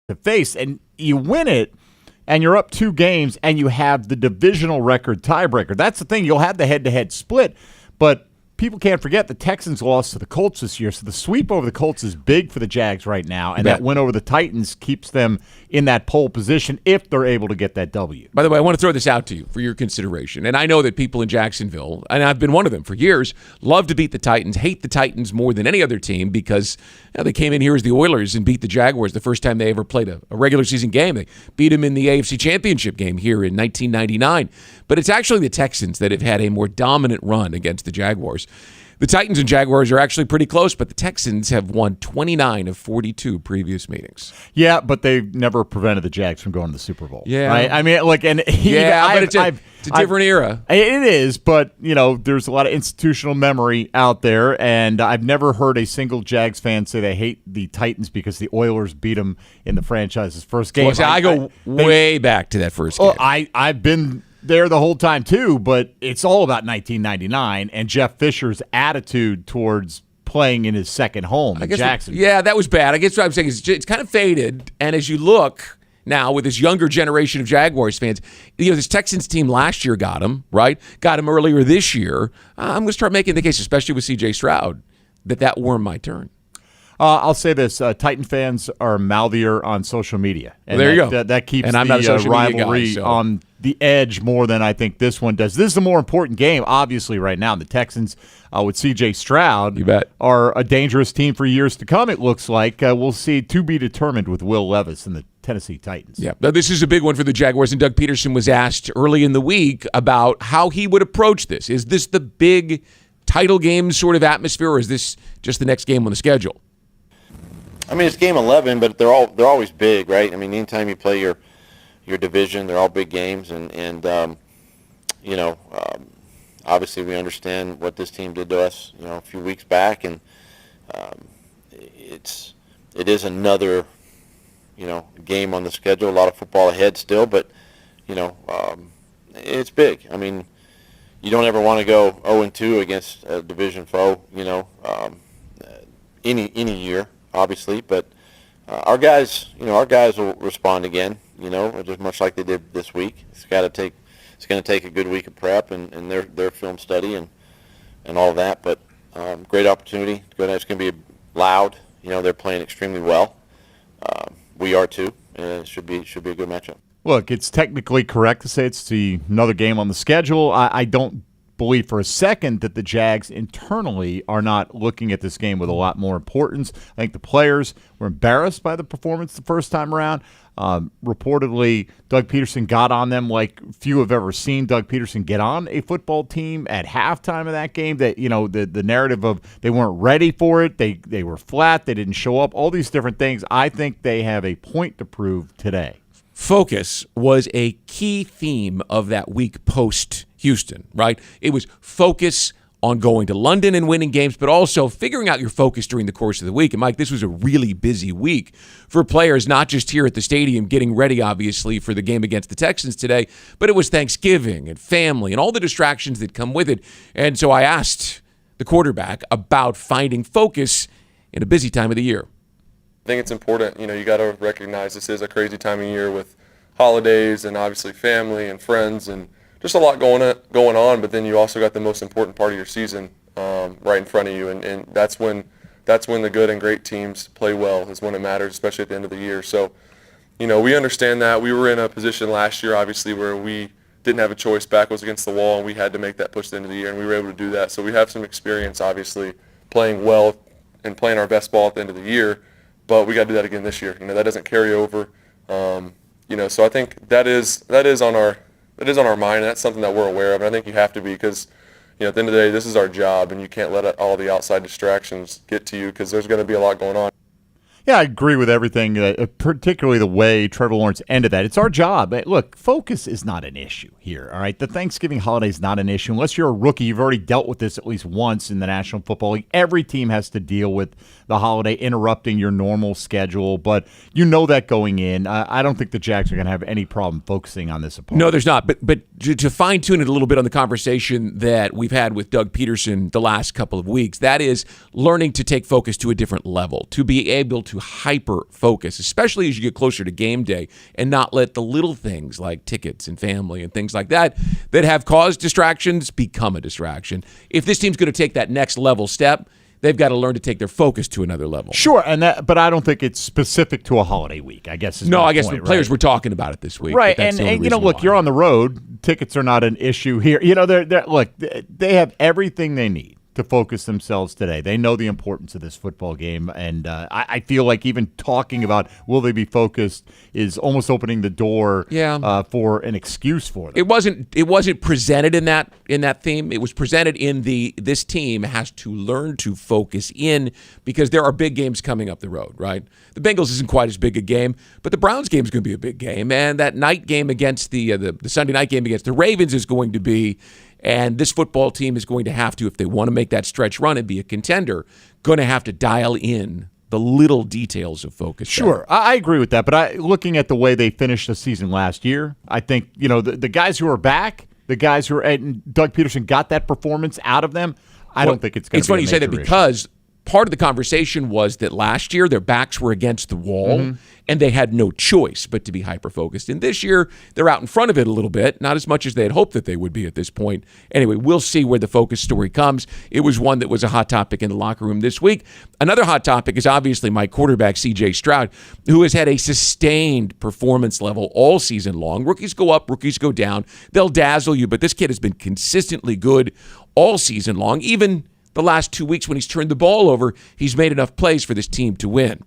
to face, and you win it, and you're up 2 games, and you have the divisional record tiebreaker. That's the thing. You'll have the head-to-head split, but people can't forget the Texans lost to the Colts this year, so the sweep over the Colts is big for the Jags right now, and that win over the Titans keeps them in that pole position if they're able to get that W. By the way, I want to throw this out to you for your consideration, and I know that people in Jacksonville, and I've been one of them for years, love to beat the Titans, hate the Titans more than any other team because they came in here as the Oilers and beat the Jaguars the first time they ever played a regular season game. They beat them in the AFC Championship game here in 1999. But it's actually the Texans that have had a more dominant run against the Jaguars. The Titans and Jaguars are actually pretty close, but the Texans have won 29 of 42 previous meetings. Yeah, but they've never prevented the Jags from going to the Super Bowl. Yeah. Right? I mean, like, and but it's a different era. It is, but, there's a lot of institutional memory out there, and I've never heard a single Jags fan say they hate the Titans because the Oilers beat them in the franchise's first game. Well, see, I go way back to that first game. I've been there the whole time too, but it's all about 1999 and Jeff Fisher's attitude towards playing in his second home in Jacksonville. Yeah, that was bad. I guess what I'm saying is it's kind of faded, and as you look now with this younger generation of Jaguars fans, this Texans team last year got him, right? Got him earlier this year. I'm going to start making the case, especially with C.J. Stroud, that worm might turn. I'll say this: Titan fans are mouthier on social media, and there you go. That keeps and I'm not a social rivalry media guy, so. On the edge more than I think this one does. This is a more important game, obviously, right now. The Texans, with C.J. Stroud, you bet, are a dangerous team for years to come. It looks like we'll see to be determined with Will Levis and the Tennessee Titans. Yeah, now, this is a big one for the Jaguars, and Doug Peterson was asked early in the week about how he would approach this. Is this the big title game sort of atmosphere, or is this just the next game on the schedule? I mean, it's game 11, but they're always big, right? I mean, anytime you play your division, they're all big games, and obviously we understand what this team did to us, a few weeks back, and it is another, game on the schedule. A lot of football ahead still, but it's big. I mean, you don't ever want to go 0-2 against a division foe, any year. Obviously, but our guys will respond again, just much like they did this week. It's going to take a good week of prep and their film study and all of that, but great opportunity. It's going to be loud. They're playing extremely well. We are too, and it should be a good matchup. Look, it's technically correct to say it's another game on the schedule. I don't believe for a second that the Jags internally are not looking at this game with a lot more importance. I think the players were embarrassed by the performance the first time around. Reportedly, Doug Peterson got on them like few have ever seen Doug Peterson get on a football team at halftime of that game. That the narrative of they weren't ready for it, they were flat, they didn't show up, all these different things. I think they have a point to prove today. Focus was a key theme of that week post-Houston, right? It was focus on going to London and winning games, but also figuring out your focus during the course of the week. And, Mike, this was a really busy week for players, not just here at the stadium, getting ready, obviously, for the game against the Texans today, but it was Thanksgiving and family and all the distractions that come with it. And so I asked the quarterback about finding focus in a busy time of the year. I think it's important, you got to recognize this is a crazy time of year with holidays and obviously family and friends and just a lot going on, but then you also got the most important part of your season right in front of you, and that's when the good and great teams play well, is when it matters, especially at the end of the year. So, we understand that. We were in a position last year, obviously, where we didn't have a choice, back was against the wall, and we had to make that push at the end of the year, and we were able to do that. So we have some experience, obviously, playing well and playing our best ball at the end of the year. But we got to do that again this year. That doesn't carry over. So I think that is on our mind, and that's something that we're aware of. And I think you have to be, because at the end of the day, this is our job, and you can't let all the outside distractions get to you, because there's going to be a lot going on. Yeah, I agree with everything, particularly the way Trevor Lawrence ended that. It's our job. Look, focus is not an issue here, all right? The Thanksgiving holiday is not an issue. Unless you're a rookie, you've already dealt with this at least once in the National Football League. Every team has to deal with the holiday interrupting your normal schedule, but you know that going in. I don't think the Jags are going to have any problem focusing on this opponent. No, there's not. But to fine-tune it a little bit on the conversation that we've had with Doug Peterson the last couple of weeks, that is learning to take focus to a different level, to be able to to hyper-focus, especially as you get closer to game day, and not let the little things like tickets and family and things like that have caused distractions become a distraction. If this team's going to take that next level step, they've got to learn to take their focus to another level. Sure, but I don't think it's specific to a holiday week, I guess. I guess the players were talking about it this week. Right, and look, you're on the road. Tickets are not an issue here. They have everything they need to focus themselves today. They know the importance of this football game, and I feel like even talking about will they be focused is almost opening the door for an excuse for them. It wasn't presented in that theme. It was presented in this team has to learn to focus in because there are big games coming up the road, right? The Bengals isn't quite as big a game, but the Browns game is going to be a big game, and that night game against the Sunday night game against the Ravens is going to be. And this football team is going to have to, if they want to make that stretch run and be a contender, going to have to dial in the little details of focus. Sure, I agree with that. But looking at the way they finished the season last year, I think the guys who are back, the guys who are and Doug Peterson got that performance out of them. I don't think it's going to be. It's funny you say that because part of the conversation was that last year their backs were against the wall and they had no choice but to be hyper-focused. And this year they're out in front of it a little bit, not as much as they had hoped that they would be at this point. Anyway, we'll see where the focus story comes. It was one that was a hot topic in the locker room this week. Another hot topic is obviously my quarterback, C.J. Stroud, who has had a sustained performance level all season long. Rookies go up, rookies go down. They'll dazzle you, but this kid has been consistently good all season long. Even the last 2 weeks when he's turned the ball over, he's made enough plays for this team to win.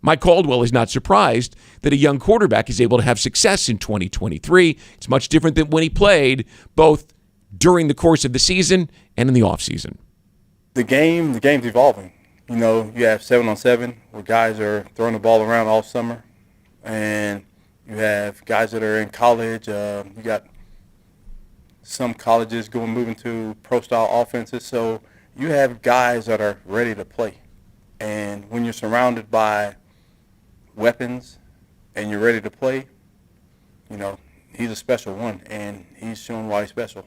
Mike Caldwell is not surprised that a young quarterback is able to have success in 2023. It's much different than when he played, both during the course of the season and in the offseason. The game's evolving. You have 7-on-7 where guys are throwing the ball around all summer, and you have guys that are in college. You got some colleges moving to pro-style offenses, so you have guys that are ready to play. And when you're surrounded by weapons and you're ready to play, he's a special one, and he's showing why he's special.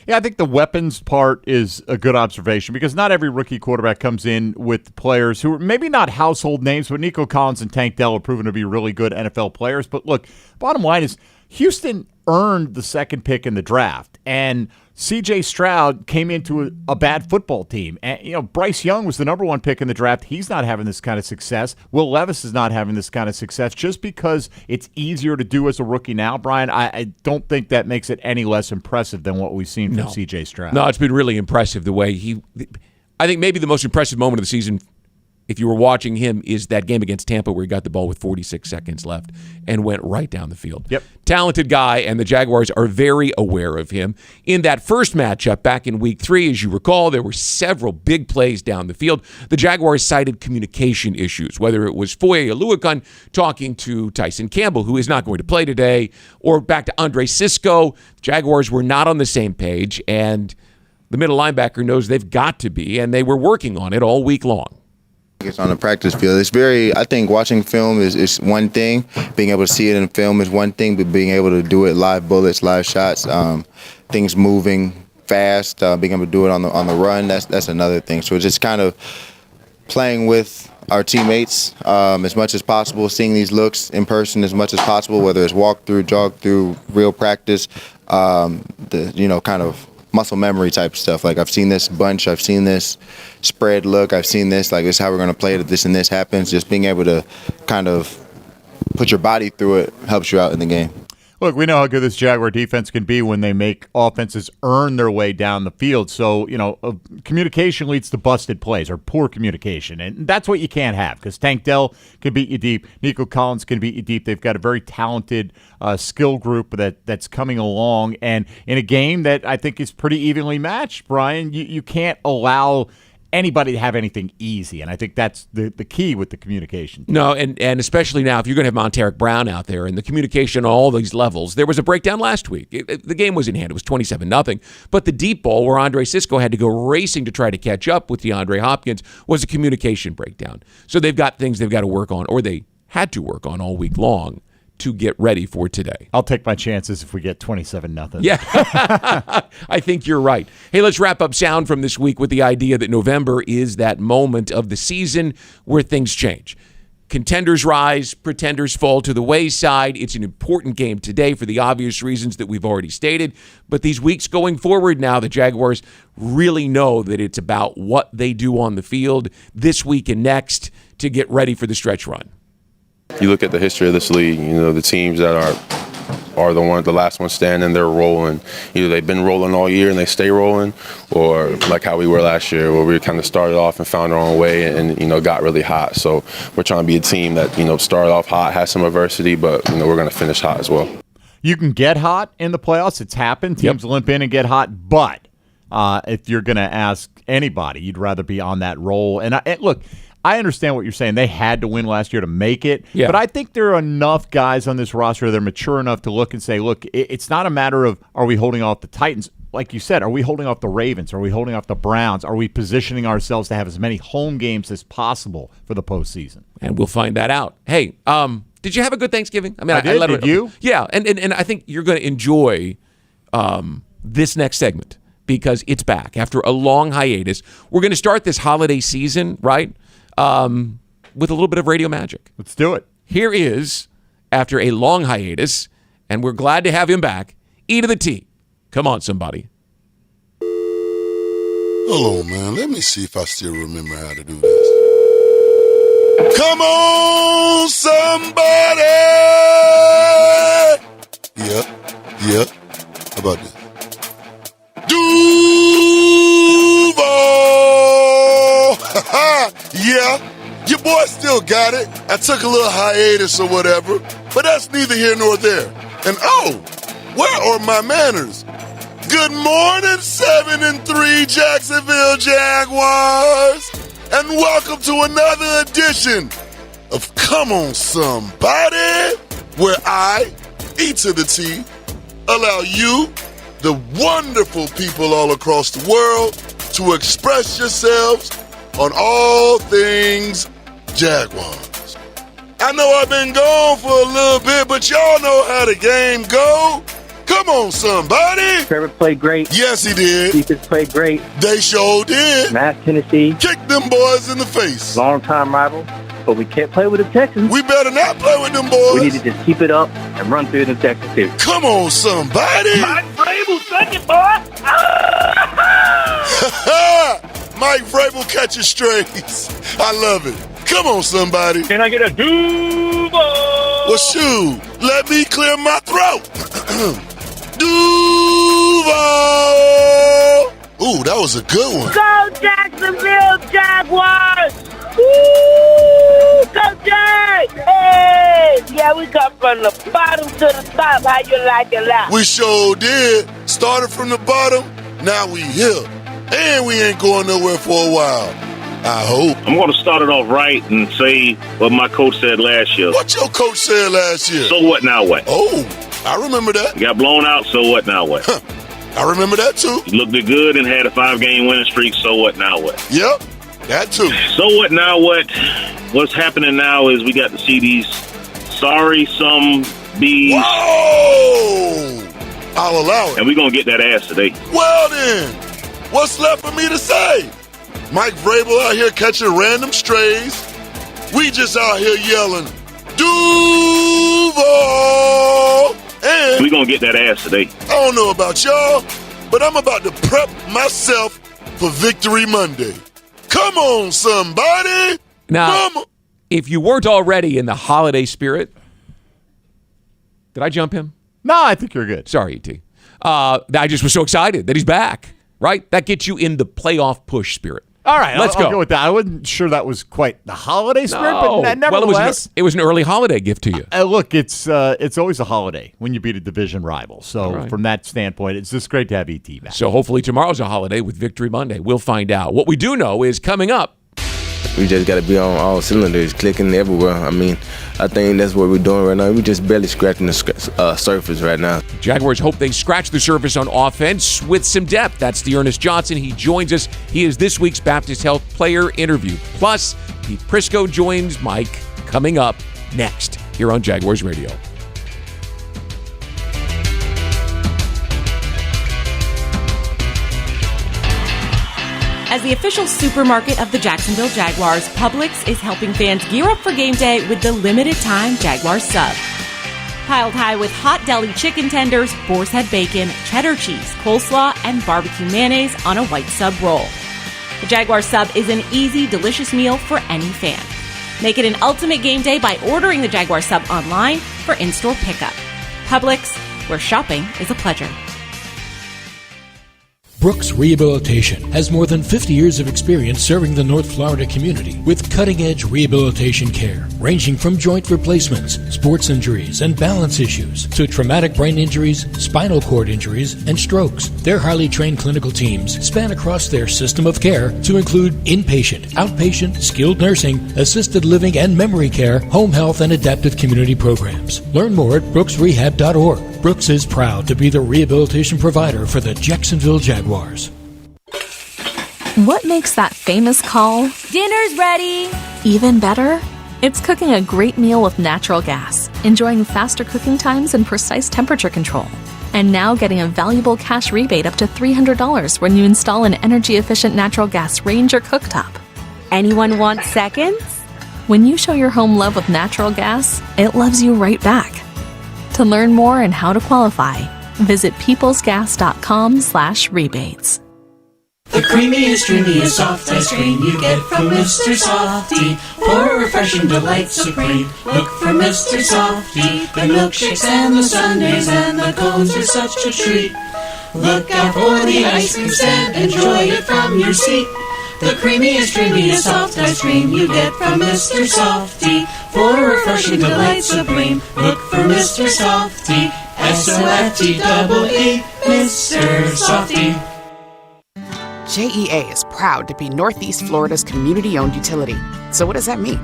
Yeah, I think the weapons part is a good observation because not every rookie quarterback comes in with players who are maybe not household names, but Nico Collins and Tank Dell have proven to be really good NFL players. But look, bottom line is Houston earned the second pick in the draft, and C.J. Stroud came into a bad football team. And, Bryce Young was the number one pick in the draft. He's not having this kind of success. Will Levis is not having this kind of success just because it's easier to do as a rookie now, Brian. I don't think that makes it any less impressive than what we've seen from C.J. Stroud. No, it's been really impressive the way I think maybe the most impressive moment of the season, if you were watching him, is that game against Tampa where he got the ball with 46 seconds left and went right down the field. Yep. Talented guy, and the Jaguars are very aware of him. In that first matchup back in Week 3, as you recall, there were several big plays down the field. The Jaguars cited communication issues, whether it was Foye Oluokun talking to Tyson Campbell, who is not going to play today, or back to Andre Sisco. The Jaguars were not on the same page, and the middle linebacker knows they've got to be, and they were working on it all week long. It's on the practice field. I think watching film is one thing. Being able to see it in film is one thing, but being able to do it live bullets, live shots, things moving fast, being able to do it on the run, that's another thing. So it's just kind of playing with our teammates as much as possible, seeing these looks in person as much as possible, whether it's walk through, jog through, real practice, kind of muscle memory type stuff. Like I've seen this bunch, I've seen this spread look, I've seen this, like this is how we're going to play it if this and this happens. Just being able to kind of put your body through it helps you out in the game. Look, we know how good this Jaguar defense can be when they make offenses earn their way down the field. So, communication leads to busted plays or poor communication. And that's what you can't have because Tank Dell can beat you deep. Nico Collins can beat you deep. They've got a very talented skill group that's coming along. And in a game that I think is pretty evenly matched, Brian, you can't allow anybody to have anything easy, and I think that's the key with the communication. No, and especially now, if you're going to have Monteric Brown out there and the communication on all these levels, there was a breakdown last week. The game was in hand. It was 27-0, but the deep ball where Andre Sisco had to go racing to try to catch up with DeAndre Hopkins was a communication breakdown. So they've got things they've got to work on, or they had to work on all week long to get ready for today. I'll take my chances if we get 27-0. Yeah, I think you're right. Hey, let's wrap up sound from this week with the idea that November is that moment of the season where things change. Contenders rise, pretenders fall to the wayside. It's an important game today for the obvious reasons that we've already stated. But these weeks going forward now, the Jaguars really know that it's about what they do on the field this week and next to get ready for the stretch run. You look at the history of this league, the teams that are the last ones standing, they're rolling. Either they've been rolling all year and they stay rolling, or like how we were last year, where we kind of started off and found our own way and got really hot. So we're trying to be a team that started off hot, has some adversity, but we're going to finish hot as well. You can get hot in the playoffs. It's happened. Teams limp in and get hot, but if you're going to ask anybody, you'd rather be on that roll. And look, I understand what you're saying. They had to win last year to make it. Yeah. But I think there are enough guys on this roster that are mature enough to look and say, look, it's not a matter of are we holding off the Titans. Like you said, are we holding off the Ravens? Are we holding off the Browns? Are we positioning ourselves to have as many home games as possible for the postseason? And we'll find that out. Hey, did you have a good Thanksgiving? I did. Did you? Yeah, and I think you're going to enjoy this next segment because it's back. After a long hiatus, we're going to start this holiday season, right? With a little bit of radio magic. Let's do it. Here is, after a long hiatus, and we're glad to have him back, E to the T. Come on, somebody. Hello, man. Let me see if I still remember how to do this. Come on, somebody! Yep. How about this? Duval! Yeah, your boy still got it. I took a little hiatus or whatever, but that's neither here nor there. And where are my manners? Good morning, 7-3 Jacksonville Jaguars, and welcome to another edition of Come On Somebody, where I, E to the T, allow you, the wonderful people all across the world, to express yourselves on all things Jaguars. I know I've been gone for a little bit, but y'all know how the game go. Come on, somebody. Trevor played great. Yes, he did. Defense played great. They sure did. Mass Tennessee. Kick them boys in the face. Long-time rival. But we can't play with the Texans. We better not play with them boys. We need to just keep it up and run through the Texans too. Come on, somebody. Mike Vrabel, second boy. Mike Vrabel catches strays. I love it. Come on, somebody. Can I get a Duval? Well, shoot. Let me clear my throat. Duval. Ooh, that was a good one. Go Jacksonville Jaguars! Woo! Go Jags! Hey! Yeah, we come from the bottom to the top. How you like it now? We sure did. Started from the bottom, now we here. And we ain't going nowhere for a while. I hope. I'm going to start it off right and say what my coach said last year. What your coach said last year? So what, now what? Oh, I remember that. You got blown out, so what, now what? I remember that too. You looked good and had a 5-game winning streak, so what, now what? Yep, that too. So what, now what? What's happening now is we got to see these sorry-some bees. Whoa! I'll allow it. And we're going to get that ass today. Well then, what's left for me to say? Mike Vrabel out here catching random strays. We just out here yelling, Duval! And we're going to get that ass today. I don't know about y'all, but I'm about to prep myself for Victory Monday. Come on, somebody! Now, if you weren't already in the holiday spirit, did I jump him? No, I think you're good. Sorry, E.T. I just was so excited that he's back, right? That gets you in the playoff push spirit. All right, Let's I'll go with that. I wasn't sure that was quite the holiday spirit, but nevertheless. Well, it was an early holiday gift to you. Look, it's always a holiday when you beat a division rival. So from that standpoint, it's just great to have ET back. So hopefully tomorrow's a holiday with Victory Monday. We'll find out. What we do know is coming up, we just got to be on all cylinders, clicking everywhere. I mean, I think that's what we're doing right now. We're just barely scratching the surface right now. Jaguars hope they scratch the surface on offense with some depth. That's Dearness Johnson. He joins us. He is this week's Baptist Health Player Interview. Plus, Pete Prisco joins Mike coming up next here on Jaguars Radio. As the official supermarket of the Jacksonville Jaguars, Publix is helping fans gear up for game day with the limited-time Jaguars sub. Piled high with hot deli chicken tenders, boar's head bacon, cheddar cheese, coleslaw, and barbecue mayonnaise on a white sub roll. The Jaguars sub is an easy, delicious meal for any fan. Make it an ultimate game day by ordering the Jaguars sub online for in-store pickup. Publix, where shopping is a pleasure. Brooks Rehabilitation has more than 50 years of experience serving the North Florida community with cutting-edge rehabilitation care, ranging from joint replacements, sports injuries, and balance issues to traumatic brain injuries, spinal cord injuries, and strokes. Their highly trained clinical teams span across their system of care to include inpatient, outpatient, skilled nursing, assisted living and memory care, home health, and adaptive community programs. Learn more at brooksrehab.org. Brooks is proud to be the rehabilitation provider for the Jacksonville Jaguars. What makes that famous call? Dinner's ready! Even better? It's cooking a great meal with natural gas, enjoying faster cooking times and precise temperature control. And now getting a valuable cash rebate up to $300 when you install an energy-efficient natural gas range or cooktop. Anyone want seconds? When you show your home love with natural gas, it loves you right back. To learn more and how to qualify, visit peoplesgas.com/rebates. The creamiest, dreamiest soft ice cream you get from Mr. Softy. For refreshing delight supreme, look for Mr. Softy. The milkshakes and the sundaes and the cones are such a treat. Look out for the ice cream stand, enjoy it from your seat. The creamiest, dreamiest soft ice cream you get from Mr. Softy. For refreshing delight supreme, look for Mr. Softy. SOFTEE, Mr. Softy. JEA is proud to be Northeast Florida's community-owned utility. So what does that mean?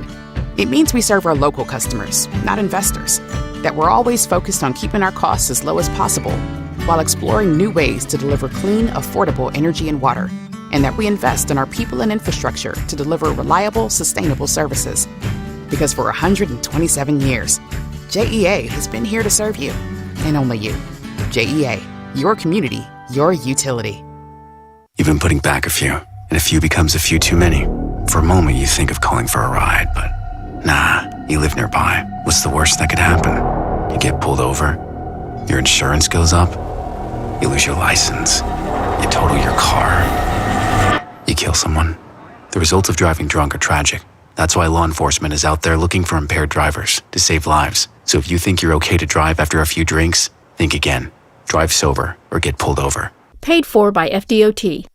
It means we serve our local customers, not investors. That we're always focused on keeping our costs as low as possible, while exploring new ways to deliver clean, affordable energy and water. And that we invest in our people and infrastructure to deliver reliable, sustainable services. Because for 127 years, JEA has been here to serve you, and only you. JEA, your community, your utility. You've been putting back a few, and a few becomes a few too many. For a moment, you think of calling for a ride, but nah, you live nearby. What's the worst that could happen? You get pulled over, your insurance goes up, you lose your license, you total your car, you kill someone. The results of driving drunk are tragic. That's why law enforcement is out there looking for impaired drivers to save lives. So if you think you're okay to drive after a few drinks, think again. Drive sober or get pulled over. Paid for by FDOT.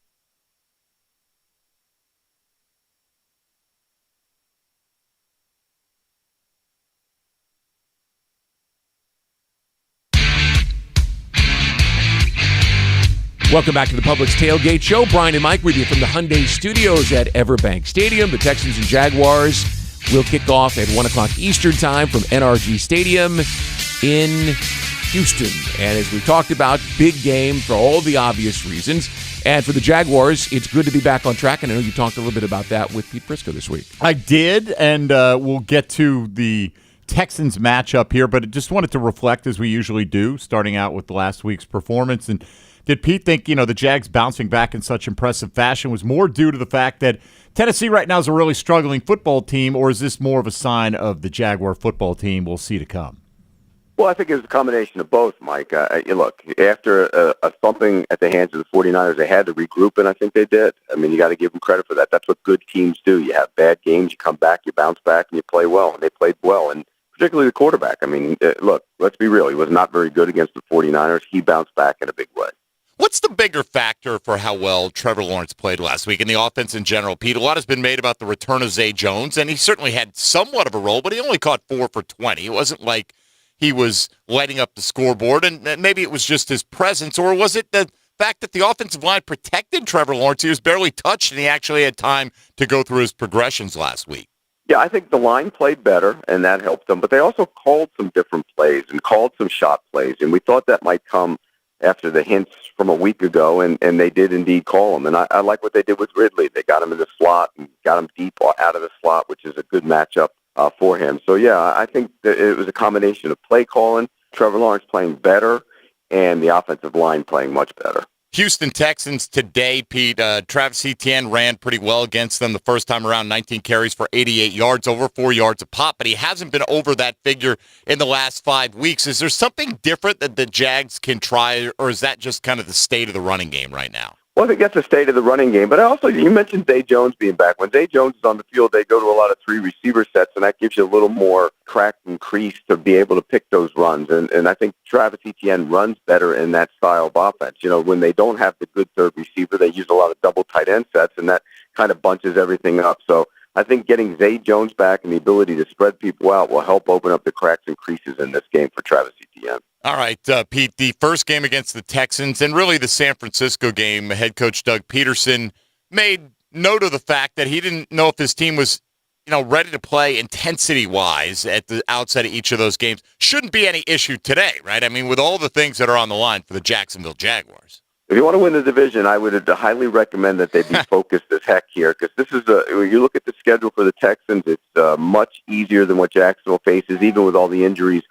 Welcome back to the Publix Tailgate Show. Brian and Mike with you from the Hyundai Studios at EverBank Stadium. The Texans and Jaguars will kick off at 1 o'clock Eastern Time from NRG Stadium in Houston. And as we talked about, big game for all the obvious reasons. And for the Jaguars, it's good to be back on track. And I know you talked a little bit about that with Pete Prisco this week. I did, and we'll get to the Texans matchup here, but I just wanted to reflect as we usually do, starting out with last week's performance. And did Pete think, the Jags bouncing back in such impressive fashion was more due to the fact that Tennessee right now is a really struggling football team, or is this more of a sign of the Jaguar football team we'll see to come? Well, I think it was a combination of both, Mike. Look, after a thumping at the hands of the 49ers, they had to regroup, and I think they did. I mean, you got to give them credit for that. That's what good teams do. You have bad games, you come back, you bounce back, and you play well, and they played well, and particularly the quarterback. I mean, look, let's be real. He was not very good against the 49ers. He bounced back in a big way. What's the bigger factor for how well Trevor Lawrence played last week in the offense in general, Pete? A lot has been made about the return of Zay Jones, and he certainly had somewhat of a role, but he only caught 4 for 20. It wasn't like he was lighting up the scoreboard, and maybe it was just his presence, or was it the fact that the offensive line protected Trevor Lawrence? He was barely touched, and he actually had time to go through his progressions last week. Yeah, I think the line played better, and that helped them, but they also called some different plays and called some shot plays, and we thought that might come after the hints from a week ago, and they did indeed call him. And I like what they did with Ridley. They got him in the slot and got him deep out of the slot, which is a good matchup for him. So, yeah, I think that it was a combination of play calling, Trevor Lawrence playing better, and the offensive line playing much better. Houston Texans today, Pete. Travis Etienne ran pretty well against them the first time around, 19 carries for 88 yards, over 4 yards a pop, but he hasn't been over that figure in the last 5 weeks. Is there something different that the Jags can try, or is that just kind of the state of the running game right now? Well, I think that's the state of the running game. But also, you mentioned Zay Jones being back. When Zay Jones is on the field, they go to a lot of 3 receiver sets, and that gives you a little more crack and crease to be able to pick those runs. And I think Travis Etienne runs better in that style of offense. You know, when they don't have the good third receiver, they use a lot of double tight end sets, and that kind of bunches everything up. So I think getting Zay Jones back and the ability to spread people out will help open up the cracks and creases in this game for Travis Etienne. All right, Pete, the first game against the Texans and really the San Francisco game, head coach Doug Peterson made note of the fact that he didn't know if his team was, ready to play intensity-wise at the outset of each of those games. Shouldn't be any issue today, right? I mean, with all the things that are on the line for the Jacksonville Jaguars. If you want to win the division, I would highly recommend that they be focused as heck here, because this is when you look at the schedule for the Texans, it's much easier than what Jacksonville faces, even with all the injuries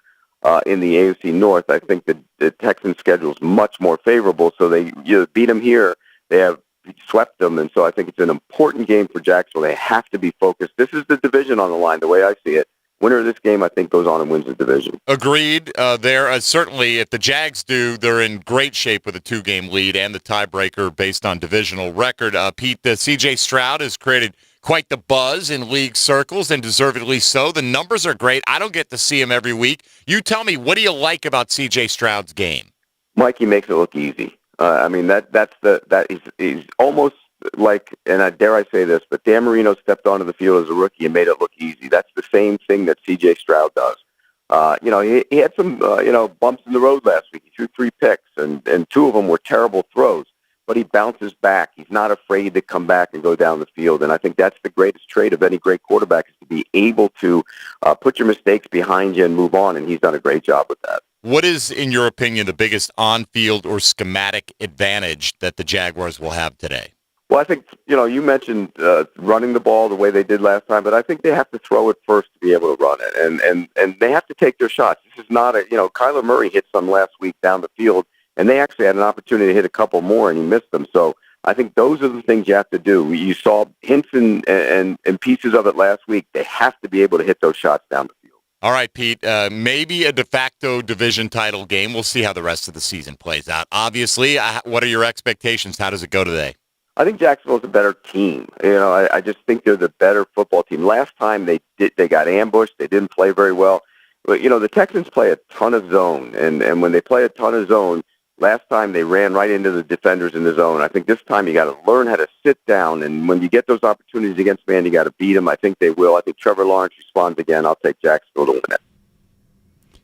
in the AFC North. I think the Texans' schedule is much more favorable, so you beat them here, they have swept them, and so I think it's an important game for Jacksonville. They have to be focused. This is the division on the line, the way I see it. Winner of this game, I think, goes on and wins the division. Agreed. Certainly, if the Jags do, they're in great shape with a 2-game lead and the tiebreaker based on divisional record. Pete, C.J. Stroud has created quite the buzz in league circles, and deservedly so. The numbers are great. I don't get to see him every week. You tell me, what do you like about C.J. Stroud's game? Mike, he makes it look easy. He's almost like, and dare I say this, but Dan Marino stepped onto the field as a rookie and made it look easy. That's the same thing that C.J. Stroud does. He had some, bumps in the road last week. He threw 3 picks, and 2 of them were terrible throws. But he bounces back. He's not afraid to come back and go down the field. And I think that's the greatest trait of any great quarterback, is to be able to put your mistakes behind you and move on, and he's done a great job with that. What is, in your opinion, the biggest on-field or schematic advantage that the Jaguars will have today? Well, I think, you mentioned running the ball the way they did last time, but I think they have to throw it first to be able to run it. And they have to take their shots. This is not Kyler Murray hit some last week down the field, and they actually had an opportunity to hit a couple more, and he missed them. So I think those are the things you have to do. You saw hints and pieces of it last week. They have to be able to hit those shots down the field. All right, Pete, maybe a de facto division title game. We'll see how the rest of the season plays out. Obviously, what are your expectations? How does it go today? I think Jacksonville's a better team. I just think they're the better football team. Last time they got ambushed. They didn't play very well. But, the Texans play a ton of zone, and when they play a ton of zone, last time they ran right into the defenders in the zone. I think this time you got to learn how to sit down, and when you get those opportunities against man, you got to beat them. I think they will. I think Trevor Lawrence responds again. I'll take Jacksonville to win it.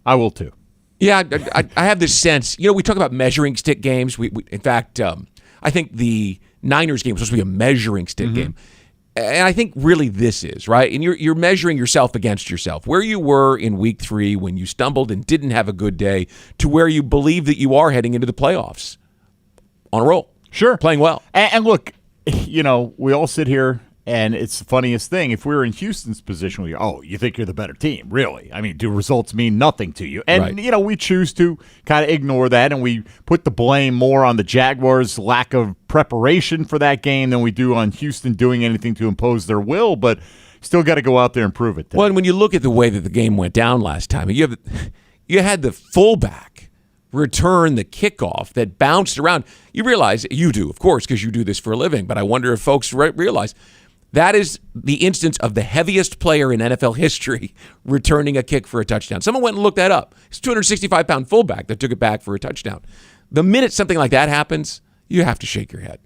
I will too. Yeah, I have this sense. We talk about measuring stick games. We in fact, I think the Niners game was supposed to be a measuring stick game. And I think really this is, right? And you're measuring yourself against yourself. Where you were in week 3 when you stumbled and didn't have a good day to where you believe that you are heading into the playoffs on a roll. Sure. Playing well. And look, we all sit here, and it's the funniest thing. If we were in Houston's position, you think you're the better team, really? I mean, do results mean nothing to you? And, right. We choose to kind of ignore that, and we put the blame more on the Jaguars' lack of preparation for that game than we do on Houston doing anything to impose their will, but still got to go out there and prove it. Well, and when you look at the way that the game went down last time, you had the fullback return the kickoff that bounced around. You realize, you do, of course, because you do this for a living, but I wonder if folks realize that is the instance of the heaviest player in NFL history returning a kick for a touchdown. Someone went and looked that up. It's a 265-pound fullback that took it back for a touchdown. The minute something like that happens, you have to shake your head.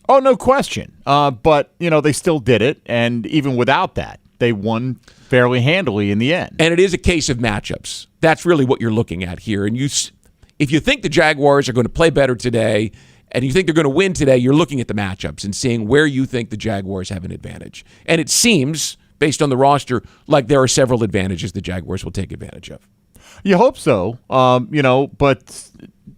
Oh, no question. But, they still did it, and even without that, they won fairly handily in the end. And it is a case of matchups. That's really what you're looking at here. And if you think the Jaguars are going to play better today and you think they're going to win today, you're looking at the matchups and seeing where you think the Jaguars have an advantage. And it seems, based on the roster, like there are several advantages the Jaguars will take advantage of. You hope so, but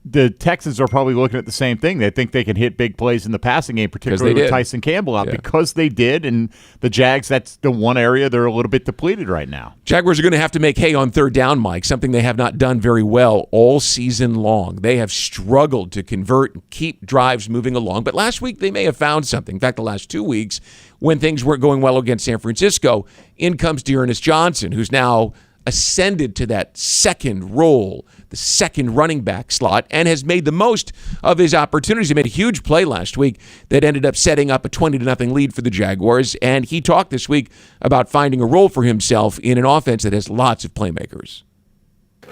the Texans are probably looking at the same thing. They think they can hit big plays in the passing game, particularly with Tyson Campbell out, because they did. And the Jags, that's the one area they're a little bit depleted right now. Jaguars are going to have to make hay on third down, Mike, something they have not done very well all season long. They have struggled to convert and keep drives moving along. But last week, they may have found something. In fact, the last 2 weeks, when things weren't going well against San Francisco, in comes Dearness Johnson, who's now ascended to that second role, the second running back slot, and has made the most of his opportunities. He made a huge play last week that ended up setting up a 20-0 lead for the Jaguars, and he talked this week about finding a role for himself in an offense that has lots of playmakers.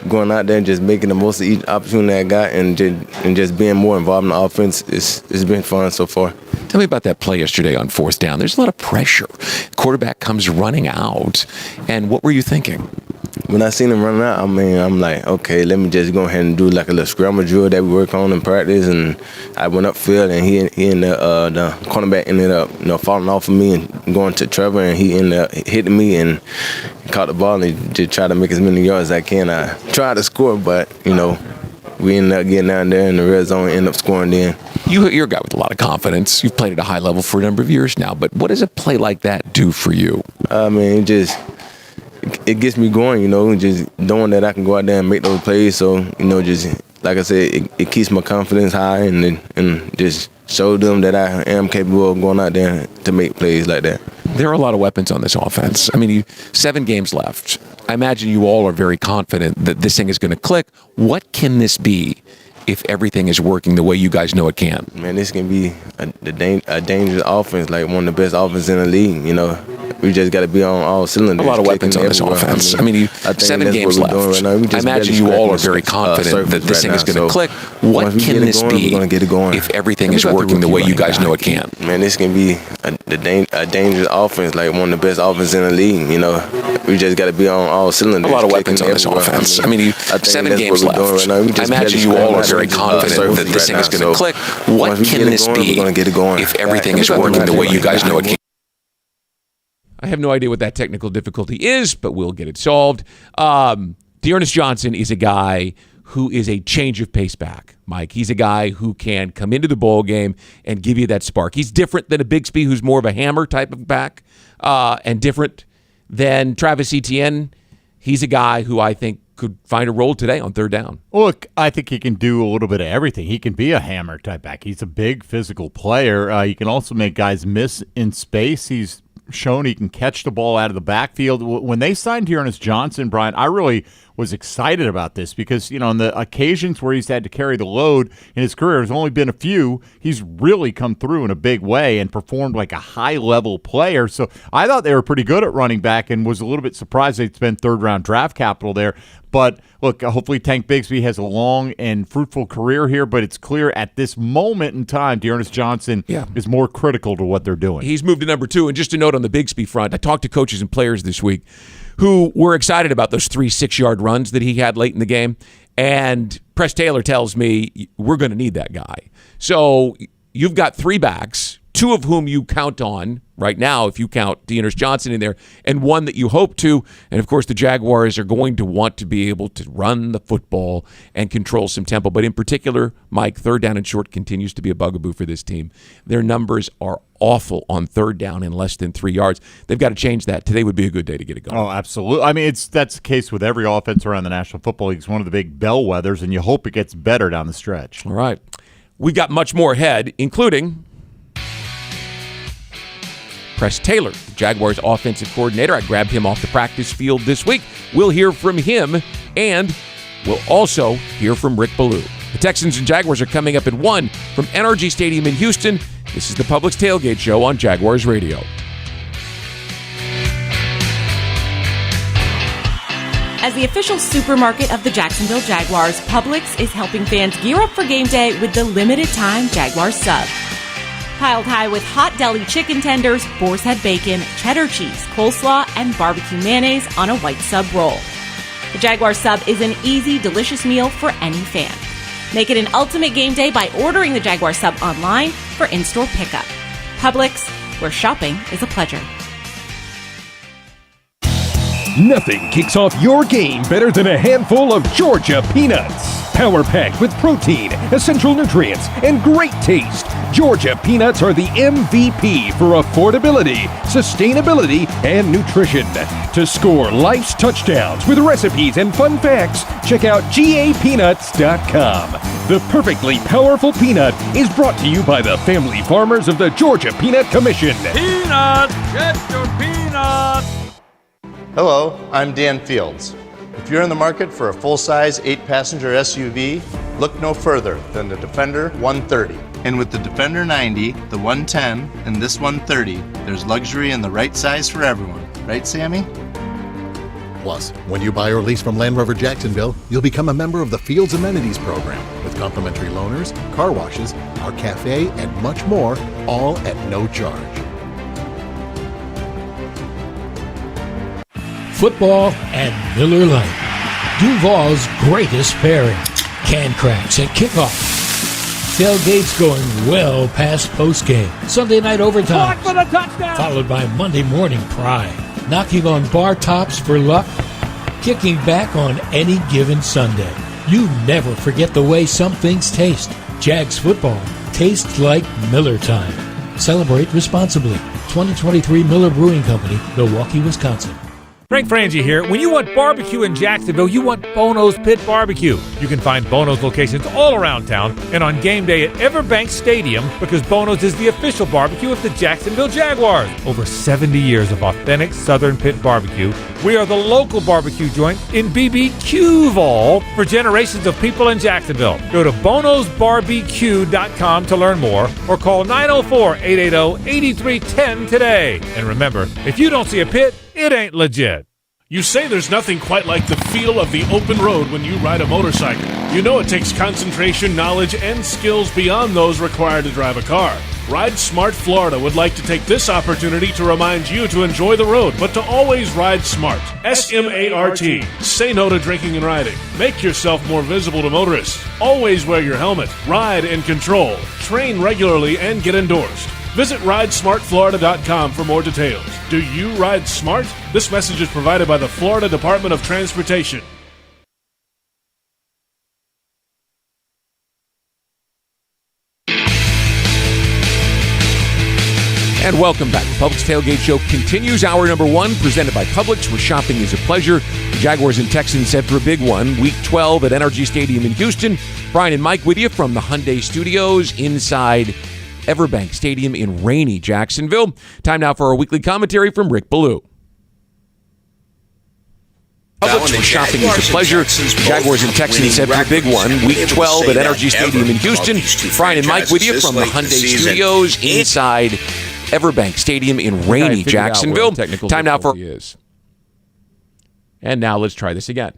Going out there and just making the most of each opportunity I got and just being more involved in the offense, it's been fun so far. Tell me about that play yesterday on fourth down. There's a lot of pressure. Quarterback comes running out, and what were you thinking? When I seen him running out, I'm like, okay, let me just go ahead and do like a little scramble drill that we work on in practice. And I went upfield, and he and the cornerback ended up, falling off of me and going to Trevor, and he ended up hitting me and caught the ball and just tried to make as many yards as I can. I tried to score, but we ended up getting down there in the red zone and ended up scoring then. You're a guy with a lot of confidence. You've played at a high level for a number of years now, but what does a play like that do for you? It gets me going, just knowing that I can go out there and make those plays. So, just like I said, it keeps my confidence high and just show them that I am capable of going out there to make plays like that. There are a lot of weapons on this offense. 7 games left. I imagine you all are very confident that this thing is going to click. What can this be if everything is working the way you guys know it can? Man, this can be a dangerous offense, like one of the best offenses in the league, We just got to be on all cylinders. A lot of weapons on this offense. 7 games left. I imagine you all are very confident that this thing is going to click. What can this be if everything is working the way you guys know it can? Man, this can be a dangerous offense, like one of the best offenses in the league, We just got to be on all cylinders. A lot of weapons on this offense. 7 games left. I imagine you all are very confident that this thing is going to click. What can this be if everything is working the way you guys know it can? I have no idea what that technical difficulty is, but we'll get it solved. Dearness Johnson is a guy who is a change of pace back, Mike. He's a guy who can come into the ball game and give you that spark. He's different than a Bixby, who's more of a hammer type of back, and different than Travis Etienne. He's a guy who I think could find a role today on third down. Well, look, I think he can do a little bit of everything. He can be a hammer type back. He's a big physical player. He can also make guys miss in space. He's shown he can catch the ball out of the backfield. When they signed Dearness Johnson, Brian, I really was excited about this because, on the occasions where he's had to carry the load in his career, there's only been a few, he's really come through in a big way and performed like a high-level player. So I thought they were pretty good at running back and was a little bit surprised they'd spend third-round draft capital there. But, look, hopefully Tank Bigsby has a long and fruitful career here, but it's clear at this moment in time, Dearness Johnson is more critical to what they're doing. He's moved to number 2. And just a note on the Bigsby front, I talked to coaches and players this week who were excited about those 3 6-yard runs that he had late in the game. And Press Taylor tells me, we're going to need that guy. So you've got 3 backs, 2 of whom you count on right now, if you count Dearness Johnson in there, and 1 that you hope to. And, of course, the Jaguars are going to want to be able to run the football and control some tempo. But in particular, Mike, third down and short continues to be a bugaboo for this team. Their numbers are awful on third down in less than 3 yards. They've got to change that. Today would be a good day to get it going. Oh, absolutely. That's the case with every offense around the National Football League. It's one of the big bellwethers, and you hope it gets better down the stretch. All right. We've got much more ahead, including Press Taylor, the Jaguars offensive coordinator. I grabbed him off the practice field this week. We'll hear from him, and we'll also hear from Rick Ballou. The Texans and Jaguars are coming up at 1 from NRG Stadium in Houston. This is the Publix Tailgate Show on Jaguars Radio. As the official supermarket of the Jacksonville Jaguars, Publix is helping fans gear up for game day with the limited-time Jaguars sub. Piled high with hot deli chicken tenders, boar's head bacon, cheddar cheese, coleslaw, and barbecue mayonnaise on a white sub roll. The Jaguar sub is an easy, delicious meal for any fan. Make it an ultimate game day by ordering the Jaguar sub online for in-store pickup. Publix, where shopping is a pleasure. Nothing kicks off your game better than a handful of Georgia peanuts. Power-packed with protein, essential nutrients, and great taste, Georgia peanuts are the MVP for affordability, sustainability, and nutrition. To score life's touchdowns with recipes and fun facts, check out GAPeanuts.com. The perfectly powerful peanut is brought to you by the family farmers of the Georgia Peanut Commission. Peanuts! Get your peanuts! Hello, I'm Dan Fields. If you're in the market for a full-size 8-passenger SUV, look no further than the Defender 130. And with the Defender 90, the 110, and this 130, there's luxury in the right size for everyone. Right, Sammy? Plus, when you buy or lease from Land Rover Jacksonville, you'll become a member of the Fields Amenities Program with complimentary loaners, car washes, our cafe, and much more, all at no charge. Football and Miller Lite. Duval's greatest pairing. Can cracks at kickoff. Tailgates going well past postgame. Sunday night overtime. For the touchdown! Followed by Monday morning pride. Knocking on bar tops for luck. Kicking back on any given Sunday. You never forget the way some things taste. Jags football tastes like Miller time. Celebrate responsibly. 2023 Miller Brewing Company, Milwaukee, Wisconsin. Frank Frangie here. When you want barbecue in Jacksonville, you want Bono's Pit Barbecue. You can find Bono's locations all around town and on game day at EverBank Stadium because Bono's is the official barbecue of the Jacksonville Jaguars. Over 70 years of authentic Southern Pit Barbecue. We are the local barbecue joint in BBQval for generations of people in Jacksonville. Go to bonosbarbecue.com to learn more or call 904-880-8310 today. And remember, if you don't see a pit, it ain't legit. You say there's nothing quite like the feel of the open road when you ride a motorcycle. You know it takes concentration, knowledge, and skills beyond those required to drive a car. Ride Smart Florida would like to take this opportunity to remind you to enjoy the road, but to always ride smart. S-M-A-R-T. Say no to drinking and riding. Make yourself more visible to motorists. Always wear your helmet. Ride in control. Train regularly and get endorsed. Visit RideSmartFlorida.com for more details. Do you ride smart? This message is provided by the Florida Department of Transportation. And welcome back. The Publix Tailgate Show continues. Hour number 1, presented by Publix, where shopping is a pleasure. The Jaguars and Texans head for a big one. Week 12 at NRG Stadium in Houston. Brian and Mike with you from the Hyundai Studios inside EverBank Stadium in rainy Jacksonville. Time now for our weekly commentary from Rick Ballou. Publix, where shopping is a pleasure. Jaguars and Texans head for a big one. Week 12 at NRG Stadium in Houston. Brian and Mike with you from the Hyundai Studios inside EverBank Stadium in rainy Jacksonville. Time now for... And now let's try this again.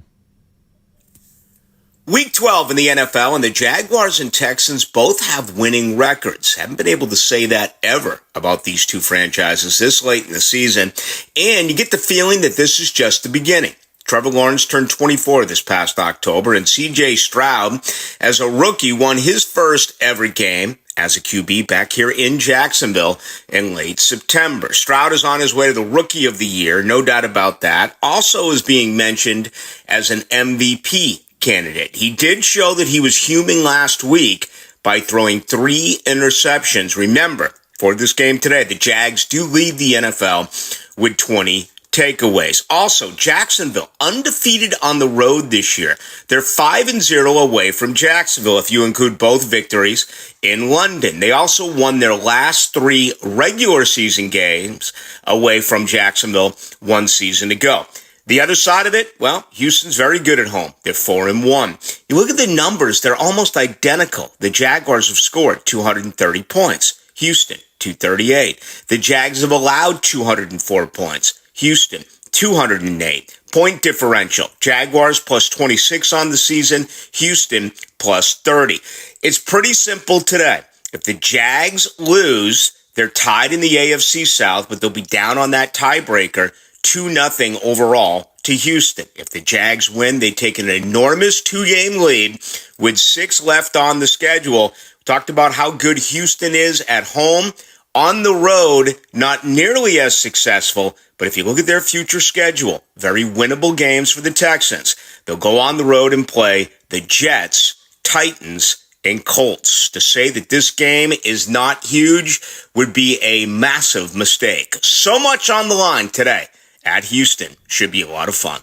Week 12 in the NFL, and the Jaguars and Texans both have winning records. Haven't been able to say that ever about these two franchises this late in the season. And you get the feeling that this is just the beginning. Trevor Lawrence turned 24 this past October, and C.J. Stroud, as a rookie, won his first ever game as a QB back here in Jacksonville in late September. Stroud is on his way to the Rookie of the Year, no doubt about that. Also is being mentioned as an MVP candidate. He did show that he was human last week by throwing 3 interceptions. Remember, for this game today, the Jags do lead the NFL with 20 takeaways. Also, Jacksonville undefeated on the road this year. They're 5-0 away from Jacksonville if you include both victories in London. They also won their last 3 regular season games away from Jacksonville 1 season ago. The other side of it, well, Houston's very good at home. They're 4-1. You look at the numbers, they're almost identical. The Jaguars have scored 230 points. Houston, 238. The Jags have allowed 204 points. Houston, 208. Point differential. Jaguars plus 26 on the season. Houston plus 30. It's pretty simple today. If the Jags lose, they're tied in the AFC South, but they'll be down on that tiebreaker 2-0 overall to Houston. If the Jags win, they take an enormous 2-game lead with 6 left on the schedule. We talked about how good Houston is at home. On the road, not nearly as successful, but if you look at their future schedule, very winnable games for the Texans. They'll go on the road and play the Jets, Titans, and Colts. To say that this game is not huge would be a massive mistake. So much on the line today at Houston. Should be a lot of fun.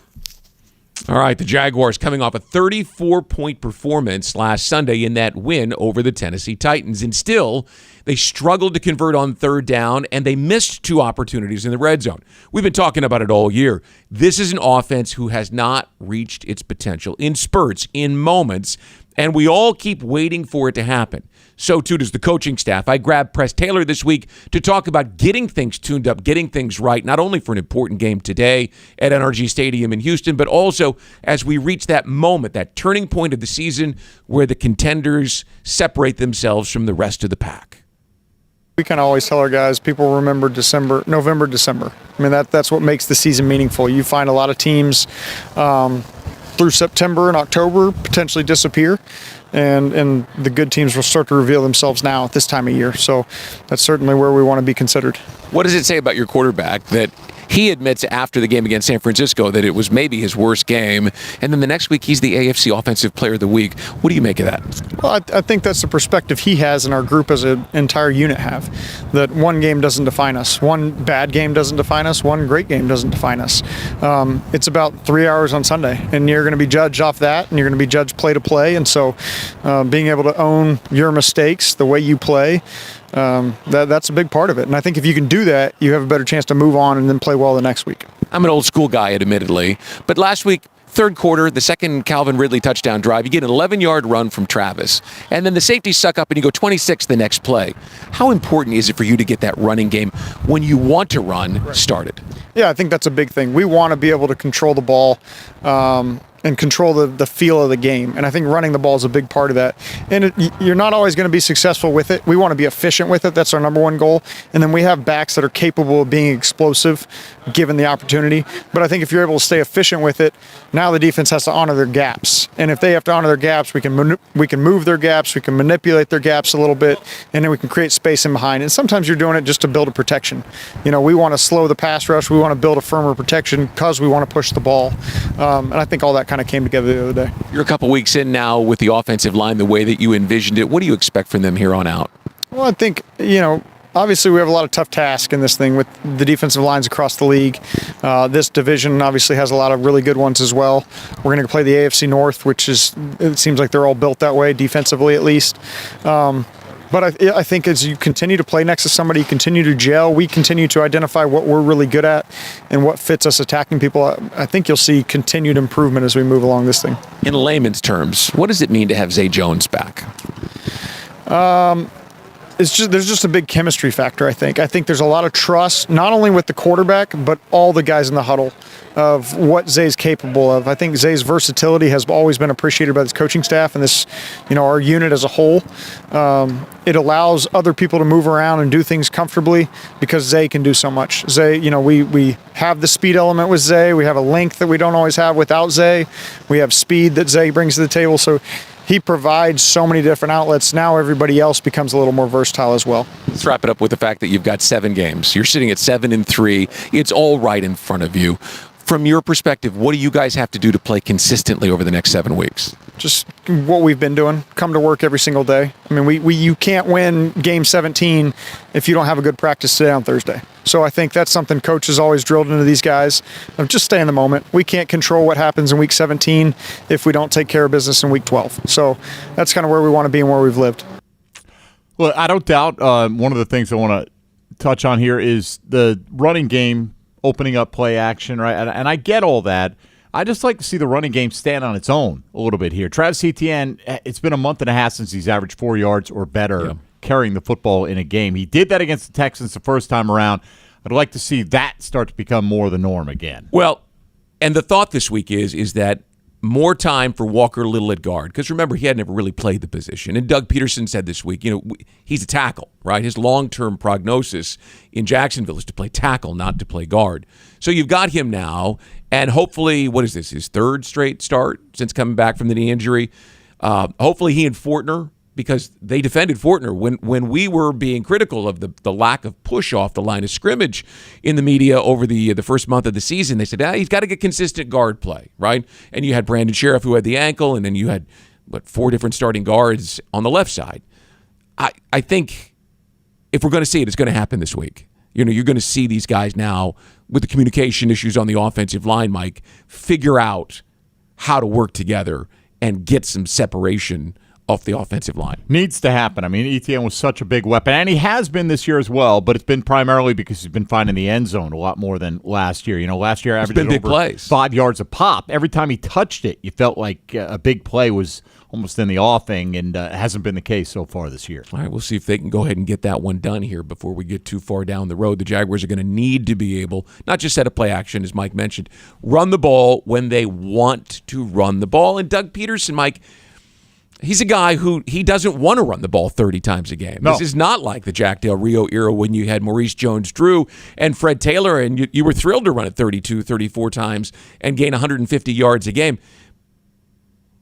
All right, the Jaguars coming off a 34-point performance last Sunday in that win over the Tennessee Titans. And still, they struggled to convert on third down, and they missed 2 opportunities in the red zone. We've been talking about it all year. This is an offense who has not reached its potential in spurts, in moments, and we all keep waiting for it to happen. So too does the coaching staff. I grabbed Press Taylor this week to talk about getting things tuned up, getting things right, not only for an important game today at NRG Stadium in Houston, but also as we reach that moment, that turning point of the season where the contenders separate themselves from the rest of the pack. We can always tell our guys, people remember November, December. I mean, that's what makes the season meaningful. You find a lot of teams through September and October potentially disappear, and the good teams will start to reveal themselves now at this time of year. So that's certainly where we want to be considered. What does it say about your quarterback that he admits after the game against San Francisco that it was maybe his worst game, and then the next week he's the AFC Offensive Player of the Week? What do you make of that? Well, I think that's the perspective he has and our group as an entire unit have, that one game doesn't define us. One bad game doesn't define us. One great game doesn't define us. It's about 3 hours on Sunday, and you're going to be judged off that, and you're going to be judged play to play. And so being able to own your mistakes, the way you play, that's a big part of it. And I think if you can do that, you have a better chance to move on and then play well the next week. I'm an old school guy, admittedly, but last week, third quarter, the second Calvin Ridley touchdown drive, you get an 11-yard run from Travis, and then the safeties suck up and you go 26 the next play. How important is it for you to get that running game when you want to run started? Yeah, I think that's a big thing. We want to be able to control the ball and control the feel of the game. And I think running the ball is a big part of that. And you're not always going to be successful with it. We want to be efficient with it. That's our number one goal. And then we have backs that are capable of being explosive given the opportunity. But I think if you're able to stay efficient with it, now the defense has to honor their gaps. And if they have to honor their gaps, we can move their gaps, we can manipulate their gaps a little bit, and then we can create space in behind. And sometimes you're doing it just to build a protection. You know, we want to slow the pass rush. We want to build a firmer protection because we want to push the ball. And I think all that kind of came together the other day. You're a couple weeks in now with the offensive line the way that you envisioned it. What do you expect from them here on out? Well, I think, obviously we have a lot of tough tasks in this thing with the defensive lines across the league. This division obviously has a lot of really good ones as well. We're going to play the AFC North, it seems like they're all built that way, defensively at least. But I think as you continue to play next to somebody, you continue to gel, we continue to identify what we're really good at and what fits us attacking people. I think you'll see continued improvement as we move along this thing. In layman's terms, what does it mean to have Zay Jones back? There's just a big chemistry factor, I think. I think there's a lot of trust, not only with the quarterback, but all the guys in the huddle of what Zay's capable of. I think Zay's versatility has always been appreciated by this coaching staff and this, our unit as a whole. It allows other people to move around and do things comfortably because Zay can do so much. Zay, we have the speed element with Zay. We have a length that we don't always have without Zay. We have speed that Zay brings to the table. So he provides so many different outlets. Now everybody else becomes a little more versatile as well. Let's wrap it up with the fact that you've got 7 games. You're sitting at 7-3. It's all right in front of you. From your perspective, what do you guys have to do to play consistently over the next 7 weeks? Just what we've been doing. Come to work every single day. I mean, you can't win game 17 if you don't have a good practice today on Thursday. So I think that's something Coach has always drilled into these guys. Of just stay in the moment. We can't control what happens in week 17 if we don't take care of business in week 12. So that's kind of where we want to be and where we've lived. Well, I don't doubt one of the things I want to touch on here is the running game, opening up play action, right? And I get all that. I just like to see the running game stand on its own a little bit here. Travis Etienne, it's been a month and a half since he's averaged 4 yards or better carrying the football in a game. He did that against the Texans the first time around. I'd like to see that start to become more the norm again. Well, and the thought this week is that more time for Walker Little at guard. Because remember, he had never really played the position. And Doug Peterson said this week, he's a tackle, right? His long-term prognosis in Jacksonville is to play tackle, not to play guard. So you've got him now, and hopefully, what is this, his 3rd straight start since coming back from the knee injury? Hopefully he and Fortner because they defended Fortner when we were being critical of the lack of push off the line of scrimmage in the media over the first month of the season. They said, he's got to get consistent guard play, right? And you had Brandon Sheriff who had the ankle, and then you had, 4 different starting guards on the left side. I think if we're going to see it, it's going to happen this week. You're going to see these guys now with the communication issues on the offensive line, Mike, figure out how to work together and get some separation off the offensive line. Needs to happen. I mean, Etienne was such a big weapon, and he has been this year as well, but it's been primarily because he's been finding the end zone a lot more than last year. Last year averaged big over plays. 5 yards a pop. Every time he touched it, you felt like a big play was almost in the offing, and it hasn't been the case so far this year. All right, we'll see if they can go ahead and get that one done here before we get too far down the road. The Jaguars are going to need to be able, not just set a play action, as Mike mentioned, run the ball when they want to run the ball. And Doug Peterson, Mike, he's a guy who he doesn't want to run the ball 30 times a game. No. This is not like the Jack Del Rio era when you had Maurice Jones-Drew and Fred Taylor, and you were thrilled to run it 32, 34 times and gain 150 yards a game.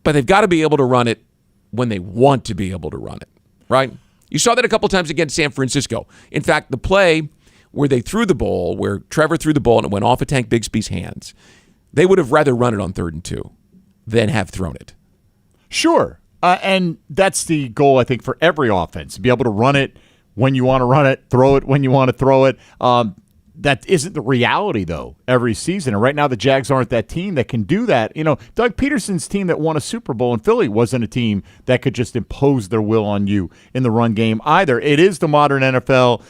But they've got to be able to run it when they want to be able to run it, right? You saw that a couple times against San Francisco. In fact, the play where they threw the ball, where Trevor threw the ball and it went off of Tank Bigsby's hands, they would have rather run it on 3rd and 2 than have thrown it. Sure. And that's the goal, I think, for every offense, to be able to run it when you want to run it, throw it when you want to throw it. That isn't the reality, though, every season. And right now the Jags aren't that team that can do that. Doug Peterson's team that won a Super Bowl in Philly wasn't a team that could just impose their will on you in the run game either. It is the modern NFL.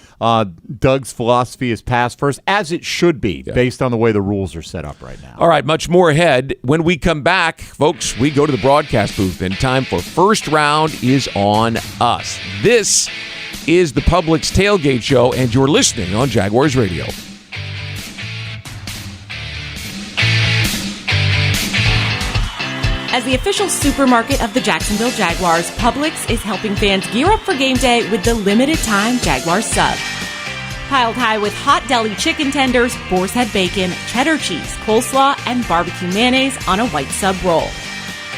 Doug's philosophy is pass first, as it should be, based on the way the rules are set up right now. All right, much more ahead. When we come back, folks, we go to the broadcast booth, and time for First Round is on us. This is the Publix Tailgate Show, and you're listening on Jaguars Radio. As the official supermarket of the Jacksonville Jaguars, Publix is helping fans gear up for game day with the limited-time Jaguars sub. Piled high with hot deli chicken tenders, boar's head bacon, cheddar cheese, coleslaw, and barbecue mayonnaise on a white sub roll.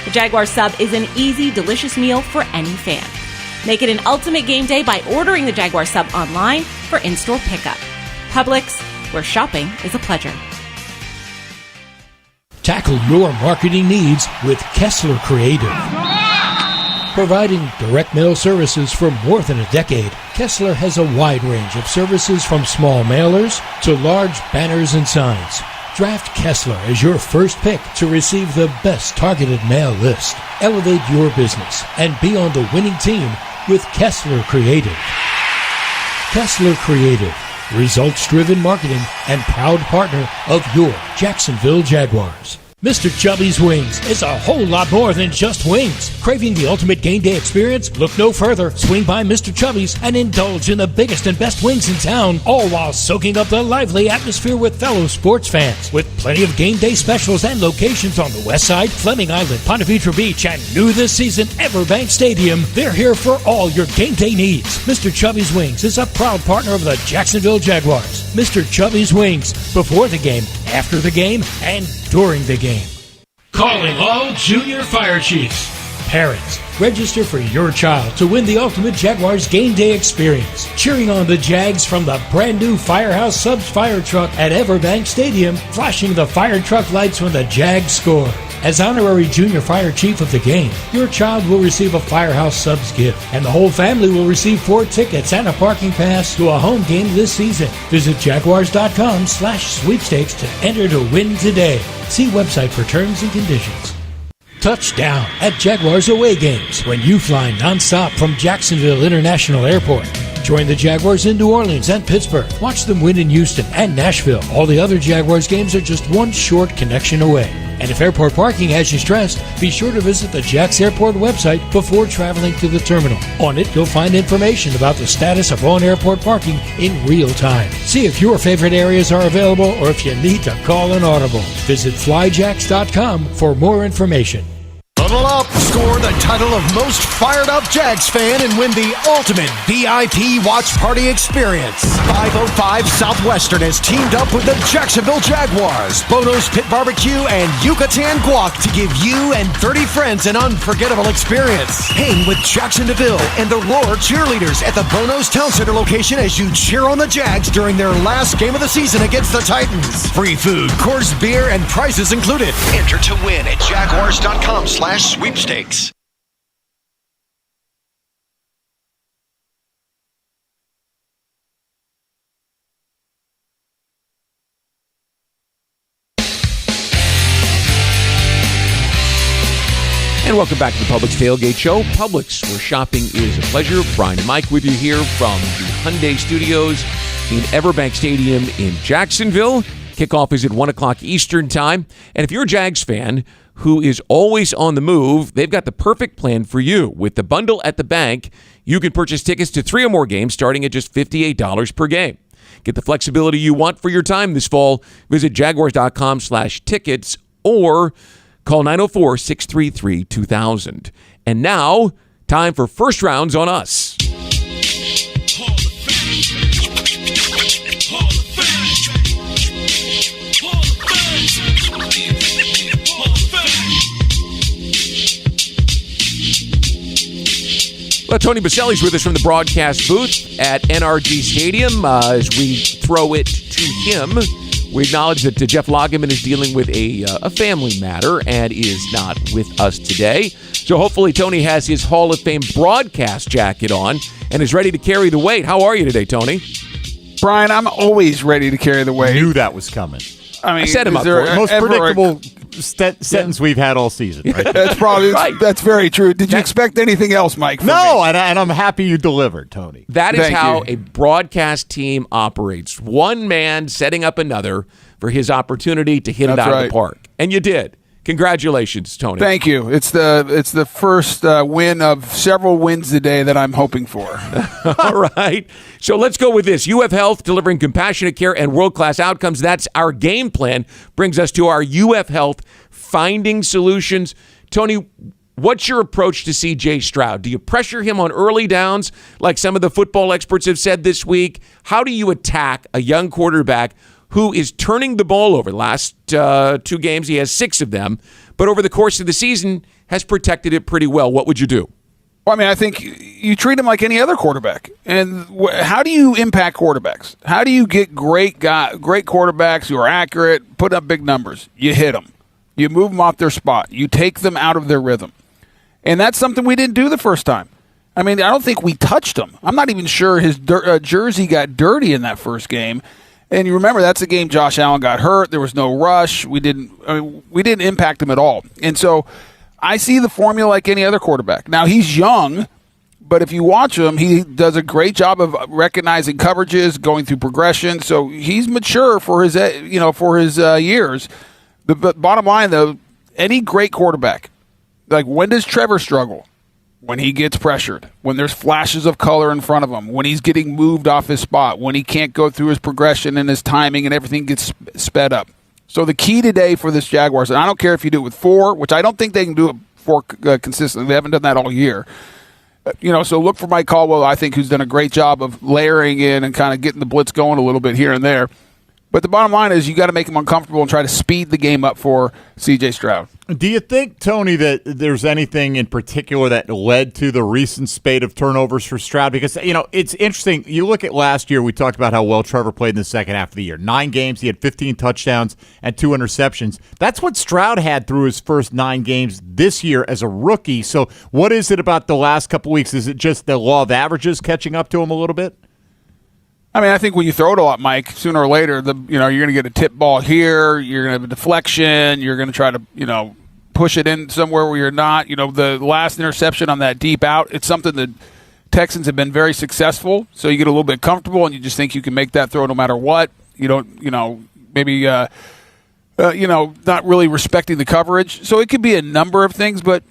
The Jaguars sub is an easy, delicious meal for any fan. Make it an ultimate game day by ordering the Jaguar sub online for in-store pickup. Publix, where shopping is a pleasure. Tackle your marketing needs with Kessler Creative. Providing direct mail services for more than a decade, Kessler has a wide range of services from small mailers to large banners and signs. Draft Kessler as your first pick to receive the best targeted mail list. Elevate your business and be on the winning team with Kessler Creative. Kessler Creative, results-driven marketing and proud partner of your Jacksonville Jaguars. Mr. Chubby's Wings is a whole lot more than just wings. Craving the ultimate game day experience? Look no further. Swing by Mr. Chubby's and indulge in the biggest and best wings in town, all while soaking up the lively atmosphere with fellow sports fans. With plenty of game day specials and locations on the West Side, Fleming Island, Ponte Vedra Beach, and new this season, EverBank Stadium, they're here for all your game day needs. Mr. Chubby's Wings is a proud partner of the Jacksonville Jaguars. Mr. Chubby's Wings, before the game, after the game, and during the game. Calling all junior fire chiefs. Parents, register for your child to win the ultimate Jaguars game day experience. Cheering on the Jags from the brand new Firehouse Subs fire truck at EverBank Stadium, flashing the fire truck lights when the Jags score. As honorary junior fire chief of the game, your child will receive a Firehouse Subs gift, and the whole family will receive 4 tickets and a parking pass to a home game this season. Visit Jaguars.com/sweepstakes to enter to win today. See website for terms and conditions. Touchdown at Jaguars away games when you fly nonstop from Jacksonville International Airport. Join the Jaguars in New Orleans and Pittsburgh. Watch them win in Houston and Nashville. All the other Jaguars games are just one short connection away. And if airport parking has you stressed, be sure to visit the Jax Airport website before traveling to the terminal. On it, you'll find information about the status of on-airport parking in real time. See if your favorite areas are available or if you need to call an audible. Visit flyjax.com for more information. Huddle up, score the title of most fired up Jags fan, and win the ultimate VIP watch party experience. 505 Southwestern has teamed up with the Jacksonville Jaguars, Bono's Pit Barbecue, and Yucatan Guac to give you and 30 friends an unforgettable experience. Hang with Jackson DeVille and the Roar cheerleaders at the Bono's Town Center location as you cheer on the Jags during their last game of the season against the Titans. Free food, course beer, and prizes included. Enter to win at jaguars.com/sweepstakes. And welcome back to the Publix Tailgate Show. Publix, where shopping is a pleasure. Brian and Mike with you here from the Hyundai Studios in EverBank Stadium in Jacksonville. Kickoff is at 1 o'clock Eastern Time. And if you're a Jags fan who is always on the move, they've got the perfect plan for you. With the bundle at the bank, you can purchase tickets to 3 or more games starting at just $58 per game. Get the flexibility you want for your time this fall. Visit jaguars.com/tickets or call 904-633-2000. And now, time for First Rounds on Us. Well, Tony Boselli's with us from the broadcast booth at NRG Stadium. As we throw it to him, we acknowledge that Jeff Lageman is dealing with a family matter and is not with us today. So hopefully Tony has his Hall of Fame broadcast jacket on and is ready to carry the weight. How are you today, Tony? Brian, I'm always ready to carry the weight. Knew that was coming. I mean, I set him up for it. Most predictable sentence we've had all season. Right? That's probably that's very true. Did you expect anything else, Mike? From No, me? and I'm happy you delivered, Tony. That is Thank how you. a broadcast team operates. One man setting up another for his opportunity to hit it That's out of right. the park. And you did. Congratulations, Tony. Thank you. It's the first win of several wins today that I'm hoping for. All right. So let's go with this. UF Health, delivering compassionate care and world-class outcomes. That's our game plan. Brings us to our UF Health finding solutions. Tony, what's your approach to C.J. Stroud? Do you pressure him on early downs like some of the football experts have said this week? How do you attack a young quarterback who is turning the ball over? Last 2 games, he has 6 of them, but over the course of the season has protected it pretty well. What would you do? Well, I mean, I think you treat him like any other quarterback. And how do you impact quarterbacks? How do you get great quarterbacks who are accurate, put up big numbers? You hit them. You move them off their spot. You take them out of their rhythm. And that's something we didn't do the first time. I mean, I don't think we touched him. I'm not even sure his jersey got dirty in that first game. And you remember, that's the game Josh Allen got hurt. There was no rush. We didn't impact him at all. And so I see the formula like any other quarterback. Now, he's young, but if you watch him, he does a great job of recognizing coverages, going through progression. So he's mature for his years. The bottom line, though, any great quarterback, like, when does Trevor struggle? When he gets pressured, when there's flashes of color in front of him, when he's getting moved off his spot, when he can't go through his progression and his timing and everything gets sped up. So the key today for this Jaguars, and I don't care if you do it with 4, which I don't think they can do it 4 consistently. They haven't done that all year. So look for Mike Caldwell, I think, who's done a great job of layering in and kind of getting the blitz going a little bit here and there. But the bottom line is you got to make him uncomfortable and try to speed the game up for C.J. Stroud. Do you think, Tony, that there's anything in particular that led to the recent spate of turnovers for Stroud? Because, it's interesting. You look at last year, we talked about how well Trevor played in the second half of the year. 9 games, he had 15 touchdowns and 2 interceptions. That's what Stroud had through his first 9 games this year as a rookie. So what is it about the last couple weeks? Is it just the law of averages catching up to him a little bit? I mean, I think when you throw it a lot, Mike, sooner or later, you're going to get a tip ball here. You're going to have a deflection. You're going to try to, push it in somewhere where you're not. The last interception on that deep out, it's something that Texans have been very successful. So you get a little bit comfortable and you just think you can make that throw no matter what. You don't, maybe, not really respecting the coverage. So it could be a number of things, but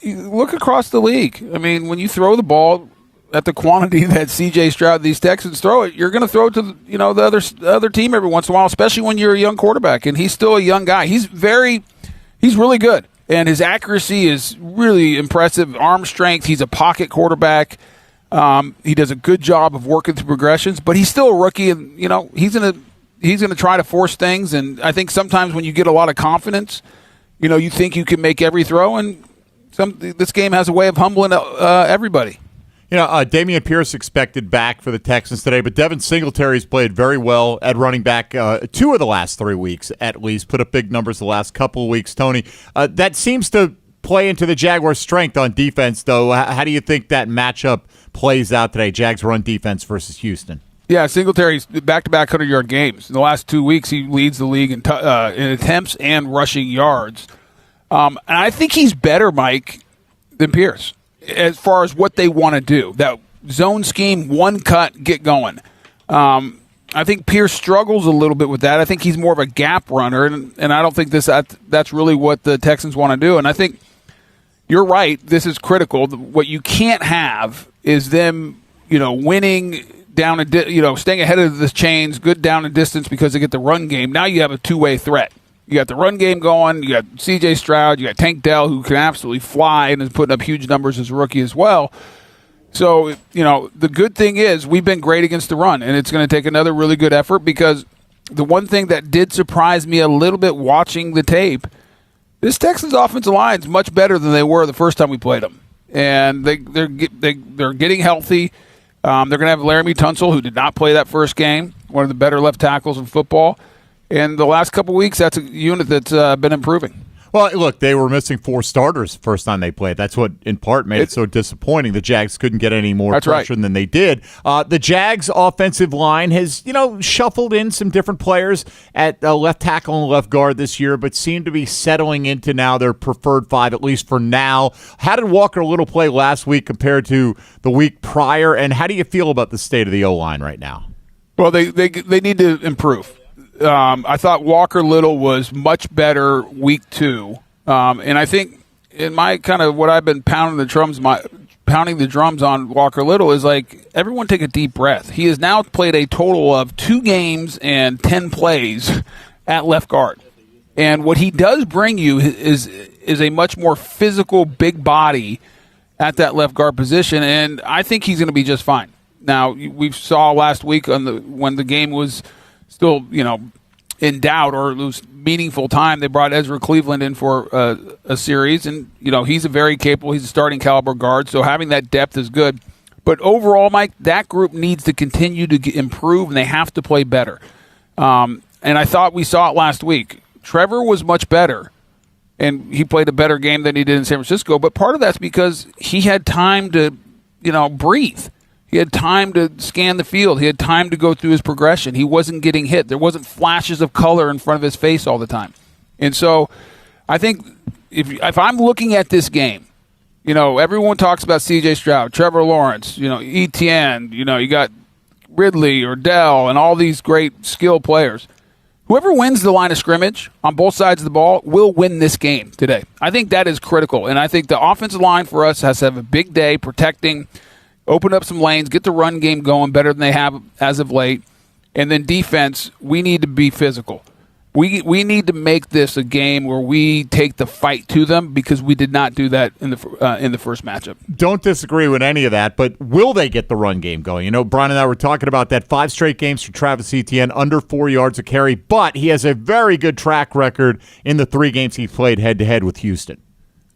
look across the league. I mean, when you throw the ball at the quantity that C.J. Stroud, these Texans throw it, you're going to throw it to the other team every once in a while, especially when you're a young quarterback. And he's still a young guy. He's really good. and his accuracy is really impressive. Arm strength. He's a pocket quarterback. He does a good job of working through progressions, but he's still a rookie, and he's gonna try to force things. And I think sometimes when you get a lot of confidence, you think you can make every throw, and this game has a way of humbling everybody. Dameon Pierce expected back for the Texans today, but Devin Singletary's played very well at running back 2 of the last 3 weeks at least, put up big numbers the last couple of weeks. Tony, that seems to play into the Jaguars' strength on defense, though. How do you think that matchup plays out today, Jags run defense versus Houston? Yeah, Singletary's back-to-back 100-yard games. In the last 2 weeks, he leads the league in attempts and rushing yards. And I think he's better, Mike, than Pierce as far as what they want to do. That zone scheme, one cut, get going. I think Pierce struggles a little bit with that. I think he's more of a gap runner, and I don't think that's really what the Texans want to do. And I think you're right. This is critical. What you can't have is them, winning down staying ahead of the chains, good down and distance because they get the run game. Now you have a two-way threat. You got the run game going. You got C.J. Stroud. You got Tank Dell, who can absolutely fly and is putting up huge numbers as a rookie as well. So, the good thing is we've been great against the run, and it's going to take another really good effort because the one thing that did surprise me a little bit watching the tape, this Texans offensive line is much better than they were the first time we played them. And they're getting healthy. They're going to have Laramie Tunsil, who did not play that first game, one of the better left tackles in football. And the last couple of weeks, that's a unit that's been improving. Well, look, they were missing 4 starters the first time they played. That's what, in part, made it so disappointing. The Jags couldn't get any more pressure than they did. The Jags' offensive line has, shuffled in some different players at left tackle and left guard this year, but seem to be settling into now their preferred 5, at least for now. How did Walker Little play last week compared to the week prior, and how do you feel about the state of the O-line right now? Well, they need to improve. I thought Walker Little was much better week 2. And I think in my kind of what I've been pounding the drums on Walker Little is like, everyone take a deep breath. He has now played a total of 2 games and 10 plays at left guard. And what he does bring you is a much more physical, big body at that left guard position. And I think he's going to be just fine. Now, we saw last week when the game was still, in doubt or lose meaningful time, they brought Ezra Cleveland in for a series, and he's a very capable, he's a starting caliber guard, so having that depth is good. But overall, Mike, that group needs to continue to improve, and they have to play better. And I thought we saw it last week. Trevor was much better, and he played a better game than he did in San Francisco, but part of that's because he had time to, breathe. He had time to scan the field. He had time to go through his progression. He wasn't getting hit. There wasn't flashes of color in front of his face all the time. And so I think if I'm looking at this game, everyone talks about C.J. Stroud, Trevor Lawrence, ETN, you got Ridley or Dell and all these great skill players. Whoever wins the line of scrimmage on both sides of the ball will win this game today. I think that is critical. And I think the offensive line for us has to have a big day protecting, open up some lanes, get the run game going better than they have as of late. And then defense, we need to be physical. We need to make this a game where we take the fight to them because we did not do that in the first matchup. Don't disagree with any of that, but will they get the run game going? Brian and I were talking about that 5 straight games for Travis Etienne, under 4 yards a carry, but he has a very good track record in the 3 games he played head-to-head with Houston.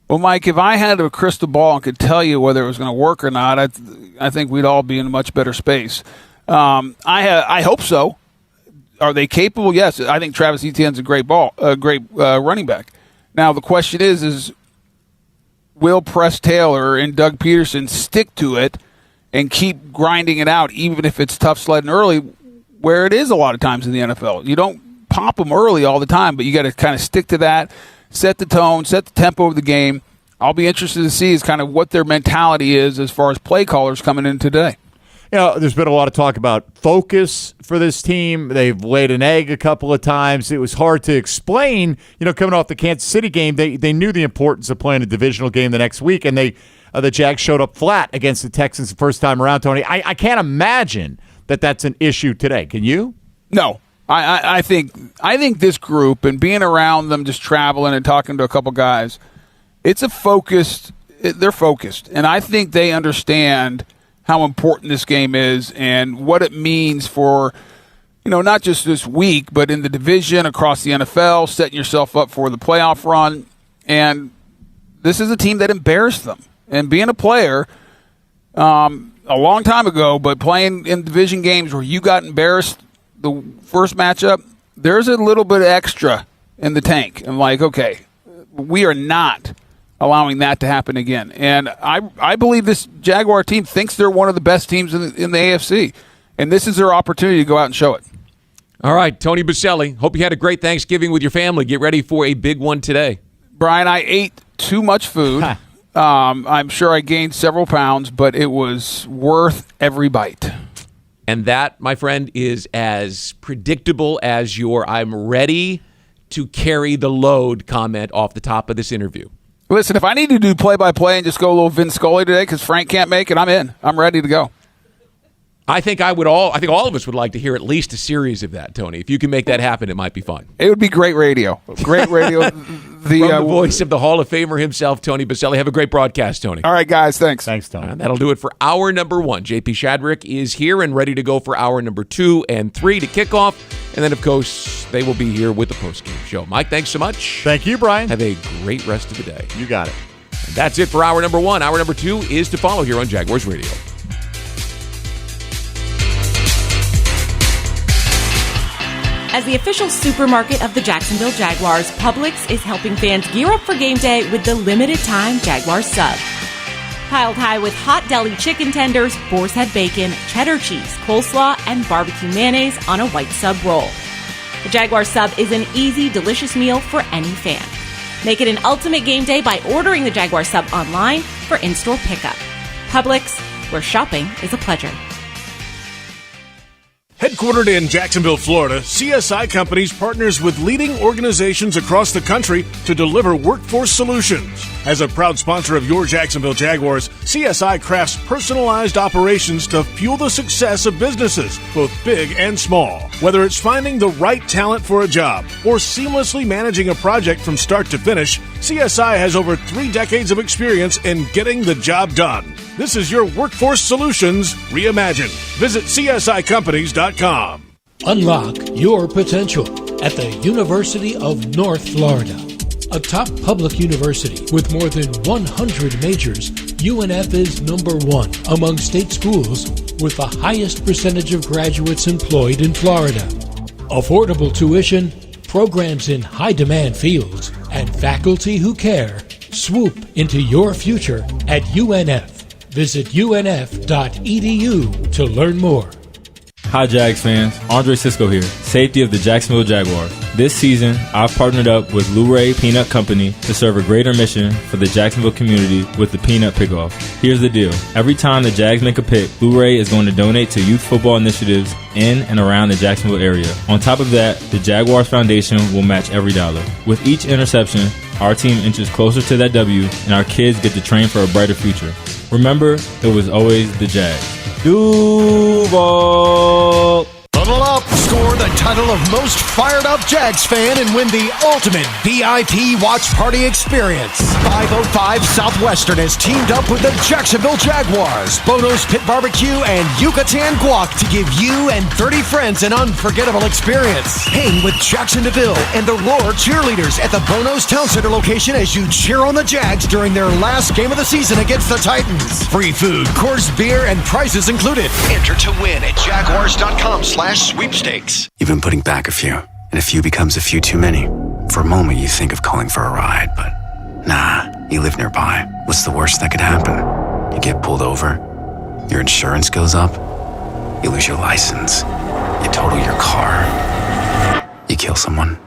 Well, Mike, if I had a crystal ball and could tell you whether it was going to work or not, I think we'd all be in a much better space. I hope so. Are they capable? Yes. I think Travis Etienne's a great running back. Now, the question is will Press Taylor and Doug Peterson stick to it and keep grinding it out, even if it's tough sledding early, where it is a lot of times in the NFL? You don't pop them early all the time, but you got to kind of stick to that. Set the tone, set the tempo of the game. I'll be interested to see is kind of what their mentality is as far as play callers coming in today. There's been a lot of talk about focus for this team. They've laid an egg a couple of times. It was hard to explain, coming off the Kansas City game. They knew the importance of playing a divisional game the next week, and the Jags showed up flat against the Texans the first time around, Tony. I can't imagine that that's an issue today. Can you? No. I think this group and being around them, just traveling and talking to a couple guys, It's a focused – they're focused. And I think they understand how important this game is and what it means for – not just this week, but in the division, across the NFL, setting yourself up for the playoff run. And this is a team that embarrassed them. And being a player a long time ago, but playing in division games where you got embarrassed the first matchup, there's a little bit extra in the tank. And okay, we are not allowing that to happen again. And I believe this Jaguar team thinks they're one of the best teams in the AFC. And this is their opportunity to go out and show it. All right, Tony Boselli, hope you had a great Thanksgiving with your family. Get ready for a big one today. Brian, I ate too much food. I'm sure I gained several pounds, but it was worth every bite. And that, my friend, is as predictable as your "I'm ready to carry the load" comment off the top of this interview. Listen, if I need to do play-by-play and just go a little Vince Scully today because Frank can't make it, I'm in. I'm ready to go. I think all of us would like to hear at least a series of that, Tony. If you can make that happen, it might be fun. It would be great radio. Great radio. The voice of the Hall of Famer himself, Tony Boselli. Have a great broadcast, Tony. All right, guys. Thanks. Thanks, Tony. That'll do it for hour number 1. JP Shadrick is here and ready to go for hour number 2 and 3 to kick off. And then, of course, they will be here with the postgame show. Mike, thanks so much. Thank you, Brian. Have a great rest of the day. You got it. And that's it for hour number 1. Hour number 2 is to follow here on Jaguars Radio. As the official supermarket of the Jacksonville Jaguars, Publix is helping fans gear up for game day with the limited-time Jaguars sub. Piled high with hot deli chicken tenders, boar's head bacon, cheddar cheese, coleslaw, and barbecue mayonnaise on a white sub roll. The Jaguars sub is an easy, delicious meal for any fan. Make it an ultimate game day by ordering the Jaguars sub online for in-store pickup. Publix, where shopping is a pleasure. Headquartered in Jacksonville, Florida, CSI Companies partners with leading organizations across the country to deliver workforce solutions. As a proud sponsor of your Jacksonville Jaguars, CSI crafts personalized operations to fuel the success of businesses, both big and small. Whether it's finding the right talent for a job or seamlessly managing a project from start to finish, CSI has over 3 decades of experience in getting the job done. This is your Workforce Solutions Reimagined. Visit CSICompanies.com. Unlock your potential at the University of North Florida. A top public university with more than 100 majors, UNF is number 1 among state schools with the highest percentage of graduates employed in Florida. Affordable tuition, programs in high-demand fields, and faculty who care. Swoop into your future at UNF. Visit unf.edu to learn more. Hi Jags fans, Andre Sisco here, safety of the Jacksonville Jaguars. This season, I've partnered up with Lou Ray Peanut Company to serve a greater mission for the Jacksonville community with the Peanut Pickoff. Here's the deal. Every time the Jags make a pick, Lou Ray is going to donate to youth football initiatives in and around the Jacksonville area. On top of that, the Jaguars Foundation will match every dollar. With each interception, our team inches closer to that W, and our kids get to train for a brighter future. Remember, it was always the Jags. Duval! Huddle up, score the title of most fired up Jags fan and win the ultimate VIP watch party experience. 505 Southwestern has teamed up with the Jacksonville Jaguars, Bono's Pit Barbecue, and Yucatan Guac to give you and 30 friends an unforgettable experience. Hang with Jackson DeVille and the Roar cheerleaders at the Bono's Town Center location as you cheer on the Jags during their last game of the season against the Titans. Free food, course beer, and prizes included. Enter to win at jaguars.com/sweepstakes. You've been putting back a few, and a few becomes a few too many. For a moment, you think of calling for a ride, but nah, you live nearby. What's the worst that could happen? You get pulled over, your insurance goes up, you lose your license, you total your car, you kill someone.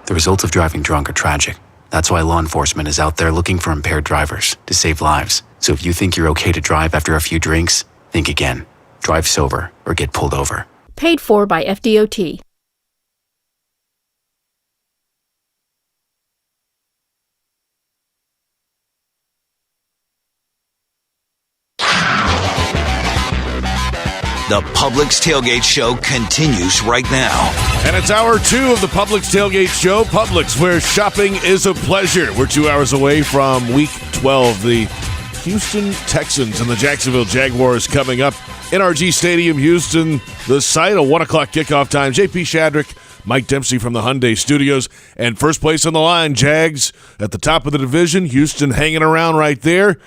The results of driving drunk are tragic. That's why law enforcement is out there looking for impaired drivers to save lives. So if you think you're okay to drive after a few drinks, think again. Drive sober or get pulled over. Paid for by FDOT. The Publix Tailgate Show continues right now. And it's hour 2 of the Publix Tailgate Show. Publix, where shopping is a pleasure. We're 2 hours away from Week 12. The Houston Texans and the Jacksonville Jaguars coming up. NRG Stadium, Houston, the site, a 1 o'clock kickoff time. JP Shadrick, Mike Dempsey from the Hyundai Studios. And first place on the line, Jags at the top of the division. Houston hanging around right there.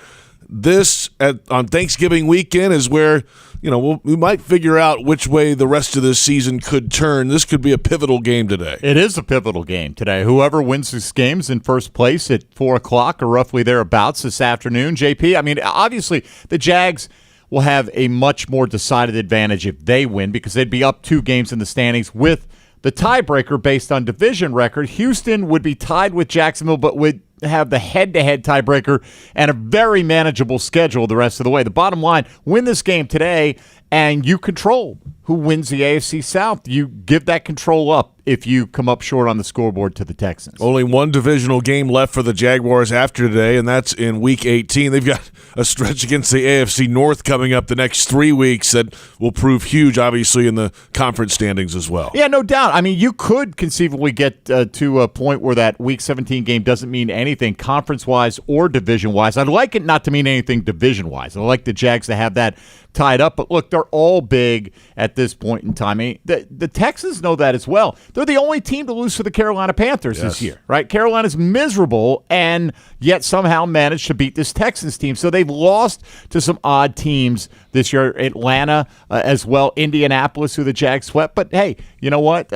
This, on Thanksgiving weekend, is where, we might figure out which way the rest of this season could turn. This could be a pivotal game today. It is a pivotal game today. Whoever wins this game is in first place at 4 o'clock or roughly thereabouts this afternoon, JP. I mean, obviously, the Jags will have a much more decided advantage if they win because they'd be up 2 games in the standings with the tiebreaker based on division record. Houston would be tied with Jacksonville, but would have the head-to-head tiebreaker and a very manageable schedule the rest of the way. The bottom line, win this game today, and you control who wins the AFC South. You give that control up if you come up short on the scoreboard to the Texans. Only one divisional game left for the Jaguars after today, and that's in Week 18. They've got a stretch against the AFC North coming up the next 3 weeks that will prove huge, obviously, in the conference standings as well. Yeah, no doubt. I mean, you could conceivably get to a point where that Week 17 game doesn't mean anything conference-wise or division-wise. I'd like it not to mean anything division-wise. I'd like the Jags to have that tied up. But, look, they're all big at this point in time. I mean, the Texans know that as well. They're the only team to lose to the Carolina Panthers this year, right? Carolina's miserable and yet somehow managed to beat this Texans team. So they've lost to some odd teams this year. Atlanta as well, Indianapolis, who the Jags swept. But, hey, you know what?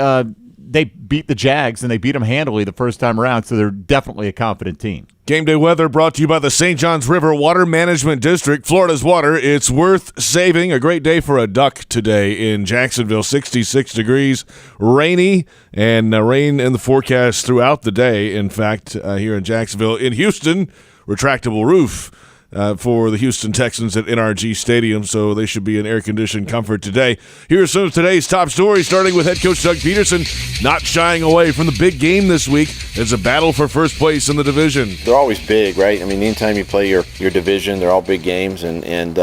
They beat the Jags, and they beat them handily the first time around, so they're definitely a confident team. Game day weather brought to you by the St. Johns River Water Management District. Florida's water, it's worth saving. A great day for a duck today in Jacksonville. 66 degrees, rainy, and rain in the forecast throughout the day. In fact, here in Jacksonville. In Houston, retractable roof for the Houston Texans at NRG Stadium, so they should be in air-conditioned comfort today. Here's some of today's top stories, starting with head coach Doug Peterson not shying away from the big game this week. It's a battle for first place in the division. They're always big, right? I mean, anytime you play your division, they're all big games, and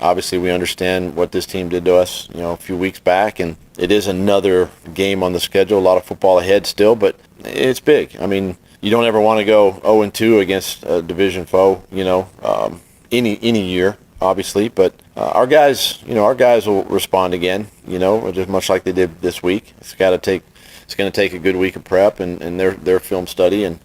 obviously we understand what this team did to us, a few weeks back, and it is another game on the schedule, a lot of football ahead still, but it's big. I mean, you don't ever want to go 0-2 against a division foe, any year, obviously. But our guys will respond again, just much like they did this week. It's going to take a good week of prep and their film study and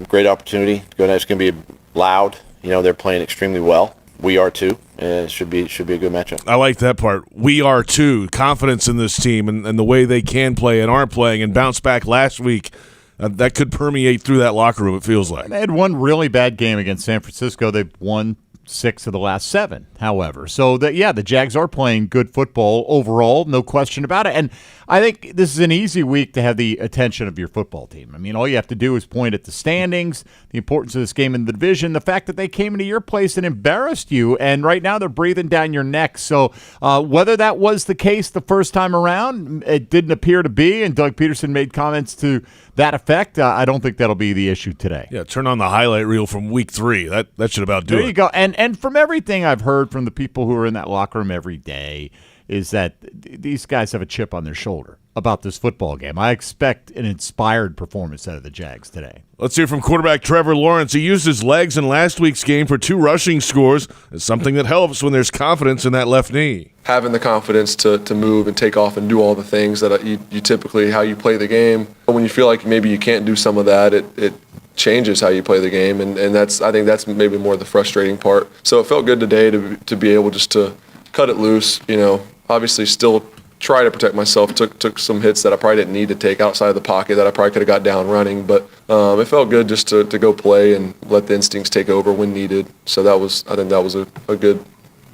great opportunity. It's going to be loud. They're playing extremely well. We are too. And it should be a good matchup. I like that part. We are too. Confidence in this team and the way they can play and are playing and bounce back last week. That could permeate through that locker room, it feels like. They had one really bad game against San Francisco. They've won 6 of the last 7, however. So, the Jags are playing good football overall, no question about it. And I think this is an easy week to have the attention of your football team. I mean, all you have to do is point at the standings, the importance of this game in the division, the fact that they came into your place and embarrassed you, and right now they're breathing down your neck. So whether that was the case the first time around, it didn't appear to be, and Doug Peterson made comments to that effect. I don't think that'll be the issue today. Yeah, turn on the highlight reel from week 3. That should about do it. There you go. And from everything I've heard from the people who are in that locker room every day is that these guys have a chip on their shoulder about this football game. I expect an inspired performance out of the Jags today. Let's hear from quarterback Trevor Lawrence. He used his legs in last week's game for 2 rushing scores. It's something that helps when there's confidence in that left knee. Having the confidence to move and take off and do all the things that you typically, how you play the game. But when you feel like maybe you can't do some of that, it changes how you play the game. And I think that's maybe more the frustrating part. So it felt good today to be able just to cut it loose, obviously still try to protect myself. Took some hits that I probably didn't need to take outside of the pocket that I probably could have got down running. But it felt good just to go play and let the instincts take over when needed. So I think that was a good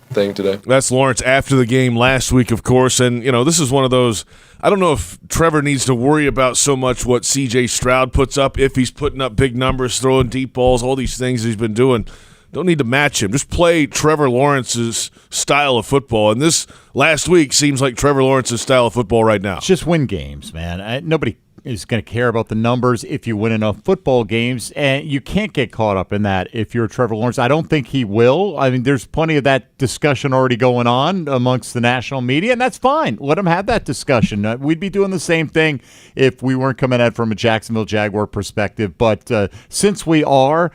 thing today. That's Lawrence after the game last week, of course. And, this is one of those, I don't know if Trevor needs to worry about so much what C.J. Stroud puts up, if he's putting up big numbers, throwing deep balls, all these things he's been doing. Don't need to match him. Just play Trevor Lawrence's style of football. And this last week seems like Trevor Lawrence's style of football right now. Just win games, man. Nobody is going to care about the numbers if you win enough football games, and you can't get caught up in that if you're Trevor Lawrence. I don't think he will. I mean, there's plenty of that discussion already going on amongst the national media, and that's fine. Let him have that discussion. We'd be doing the same thing if we weren't coming at it from a Jacksonville Jaguar perspective, but since we are,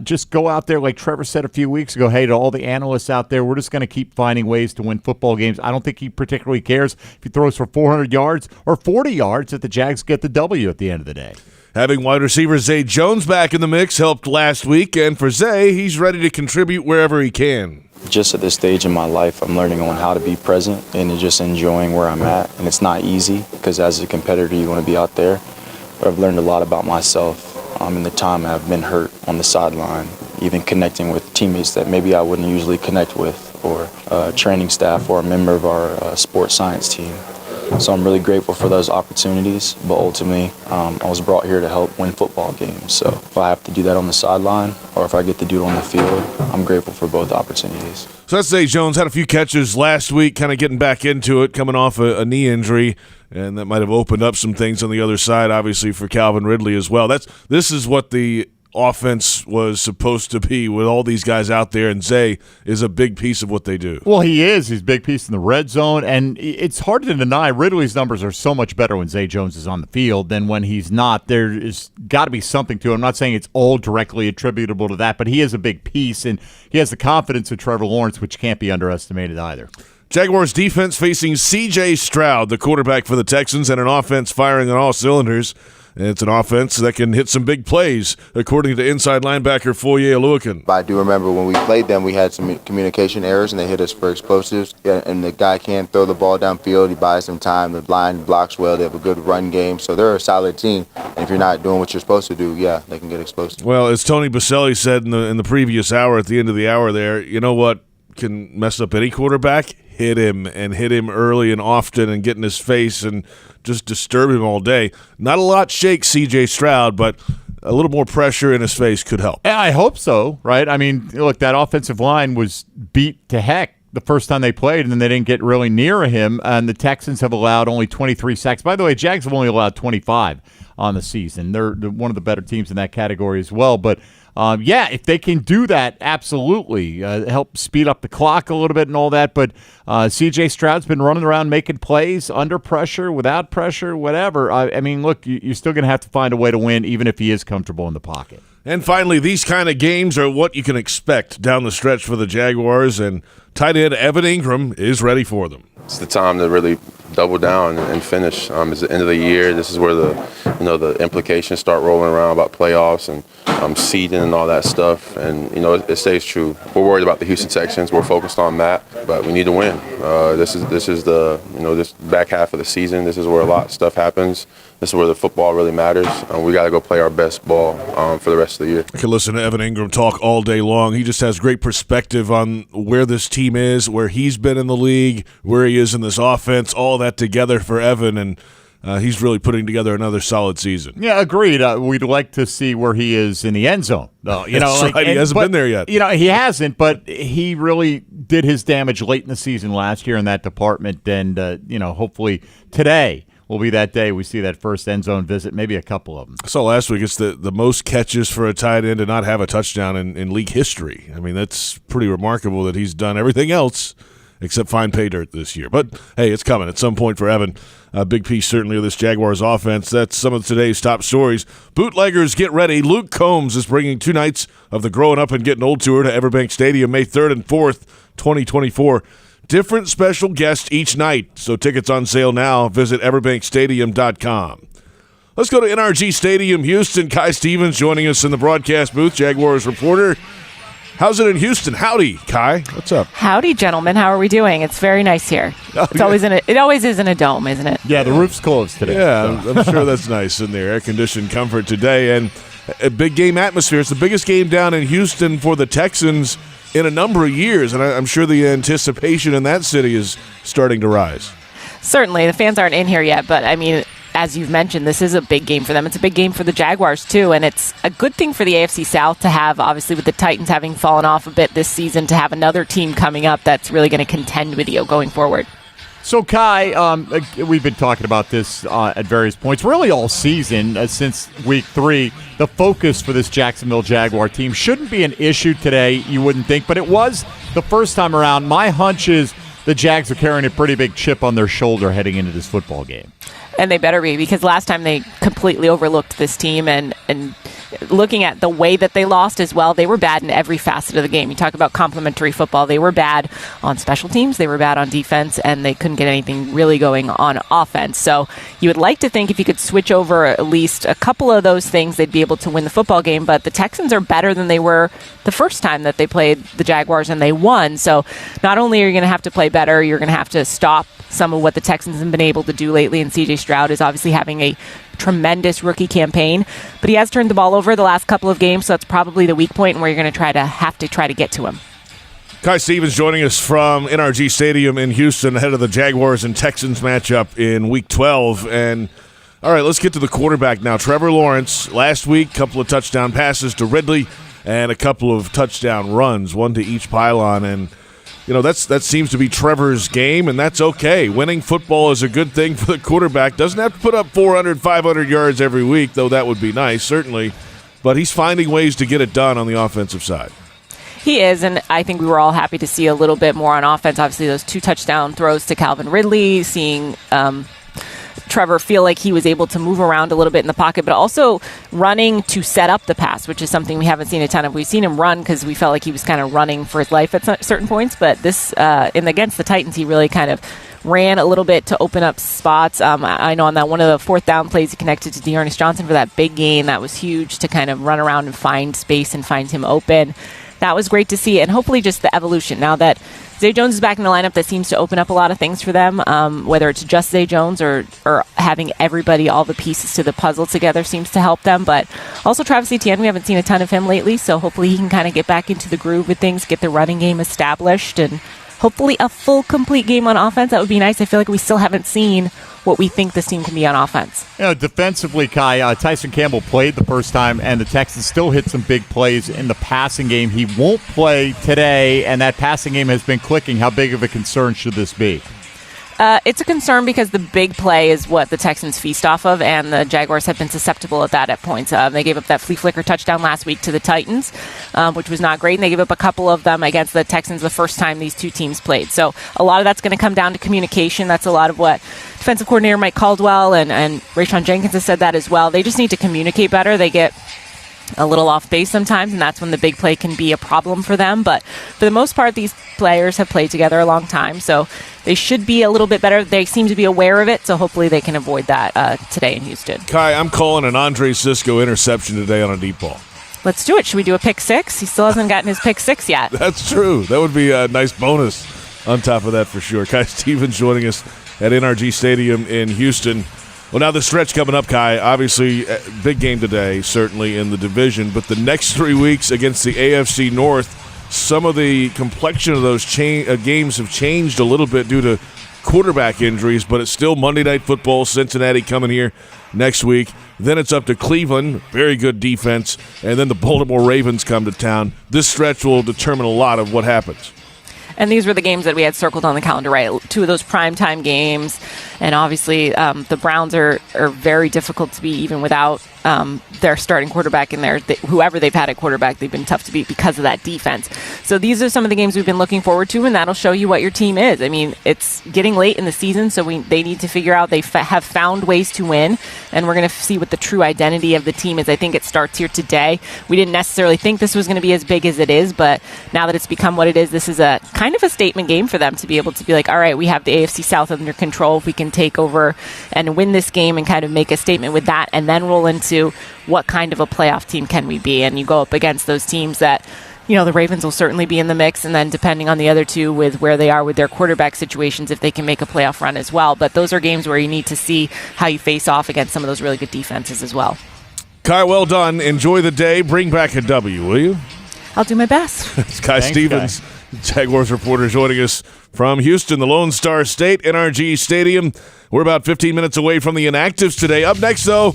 just go out there, like Trevor said a few weeks ago, hey, to all the analysts out there, we're just going to keep finding ways to win football games. I don't think he particularly cares if he throws for 400 yards or 40 yards if the Jags get the W at the end of the day. Having wide receiver Zay Jones back in the mix helped last week, and for Zay, he's ready to contribute wherever he can. Just at this stage in my life, I'm learning on how to be present and just enjoying where I'm at. And it's not easy because as a competitor, you want to be out there. But I've learned a lot about myself in the time I've been hurt on the sideline, even connecting with teammates that maybe I wouldn't usually connect with, or training staff or a member of our sports science team. So I'm really grateful for those opportunities, but ultimately I was brought here to help win football games. So if I have to do that on the sideline or if I get to do it on the field, I'm grateful for both opportunities. So that's Zay Jones. Had a few catches last week, kind of getting back into it, coming off a knee injury, and that might have opened up some things on the other side, obviously, for Calvin Ridley as well. This is what the offense was supposed to be with all these guys out there, and Zay is a big piece of what they do. Well, he is. He's a big piece in the red zone, and it's hard to deny Ridley's numbers are so much better when Zay Jones is on the field than when he's not. There's got to be something to it. I'm not saying it's all directly attributable to that, but he is a big piece, and he has the confidence of Trevor Lawrence, which can't be underestimated either. Jaguars defense facing C.J. Stroud, the quarterback for the Texans, and an offense firing on all cylinders. It's an offense that can hit some big plays, according to inside linebacker Foye Oluokun. I do remember when we played them, we had some communication errors, and they hit us for explosives. And the guy can't throw the ball downfield. He buys some time. The line blocks well. They have a good run game. So they're a solid team. And if you're not doing what you're supposed to do, yeah, they can get explosive. Well, as Tony Boselli said in the previous hour, at the end of the hour there, you know what can mess up any quarterback? Hit him early and often and get in his face and just disturb him all day. Not a lot shakes C.J. Stroud, but a little more pressure in his face could help. Yeah, I hope so, right? I mean, look, that offensive line was beat to heck the first time they played, and then they didn't get really near him, and the Texans have allowed only 23 sacks. By the way, Jags have only allowed 25 on the season. They're one of the better teams in that category as well, but yeah, if they can do that, absolutely. Help speed up the clock a little bit and all that. But C.J. Stroud's been running around making plays under pressure, without pressure, whatever. I mean, look, you're still going to have to find a way to win, even if he is comfortable in the pocket. And finally, these kind of games are what you can expect down the stretch for the Jaguars, and tight end Evan Ingram is ready for them. It's the time to really double down and finish. It's the end of the year. This is where the implications start rolling around about playoffs and seeding and all that stuff. And it stays true. We're worried about the Houston Texans. We're focused on that, but we need to win. This is the this back half of the season. This is where a lot of stuff happens. This is where the football really matters. We got to go play our best ball for the rest of the year. I can listen to Evan Ingram talk all day long. He just has great perspective on where this team is, where he's been in the league, where he is in this offense, all that together for Evan, and he's really putting together another solid season. Yeah, agreed. We'd like to see where he is in the end zone. Though, That's right. He hasn't been there yet. He hasn't, but he really did his damage late in the season last year in that department, and hopefully today will be that day we see that first end zone visit, maybe a couple of them. So last week, it's the most catches for a tight end to not have a touchdown in league history. I mean, that's pretty remarkable that he's done everything else except find pay dirt this year. But, hey, it's coming at some point for Evan. A big piece, certainly, of this Jaguars offense. That's some of today's top stories. Bootleggers, get ready. Luke Combs is bringing 2 nights of the Growing Up and Getting Old tour to EverBank Stadium May 3rd and 4th, 2024. Different special guests each night, so tickets on sale now. Visit everbankstadium.com. Let's go to NRG Stadium, Houston. Kai Stevens joining us in the broadcast booth, Jaguars reporter. How's it in Houston? Howdy, Kai. What's up? Howdy, gentlemen. How are we doing? It's very nice here. It always is in a dome, isn't it? Yeah, the roof's closed today. Yeah, I'm sure that's nice in there. Air-conditioned comfort today, and a big game atmosphere. It's the biggest game down in Houston for the Texans in a number of years, and I'm sure the anticipation in that city is starting to rise. Certainly. The fans aren't in here yet, but, I mean, as you've mentioned, this is a big game for them. It's a big game for the Jaguars, too, and it's a good thing for the AFC South to have, obviously, with the Titans having fallen off a bit this season, to have another team coming up that's really going to contend with you going forward. So, Kai, we've been talking about this at various points, really all season since week 3. The focus for this Jacksonville Jaguar team shouldn't be an issue today, you wouldn't think, but it was the first time around. My hunch is the Jags are carrying a pretty big chip on their shoulder heading into this football game. And they better be, because last time they completely overlooked this team, and looking at the way that they lost as well, they were bad in every facet of the game. You talk about complimentary football. They were bad on special teams, they were bad on defense, and they couldn't get anything really going on offense. So you would like to think if you could switch over at least a couple of those things, they'd be able to win the football game. But the Texans are better than they were the first time that they played the Jaguars, and they won. So not only are you going to have to play better, you're going to have to stop some of what the Texans have been able to do lately, and C.J. Stroud is obviously having a tremendous rookie campaign, but he has turned the ball over the last couple of games, so that's probably the weak point where you're going to have to try to get to him. Kai Stevens joining us from NRG Stadium in Houston ahead of the Jaguars and Texans matchup in Week 12. And, all right, let's get to the quarterback now. Trevor Lawrence, last week, couple of touchdown passes to Ridley and a couple of touchdown runs, one to each pylon, and that seems to be Trevor's game, and that's okay. Winning football is a good thing for the quarterback. Doesn't have to put up 400, 500 yards every week, though that would be nice, certainly. But he's finding ways to get it done on the offensive side. He is, and I think we were all happy to see a little bit more on offense. Obviously, those 2 touchdown throws to Calvin Ridley, seeing Trevor feel like he was able to move around a little bit in the pocket, but also running to set up the pass, which is something we haven't seen a ton of. We've seen him run because we felt like he was kind of running for his life at certain points, but this against the Titans, he really kind of ran a little bit to open up spots. I know on that one of the fourth down plays, he connected to Dearness Johnson for that big gain. That was huge to kind of run around and find space and find him open. That was great to see, and hopefully just the evolution. Now that Zay Jones is back in the lineup, that seems to open up a lot of things for them, whether it's just Zay Jones or having everybody, all the pieces to the puzzle together seems to help them. But also Travis Etienne, we haven't seen a ton of him lately, so hopefully he can kind of get back into the groove with things, get the running game established, and hopefully a full, complete game on offense. That would be nice. I feel like we still haven't seen what we think this team can be on offense. Defensively, Kai, Tyson Campbell played the first time, and the Texans still hit some big plays in the passing game. He won't play today, and that passing game has been clicking. How big of a concern should this be? It's a concern because the big play is what the Texans feast off of, and the Jaguars have been susceptible at that at points. They gave up that flea flicker touchdown last week to the Titans, which was not great, and they gave up a couple of them against the Texans the first time these two teams played. So a lot of that's going to come down to communication. That's a lot of what defensive coordinator Mike Caldwell and Rayshon Jenkins has said that as well. They just need to communicate better. They get a little off base sometimes, and that's when the big play can be a problem for them. But for the most part, these players have played together a long time, so they should be a little bit better. They seem to be aware of it, so hopefully they can avoid that today in Houston. Kai, I'm calling an Andre Cisco interception today on a deep ball. Let's do it. Should we do a pick six? He still hasn't gotten his pick six yet. That's true. That would be a nice bonus on top of that for sure. Kai Stevens joining us at NRG Stadium in Houston. Well, now the stretch coming up, Kai, obviously big game today, certainly in the division, but the next 3 weeks against the AFC North, some of the complexion of those games have changed a little bit due to quarterback injuries, but it's still Monday Night Football, Cincinnati coming here next week. Then it's up to Cleveland, very good defense, and then the Baltimore Ravens come to town. This stretch will determine a lot of what happens. And these were the games that we had circled on the calendar, right? 2 of those primetime games. And obviously, the Browns are very difficult to beat even without their starting quarterback in there. Whoever they've had at quarterback, they've been tough to beat because of that defense. So these are some of the games we've been looking forward to, and that'll show you what your team is. I mean, it's getting late in the season, so they need to figure out have found ways to win, and we're going to see what the true identity of the team is. I think it starts here today. We didn't necessarily think this was going to be as big as it is, but now that it's become what it is, this is a kind of a statement game for them to be able to be like, all right, we have the AFC South under control. If we can take over and win this game and kind of make a statement with that, and then roll into what kind of a playoff team can we be, and you go up against those teams that, the Ravens will certainly be in the mix, and then depending on the other two with where they are with their quarterback situations, if they can make a playoff run as well. But those are games where you need to see how you face off against some of those really good defenses as well. Kai, well done. Enjoy the day. Bring back a W, will you? I'll do my best. It's Kai Stevens, Jaguars reporter, joining us from Houston, the Lone Star State, NRG Stadium. We're about 15 minutes away from the inactives today. Up next, though,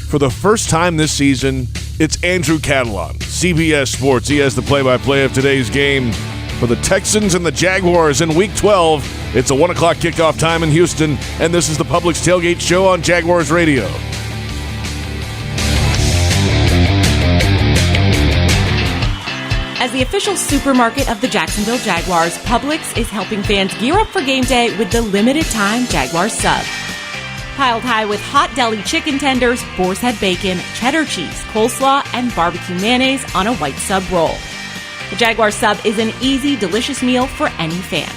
for the first time this season, it's Andrew Catalon, CBS Sports. He has the play-by-play of today's game. for the Texans and the Jaguars in Week 12. It's a 1 o'clock kickoff time in Houston, and this is the Publix Tailgate Show on Jaguars Radio. As the official supermarket of the Jacksonville Jaguars, Publix is helping fans gear up for game day with the limited-time Jaguars sub. Piled high with hot deli chicken tenders, boar's head bacon, cheddar cheese, coleslaw, and barbecue mayonnaise on a white sub roll. The Jaguar sub is an easy, delicious meal for any fan.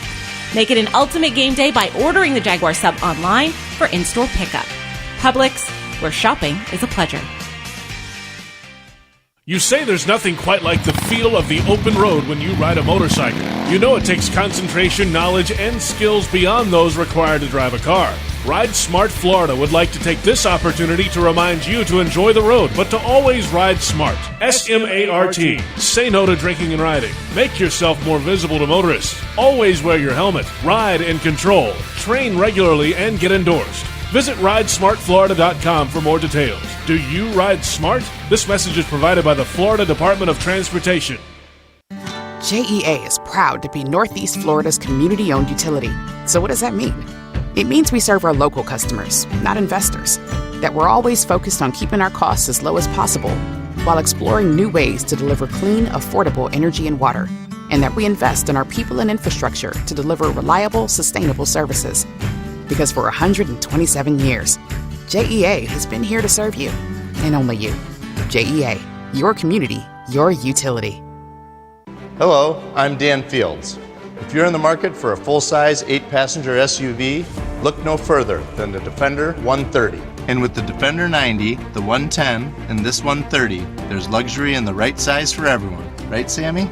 Make it an ultimate game day by ordering the Jaguar sub online for in-store pickup. Publix, where shopping is a pleasure. You say there's nothing quite like the feel of the open road when you ride a motorcycle. You know it takes concentration, knowledge, and skills beyond those required to drive a car. Ride Smart Florida would like to take this opportunity to remind you to enjoy the road, but to always ride smart. S-M-A-R-T. Say no to drinking and riding. Make yourself more visible to motorists. Always wear your helmet. Ride in control. Train regularly and get endorsed. Visit RideSmartFlorida.com for more details. Do you ride smart? This message is provided by the Florida Department of Transportation. JEA is proud to be Northeast Florida's community-owned utility. So what does that mean? It means we serve our local customers, not investors. That we're always focused on keeping our costs as low as possible while exploring new ways to deliver clean, affordable energy and water. And that we invest in our people and infrastructure to deliver reliable, sustainable services. Because for 127 years, JEA has been here to serve you, and only you. JEA, your community, your utility. Hello, I'm Dan Fields. If you're in the market for a full-size 8-passenger SUV, look no further than the Defender 130. And with the Defender 90, the 110, and this 130, there's luxury in the right size for everyone. Right, Sammy?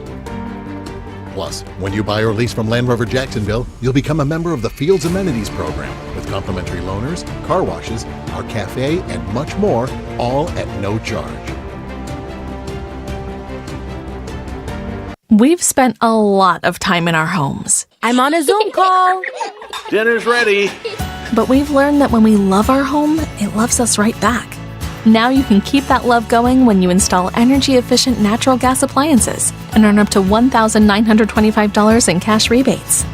Plus, when you buy or lease from Land Rover Jacksonville, you'll become a member of the Fields Amenities Program with complimentary loaners, car washes, our cafe, and much more, all at no charge. We've spent a lot of time in our homes. I'm on a Zoom call. Dinner's ready. But we've learned that when we love our home, it loves us right back. Now you can keep that love going when you install energy-efficient natural gas appliances and earn up to $1,925 in cash rebates.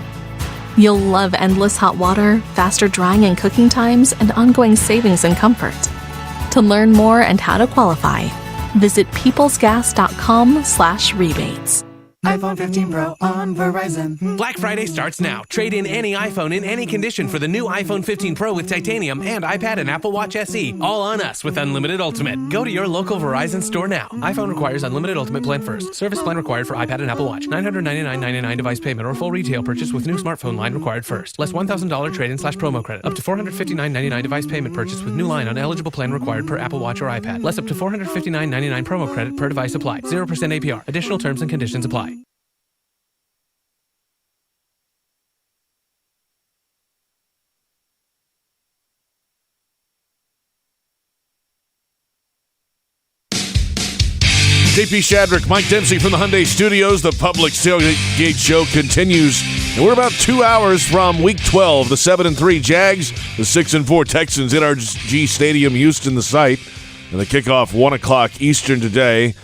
You'll love endless hot water, faster drying and cooking times, and ongoing savings and comfort. To learn more and how to qualify, visit peoplesgas.com/rebates. iPhone 15 Pro on Verizon. Black Friday starts now. Trade in any iPhone in any condition for the new iPhone 15 Pro with titanium and iPad and Apple Watch SE. All on us with Unlimited Ultimate. Go to your local Verizon store now. iPhone requires Unlimited Ultimate plan first. Service plan required for iPad and Apple Watch. $999.99 device payment or full retail purchase with new smartphone line required first. Less $1,000 trade-in/promo credit. Up to $459.99 device payment purchase with new line on eligible plan required per Apple Watch or iPad. Less up to $459.99 promo credit per device applied. 0% APR. Additional terms and conditions apply. JP Shadrick, Mike Dempsey from the Hyundai Studios. The Publix Tailgate Show continues. And we're about 2 hours from Week 12. The 7-3 Jags, the 6-4 Texans, NRG Stadium, Houston, the site. And the kickoff 1 o'clock Eastern today.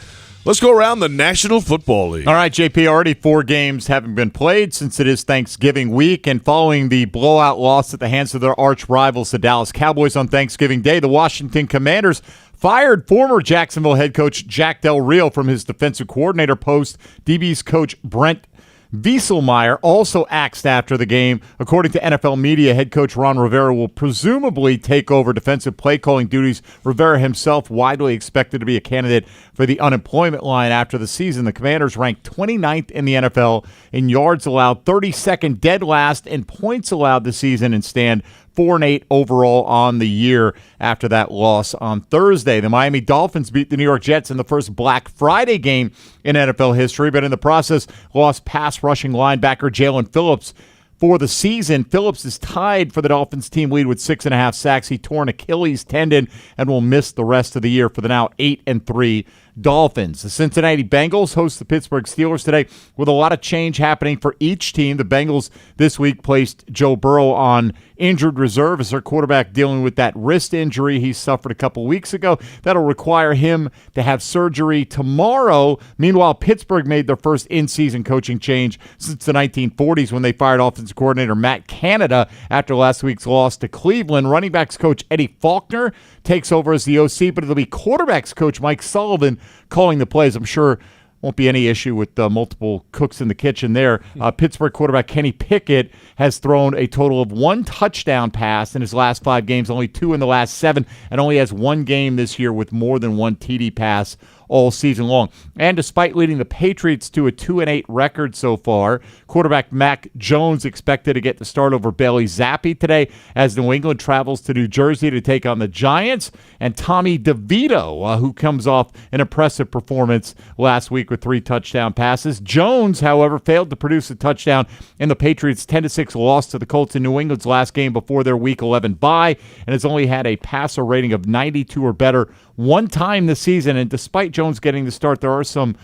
Let's go around the National Football League. All right, JP, already 4 games haven't been played since it is Thanksgiving week. And following the blowout loss at the hands of their arch rivals, the Dallas Cowboys, on Thanksgiving Day, the Washington Commanders fired former Jacksonville head coach Jack Del Rio from his defensive coordinator post. DB's coach Brent Wieselmeyer also axed after the game. According to NFL media, head coach Ron Rivera will presumably take over defensive play calling duties. Rivera himself widely expected to be a candidate for the unemployment line after the season. The Commanders ranked 29th in the NFL in yards allowed, 32nd dead last in points allowed this season, and stand 4-8 overall on the year after that loss on Thursday. The Miami Dolphins beat the New York Jets in the first Black Friday game in NFL history, but in the process lost pass rushing linebacker Jalen Phillips for the season. Phillips is tied for the Dolphins team lead with 6.5 sacks. He tore an Achilles tendon and will miss the rest of the year for the now 8-3 Dolphins. The Cincinnati Bengals host the Pittsburgh Steelers today with a lot of change happening for each team. The Bengals this week placed Joe Burrow on injured reserve as their quarterback dealing with that wrist injury he suffered a couple weeks ago. That'll require him to have surgery tomorrow. Meanwhile, Pittsburgh made their first in-season coaching change since the 1940s when they fired offensive coordinator Matt Canada after last week's loss to Cleveland. Running backs coach Eddie Faulkner takes over as the OC, but it'll be quarterbacks coach Mike Sullivan calling the plays. I'm sure won't be any issue with multiple cooks in the kitchen there. Pittsburgh quarterback Kenny Pickett has thrown a total of 1 touchdown pass in his last 5 games, only 2 in the last 7, and only has 1 game this year with more than 1 TD pass all season long. And despite leading the Patriots to a 2-8 record so far, quarterback Mac Jones expected to get the start over Bailey Zappi today as New England travels to New Jersey to take on the Giants. And Tommy DeVito, who comes off an impressive performance last week with 3 touchdown passes. Jones, however, failed to produce a touchdown in the Patriots' 10-6 loss to the Colts in New England's last game before their Week 11 bye, and has only had a passer rating of 92 or better 1 time this season. And despite Jones getting the start, there are some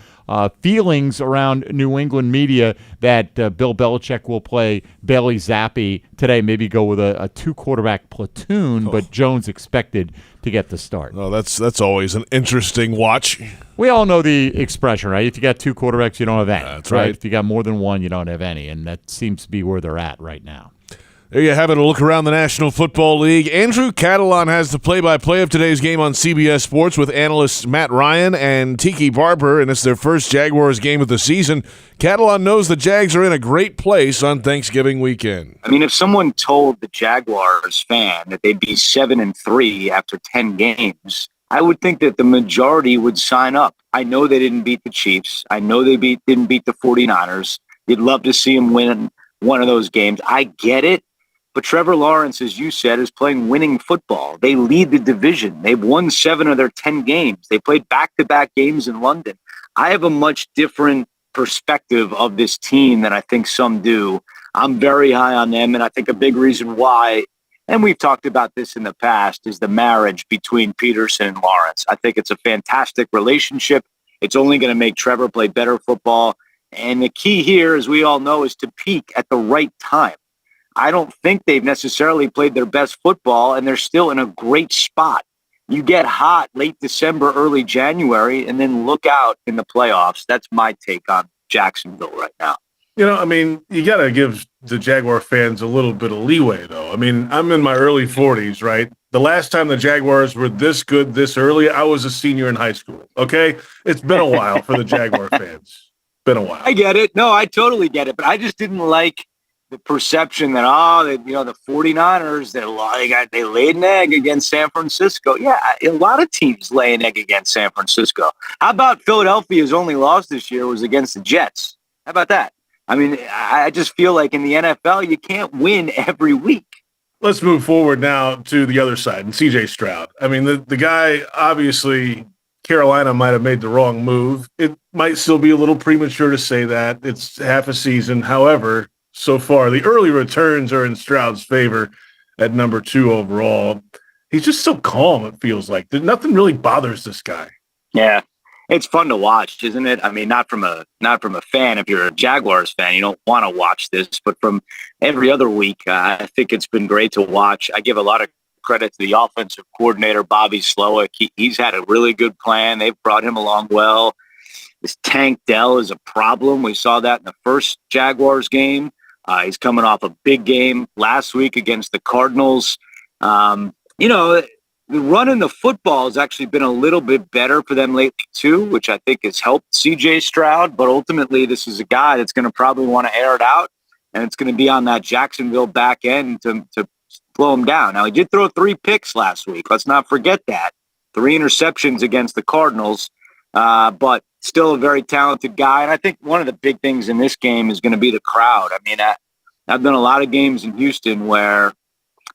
feelings around New England media that Bill Belichick will play Bailey Zappi today, maybe go with a 2-quarterback platoon, but Jones expected to get the start. No, that's always an interesting watch. We all know the expression, right? If you got 2 quarterbacks, you don't have any. That's right. If you got more than 1, you don't have any, and that seems to be where they're at right now. There you have it, a look around the National Football League. Andrew Catalan has the play-by-play of today's game on CBS Sports with analysts Matt Ryan and Tiki Barber, and it's their first Jaguars game of the season. Catalan knows the Jags are in a great place on Thanksgiving weekend. I mean, if someone told the Jaguars fan that they'd be 7-3 after 10 games, I would think that the majority would sign up. I know they didn't beat the Chiefs. I know they didn't beat the 49ers. You'd love to see them win one of those games. I get it. But Trevor Lawrence, as you said, is playing winning football. They lead the division. They've won 7 of their 10 games. They played back-to-back games in London. I have a much different perspective of this team than I think some do. I'm very high on them, and I think a big reason why, and we've talked about this in the past, is the marriage between Peterson and Lawrence. I think it's a fantastic relationship. It's only going to make Trevor play better football. And the key here, as we all know, is to peak at the right time. I don't think they've necessarily played their best football, and they're still in a great spot. You get hot late December, early January, and then look out in the playoffs. That's my take on Jacksonville right now. You know, I mean, you got to give the Jaguar fans a little bit of leeway, though. I mean, I'm in my early 40s, right? The last time the Jaguars were this good this early, I was a senior in high school, okay? It's been a while for the Jaguar fans. Been a while. I get it. No, I totally get it. But I just didn't like the perception that, the 49ers, they laid an egg against San Francisco. Yeah, a lot of teams lay an egg against San Francisco. How about Philadelphia's only loss this year was against the Jets? How about that? I mean, I just feel like in the NFL, you can't win every week. Let's move forward now to the other side, and C.J. Stroud. I mean, the guy, obviously, Carolina might have made the wrong move. It might still be a little premature to say that. It's half a season. However, so far, the early returns are in Stroud's favor at number 2 overall. He's just so calm, it feels like. Nothing really bothers this guy. Yeah, it's fun to watch, isn't it? I mean, not from a fan. If you're a Jaguars fan, you don't want to watch this. But from every other week, I think it's been great to watch. I give a lot of credit to the offensive coordinator, Bobby Slowick. He's had a really good plan. They've brought him along well. This Tank Dell is a problem. We saw that in the first Jaguars game. He's coming off a big game last week against the Cardinals. Running the football has actually been a little bit better for them lately too, which I think has helped C.J. Stroud. But ultimately, this is a guy that's going to probably want to air it out, and it's going to be on that Jacksonville back end to slow him down. Now, he did throw 3 picks last week. Let's not forget that. 3 interceptions against the Cardinals, but still a very talented guy. And I think one of the big things in this game is going to be the crowd. I mean, I've done a lot of games in Houston where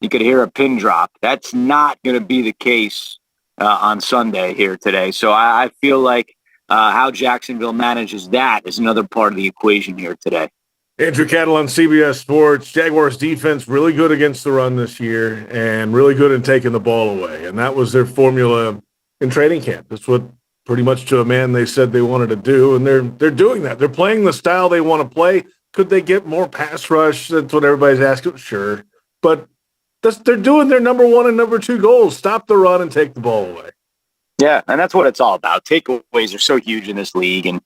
you could hear a pin drop. That's not going to be the case on Sunday here today. So I feel like how Jacksonville manages that is another part of the equation here today. Andrew Catalan, CBS Sports. Jaguars defense really good against the run this year and really good in taking the ball away. And that was their formula in training camp. That's what pretty much to a man they said they wanted to do, and they're doing that. They're playing the style they want to play. Could they get more pass rush? That's what everybody's asking. Sure. But they're doing their number 1 and number 2 goals. Stop the run and take the ball away. Yeah, and that's what it's all about. Takeaways are so huge in this league. And,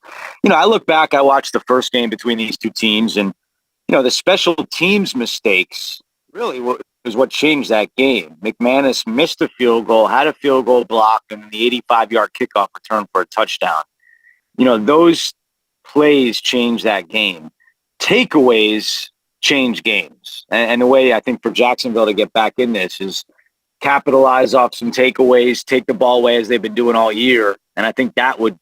I look back, I watched the first game between these two teams, and, the special teams mistakes really was what changed that game. McManus missed a field goal, had a field goal block, and the 85-yard kickoff return for a touchdown. Those plays changed that game. Takeaways change games. And the way I think for Jacksonville to get back in this is capitalize off some takeaways, take the ball away as they've been doing all year. And I think that would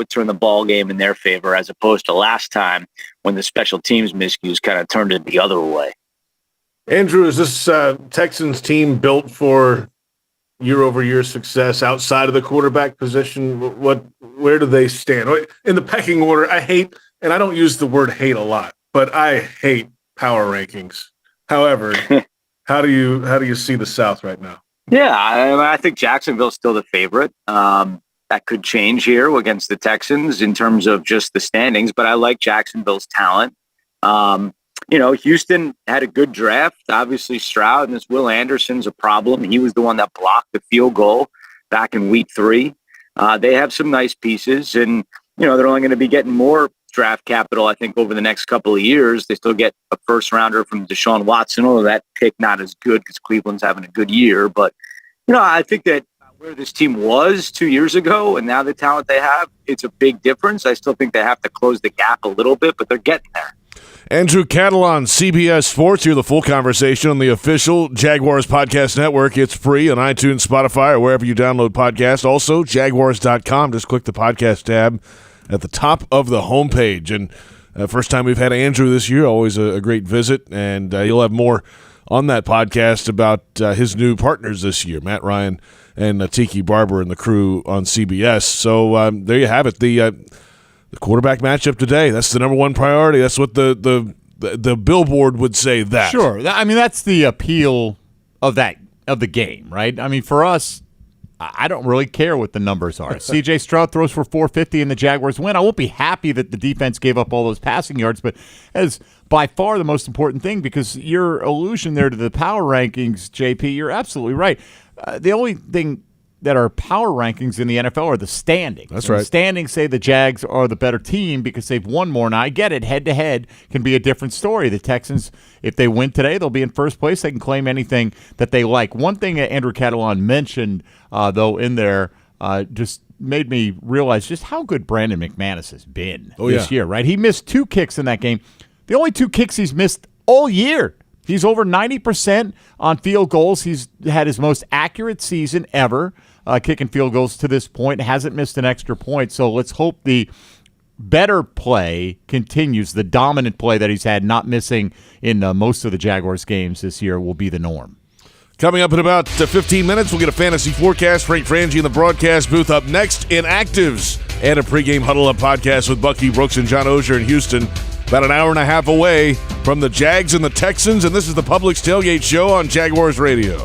turn the ball game in their favor, as opposed to last time when the special teams miscues kind of turned it the other way. Andrew, is this Texans team built for year-over-year success outside of the quarterback position? Where do they stand? In the pecking order, I hate, and I don't use the word hate a lot, but I hate power rankings. However, how do you see the South right now? Yeah, I think Jacksonville's still the favorite. That could change here against the Texans in terms of just the standings, but I like Jacksonville's talent. Houston had a good draft. Obviously, Stroud and this Will Anderson's a problem. He was the one that blocked the field goal back in week 3. They have some nice pieces, and, they're only going to be getting more draft capital, I think, over the next couple of years. They still get a first-rounder from Deshaun Watson, although that pick not as good because Cleveland's having a good year. But, I think that where this team was 2 years ago and now the talent they have, it's a big difference. I still think they have to close the gap a little bit, but they're getting there. Andrew Catalon, CBS Sports. Hear the full conversation on the official Jaguars Podcast Network. It's free on iTunes, Spotify, or wherever you download podcasts. Also, Jaguars.com. Just click the podcast tab at the top of the homepage. And first time we've had Andrew this year, always a great visit. And you'll have more on that podcast about his new partners this year, Matt Ryan and Tiki Barber and the crew on CBS. So there you have it. The quarterback matchup today, that's the number 1 priority. That's what the billboard would say that. Sure. I mean, that's the appeal of the game, right? I mean, for us, I don't really care what the numbers are. C.J. Stroud throws for 450 and the Jaguars win. I won't be happy that the defense gave up all those passing yards, but as by far the most important thing, because your allusion there to the power rankings, JP, you're absolutely right. The only thing that are power rankings in the NFL are the standings. That's right. The standings say the Jags are the better team because they've won more. Now, I get it. Head-to-head can be a different story. The Texans, if they win today, they'll be in first place. They can claim anything that they like. One thing that Andrew Catalon mentioned, though, in there just made me realize just how good Brandon McManus has been this year, right? He missed 2 kicks in that game. The only 2 kicks he's missed all year. He's over 90% on field goals. He's had his most accurate season ever, kicking field goals to this point. Hasn't missed an extra point. So let's hope the better play continues. The dominant play that he's had, not missing in most of the Jaguars games this year, will be the norm. Coming up in about 15 minutes, we'll get a fantasy forecast. Frank Frangie in the broadcast booth up next. Inactives and a pregame Huddle Up podcast with Bucky Brooks and John Oehser in Houston. About an hour and a half away from the Jags and the Texans, and this is the Publix Tailgate Show on Jaguars Radio.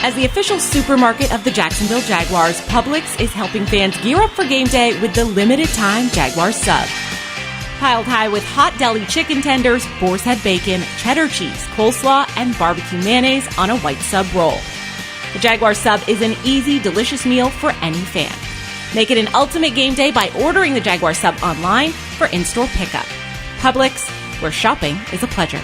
As the official supermarket of the Jacksonville Jaguars, Publix is helping fans gear up for game day with the limited-time Jaguars sub. Piled high with hot deli chicken tenders, boar's head bacon, cheddar cheese, coleslaw, and barbecue mayonnaise on a white sub roll. The Jaguars sub is an easy, delicious meal for any fan. Make it an ultimate game day by ordering the Jaguar sub online for in-store pickup. Publix, where shopping is a pleasure.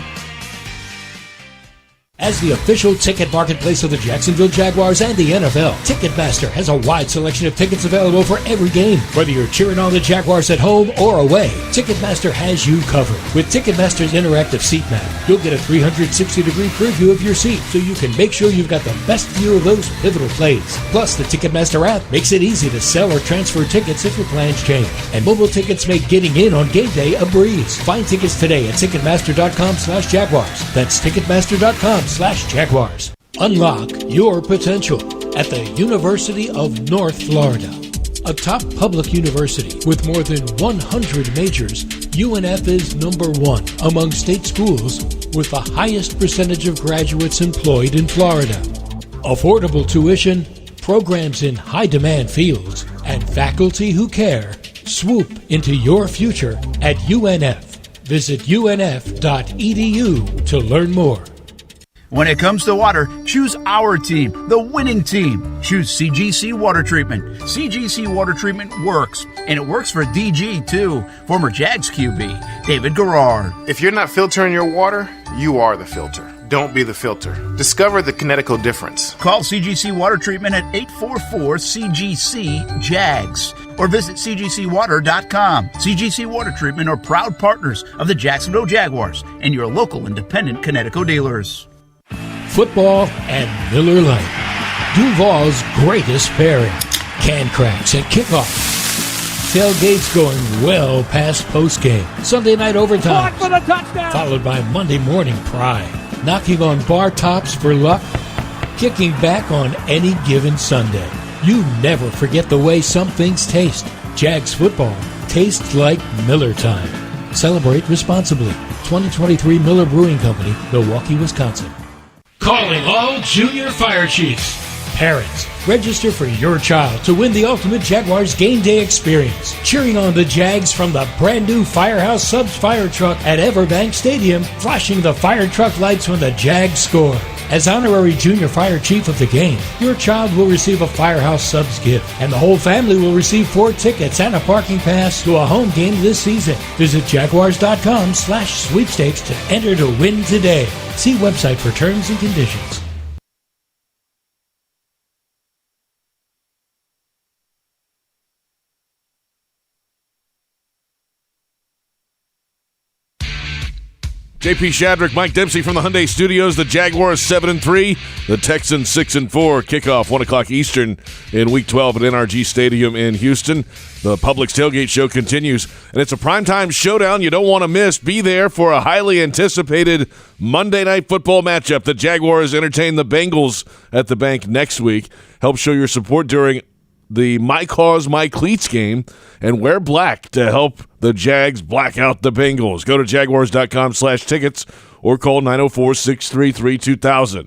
As the official ticket marketplace of the Jacksonville Jaguars and the NFL, Ticketmaster has a wide selection of tickets available for every game. Whether you're cheering on the Jaguars at home or away, Ticketmaster has you covered. With Ticketmaster's interactive seat map, you'll get a 360-degree preview of your seat so you can make sure you've got the best view of those pivotal plays. Plus, the Ticketmaster app makes it easy to sell or transfer tickets if your plans change. And mobile tickets make getting in on game day a breeze. Find tickets today at Ticketmaster.com/Jaguars. That's Ticketmaster.com/Jaguars. Unlock your potential at the University of North Florida. A top public university with more than 100 majors, UNF is number 1 among state schools with the highest percentage of graduates employed in Florida. Affordable tuition, programs in high-demand fields, and faculty who care. Swoop into your future at UNF. Visit unf.edu to learn more. When it comes to water, choose our team, the winning team. Choose CGC Water Treatment. CGC Water Treatment works, and it works for DG too, former Jags QB, David Garrard. If you're not filtering your water, you are the filter. Don't be the filter. Discover the kinetical difference. Call CGC Water Treatment at 844-CGC-JAGS or visit cgcwater.com. CGC Water Treatment are proud partners of the Jacksonville Jaguars and your local independent Kinetico dealers. Football and Miller Lite. Duval's greatest pairing. Can cracks at kickoff. Tailgates going well past postgame. Sunday night overtime. For the touchdown. Followed by Monday morning pride. Knocking on bar tops for luck. Kicking back on any given Sunday. You never forget the way some things taste. Jags football tastes like Miller time. Celebrate responsibly. 2023 Miller Brewing Company, Milwaukee, Wisconsin. Calling all junior fire chiefs. Parents, register for your child to win the ultimate Jaguars game day experience. Cheering on the Jags from the brand new Firehouse Subs fire truck at EverBank Stadium, flashing the fire truck lights when the Jags score. As honorary junior fire chief of the game, your child will receive a Firehouse Subs gift, and the whole family will receive 4 tickets and a parking pass to a home game this season. Visit jaguars.com/sweepstakes to enter to win today. See website for terms and conditions. JP Shadrick, Mike Dempsey from the Hyundai Studios. The Jaguars 7-3, the Texans 6-4. Kickoff 1 o'clock Eastern in Week 12 at NRG Stadium in Houston. The Publix Tailgate show continues, and it's a primetime showdown you don't want to miss. Be there for a highly anticipated Monday Night Football matchup. The Jaguars entertain the Bengals at the bank next week. Help show your support during the My Cause, My Cleats game, and wear black to help the Jags black out the Bengals. Go to jaguars.com/tickets or call 904-633-2000.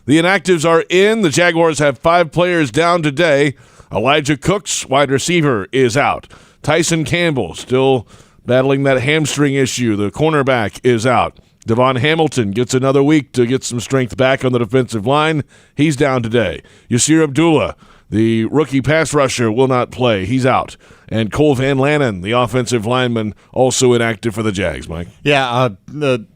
The inactives are in. The Jaguars have 5 players down today. Elijah Cooks, wide receiver, is out. Tyson Campbell still battling that hamstring issue. The cornerback is out. Devon Hamilton gets another week to get some strength back on the defensive line. He's down today. Yasir Abdullah, the rookie pass rusher, will not play. He's out. And Cole Van Lanen, the offensive lineman, also inactive for the Jags, Mike. Yeah, the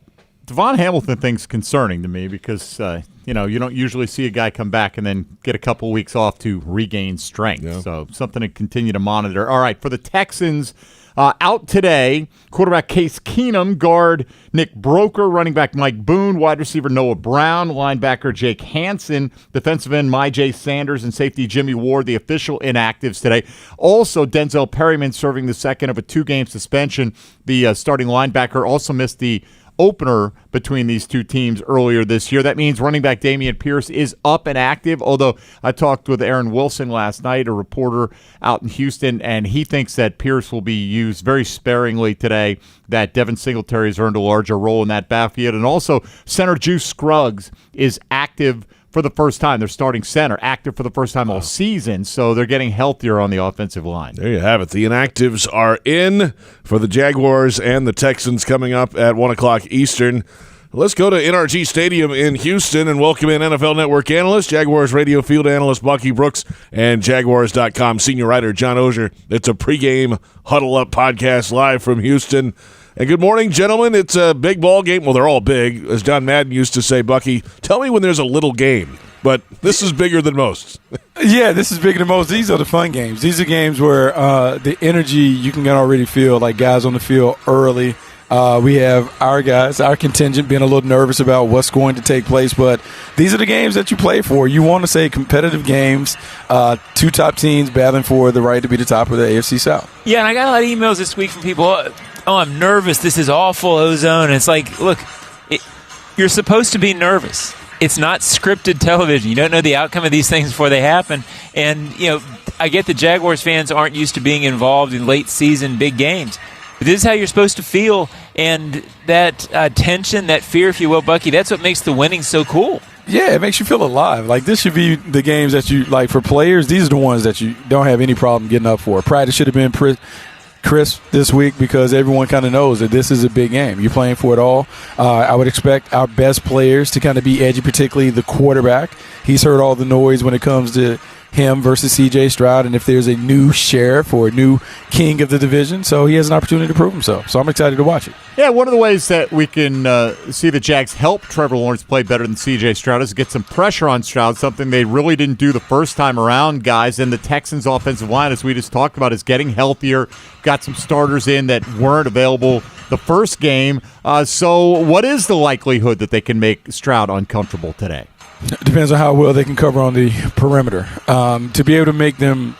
Devon Hamilton thing's concerning to me because, you don't usually see a guy come back and then get a couple weeks off to regain strength. Yeah. So something to continue to monitor. All right, for the Texans, out today, quarterback Case Keenum, guard Nick Broker, running back Mike Boone, wide receiver Noah Brown, linebacker Jake Hansen, defensive end Myjai Sanders, and safety Jimmy Ward, the official inactives today. Also, Denzel Perryman serving the second of a 2-game suspension. The starting linebacker also missed the opener between these two teams earlier this year. That means running back Dameon Pierce is up and active, although I talked with Aaron Wilson last night, a reporter out in Houston, and he thinks that Pierce will be used very sparingly today, that Devin Singletary has earned a larger role in that backfield. And also, center Juice Scruggs is active for the first time. They're starting center, active for the first time all season, so they're getting healthier on the offensive line. There you have it. The inactives are in for the Jaguars and the Texans coming up at 1 o'clock Eastern. Let's go to NRG Stadium in Houston and welcome in NFL Network analyst, Jaguars radio field analyst Bucky Brooks, and Jaguars.com senior writer John Oehser. It's a pregame Huddle Up podcast live from Houston. And good morning, gentlemen. It's a big ball game. Well, they're all big. As John Madden used to say, Bucky, tell me when there's a little game. But this is bigger than most. Yeah, this is bigger than most. These are the fun games. These are games where the energy, you can already feel like guys on the field early. We have our guys, our contingent, being a little nervous about what's going to take place. But these are the games that you play for. You want to say competitive games, 2 top teams battling for the right to be the top of the AFC South. Yeah, and I got a lot of emails this week from people, I'm nervous. This is awful, Ozone. And it's like, look, you're supposed to be nervous. It's not scripted television. You don't know the outcome of these things before they happen. And, I get the Jaguars fans aren't used to being involved in late season big games. But this is how you're supposed to feel. And that tension, that fear, if you will, Bucky, that's what makes the winning so cool. Yeah, it makes you feel alive. Like, this should be the games that you, like, for players, these are the ones that you don't have any problem getting up for. Practice should have been crisp this week because everyone kind of knows that this is a big game. You're playing for it all. I would expect our best players to kind of be edgy, particularly the quarterback. He's heard all the noise when it comes to him versus C.J. Stroud, and if there's a new sheriff or a new king of the division, so he has an opportunity to prove himself. So I'm excited to watch it. Yeah, one of the ways that we can see the Jags help Trevor Lawrence play better than C.J. Stroud is get some pressure on Stroud, something they really didn't do the first time around, guys. And the Texans' offensive line, as we just talked about, is getting healthier. Got some starters in that weren't available the first game. So what is the likelihood that they can make Stroud uncomfortable today? It depends on how well they can cover on the perimeter. To be able to make them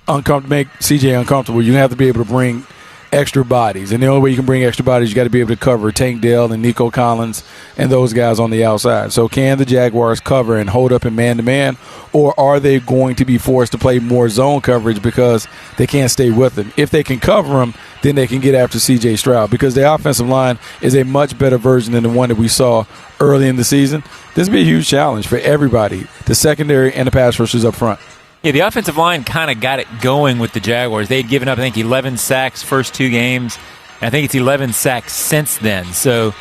make CJ uncomfortable, you have to be able to bring extra bodies. And the only way you can bring extra bodies, you got to be able to cover Tank Dell and Nico Collins and those guys on the outside. So can the Jaguars cover and hold up in man-to-man, or are they going to be forced to play more zone coverage because they can't stay with them? If they can cover them, then they can get after C.J. Stroud because the offensive line is a much better version than the one that we saw early in the season. This will be a huge challenge for everybody, the secondary and the pass rushers up front. Yeah, the offensive line kind of got it going with the Jaguars. They had given up, I think, 11 sacks first two games. And I think it's 11 sacks since then. So,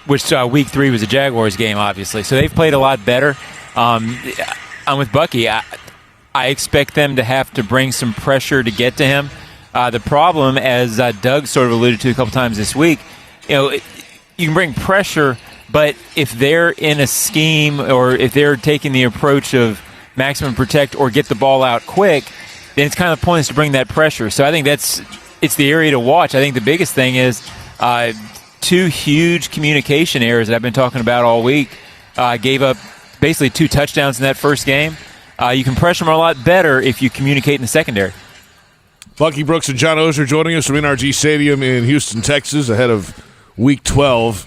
which week 3 was a Jaguars game, obviously. So they've played a lot better. I'm with Bucky. I expect them to have to bring some pressure to get to him. The problem, as Doug sort of alluded to a couple times this week, you can bring pressure, but if they're in a scheme or if they're taking the approach of maximum protect or get the ball out quick, then it's kind of pointless to bring that pressure. So I think it's the area to watch. I think the biggest thing is 2 huge communication errors that I've been talking about all week. Gave up basically 2 touchdowns in that first game. You can pressure them a lot better if you communicate in the secondary. Bucky Brooks and John Oehser joining us from NRG Stadium in Houston, Texas, ahead of Week 12.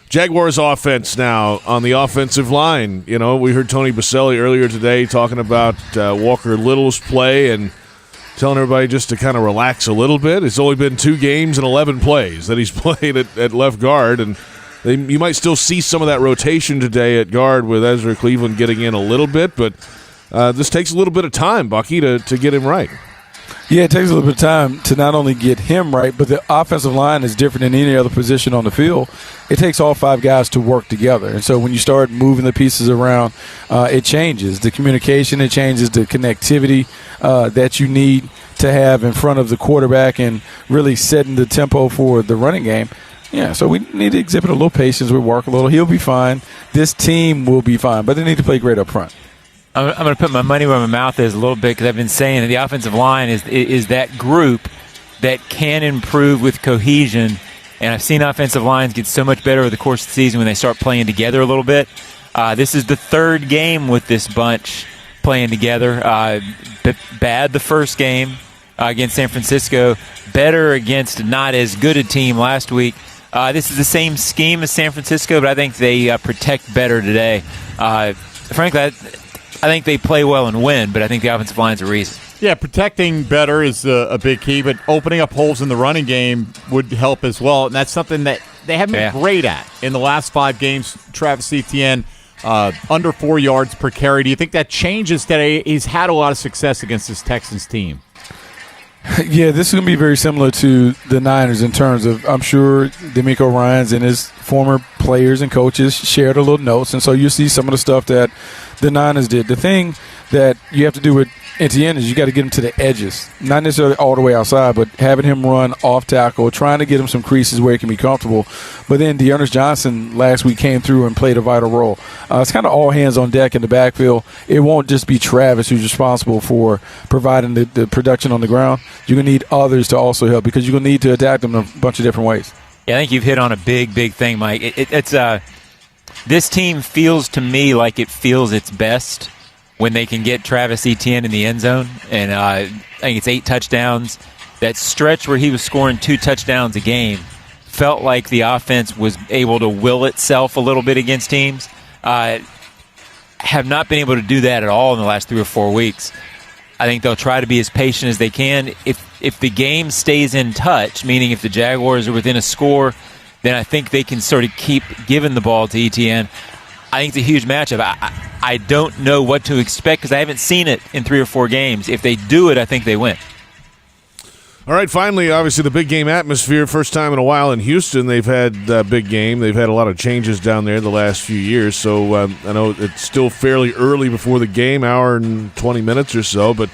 Jaguars offense now on the offensive line. You know, we heard Tony Boselli earlier today talking about Walker Little's play and telling everybody just to kind of relax a little bit. It's only been 2 games and 11 plays that he's played at left guard, and you might still see some of that rotation today at guard with Ezra Cleveland getting in a little bit, but this takes a little bit of time, Bucky, to get him right. Yeah, it takes a little bit of time to not only get him right, but the offensive line is different than any other position on the field. It takes all 5 guys to work together. And so when you start moving the pieces around, it changes the communication, it changes the connectivity that you need to have in front of the quarterback and really setting the tempo for the running game. Yeah, so we need to exhibit a little patience. We work a little. He'll be fine. This team will be fine, but they need to play great up front. I'm going to put my money where my mouth is a little bit because I've been saying that the offensive line is that group that can improve with cohesion. And I've seen offensive lines get so much better over the course of the season when they start playing together a little bit. This is the 3rd game with this bunch playing together. Bad the first game against San Francisco. Better against not as good a team last week. This is the same scheme as San Francisco, but I think they protect better today. Frankly, I think they play well and win, but I think the offensive line is a reason. Yeah, protecting better is a big key, but opening up holes in the running game would help as well, and that's something that they haven't been great at in the last 5 games. Travis Etienne, under 4 yards per carry. Do you think that changes today? He's had a lot of success against this Texans team. Yeah, this is going to be very similar to the Niners in terms of, I'm sure D'Amico Ryans and his former players and coaches shared a little notes, and so you see some of the stuff that the Niners did. The thing that you have to do with Etienne is you got to get him to the edges, not necessarily all the way outside, but having him run off tackle, trying to get him some creases where he can be comfortable. But then Dearness Johnson last week came through and played a vital role. It's kind of all hands on deck in the backfield. It won't just be Travis who's responsible for providing the production on the ground. You're going to need others to also help because you're going to need to attack them in a bunch of different ways. Yeah, I think you've hit on a big, big thing, Mike. It's this team feels to me like it feels its best when they can get Travis Etienne in the end zone. And I think it's 8 touchdowns. That stretch where he was scoring 2 touchdowns a game felt like the offense was able to will itself a little bit against teams. Have not been able to do that at all in the last 3 or 4 weeks. I think they'll try to be as patient as they can. If the game stays in touch, meaning if the Jaguars are within a score, then I think they can sort of keep giving the ball to Etienne. I think it's a huge matchup. I don't know what to expect because I haven't seen it in 3 or 4 games. If they do it, I think they win. All right, finally, obviously the big game atmosphere. First time in a while in Houston they've had a big game. They've had a lot of changes down there the last few years, so I know it's still fairly early before the game, hour and 20 minutes or so, but